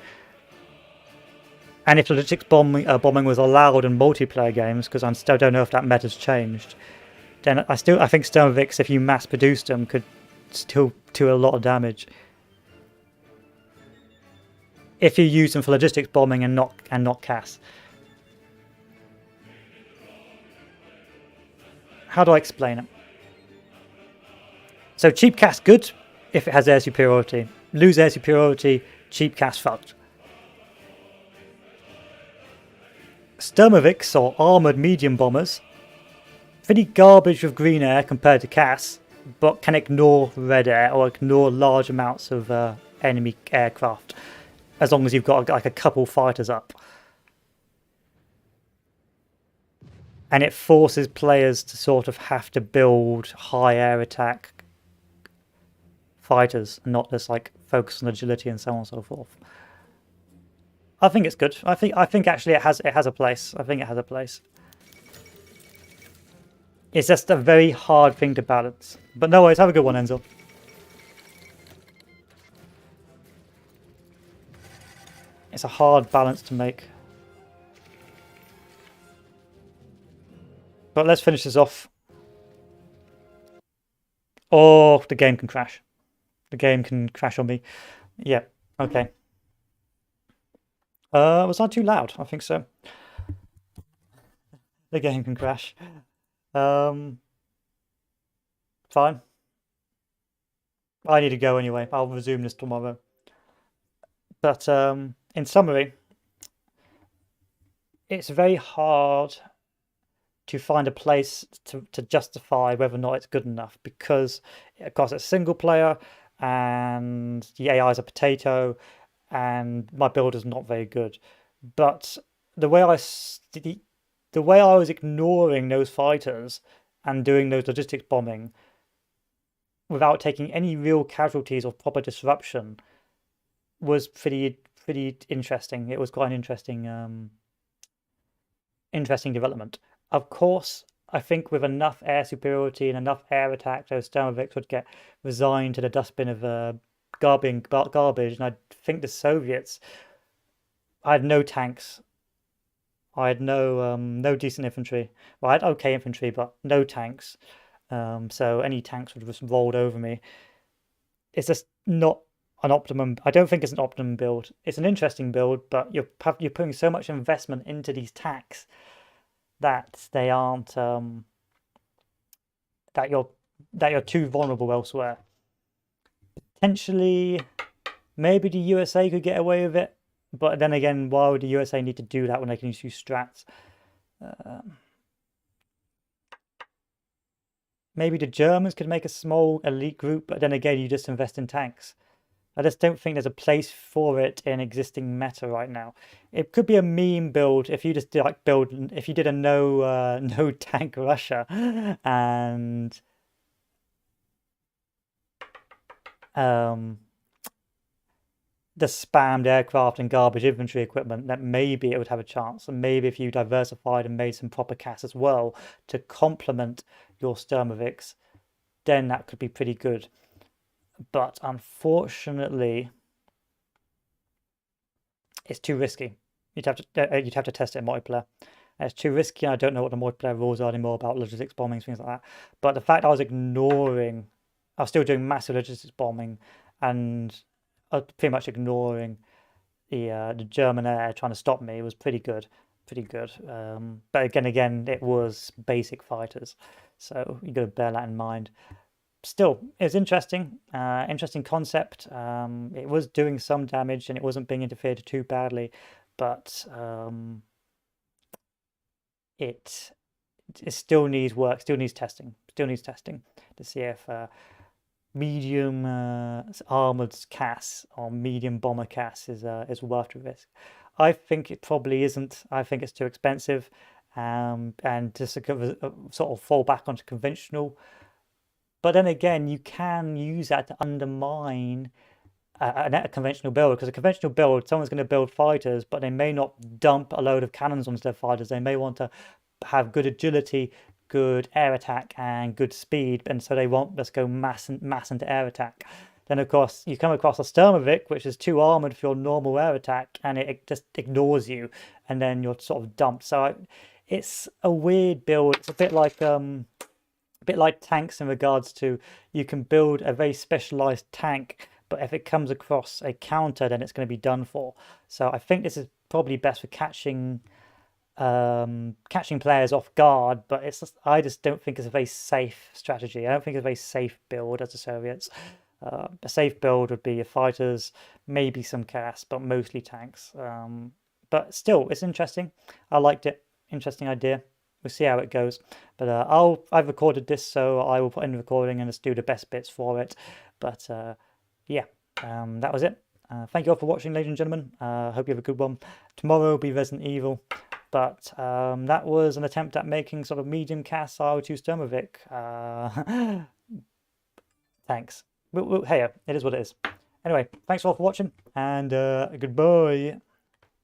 and if logistics bombing was allowed in multiplayer games, because I still don't know if that meta's changed, then I think Sturmovix, if you mass produced them, could still do a lot of damage. If you use them for logistics bombing and not CAS. How do I explain it? So cheap CAS good if it has air superiority. Lose air superiority, cheap CAS fucked. Sturmovix or armoured medium bombers, pretty garbage with green air compared to CAS, but can ignore red air or ignore large amounts of enemy aircraft, as long as you've got like a couple fighters up. And it forces players to sort of have to build high air attack fighters, and not just like focus on agility and so on and so forth. I think it's good. I think actually it has a place. I think it has a place. It's just a very hard thing to balance. But no worries, have a good one, Enzo. It's a hard balance to make. But let's finish this off. Oh, the game can crash. The game can crash on me. Yeah, okay. Was I too loud? I think so. The game can crash. Fine. I need to go anyway. I'll resume this tomorrow. But in summary, it's very hard to find a place to justify whether or not it's good enough, because of course it's single player and the AI is a potato and my build is not very good. But the way I was ignoring those fighters and doing those logistics bombing without taking any real casualties or proper disruption was pretty interesting. It was quite an interesting development. Of course, I think with enough air superiority and enough air attack, those Sturmovix would get resigned to the dustbin of garbage. And I think the Soviets, I had no tanks. I had no decent infantry. Well, I had okay infantry, but no tanks. So any tanks would have just rolled over me. It's just not an optimum. I don't think it's an optimum build. It's an interesting build, but you're putting so much investment into these tanks that they aren't that you're too vulnerable elsewhere. Potentially, maybe the USA could get away with it, but then again, why would the USA need to do that when they can just use strats? Maybe the Germans could make a small elite group, but then again, you just invest in tanks. I just don't think there's a place for it in existing meta right now. It could be a meme build if you just did like if you did a no tank Russia and the spammed aircraft and garbage infantry equipment, that maybe it would have a chance. And maybe if you diversified and made some proper cast as well to complement your Sturmoviks, then that could be pretty good. But unfortunately, it's too risky. You'd have to test it in multiplayer. It's too risky. And I don't know what the multiplayer rules are anymore about logistics bombing, things like that. But the fact I was still doing massive logistics bombing, and I was pretty much ignoring the German air trying to stop me was pretty good, pretty good. But again, it was basic fighters, so you got to bear that in mind. Still, it's interesting, interesting concept. It was doing some damage and it wasn't being interfered too badly, but it still needs work, still needs testing to see if medium armored CAS or medium bomber CAS is worth the risk. I think it probably isn't. I think it's too expensive, and just sort of fall back onto conventional. But then again, you can use that to undermine a conventional build, because a conventional build, someone's going to build fighters, but they may not dump a load of cannons onto their fighters. They may want to have good agility, good air attack, and good speed, and so they won't just go mass into air attack. Then, of course, you come across a Sturmovik, which is too armored for your normal air attack, and it just ignores you, and then you're sort of dumped. So it's a weird build. It's a bit like tanks in regards to you can build a very specialized tank, but if it comes across a counter, then it's going to be done for. So I think this is probably best for catching players off guard, but I just don't think it's a very safe strategy. I don't think it's a very safe build as the Soviets. A safe build would be your fighters, maybe some CAS, but mostly tanks. But still, it's interesting. I liked it. Interesting idea. We'll see how it goes. But I've recorded this, so I will put in the recording and just do the best bits for it. But yeah, that was it. Thank you all for watching, ladies and gentlemen. Hope you have a good one. Tomorrow will be Resident Evil. But that was an attempt at making sort of medium CAS RO2 Sturmovik tanks. Hey, it is what it is. Anyway, thanks all for watching, and goodbye.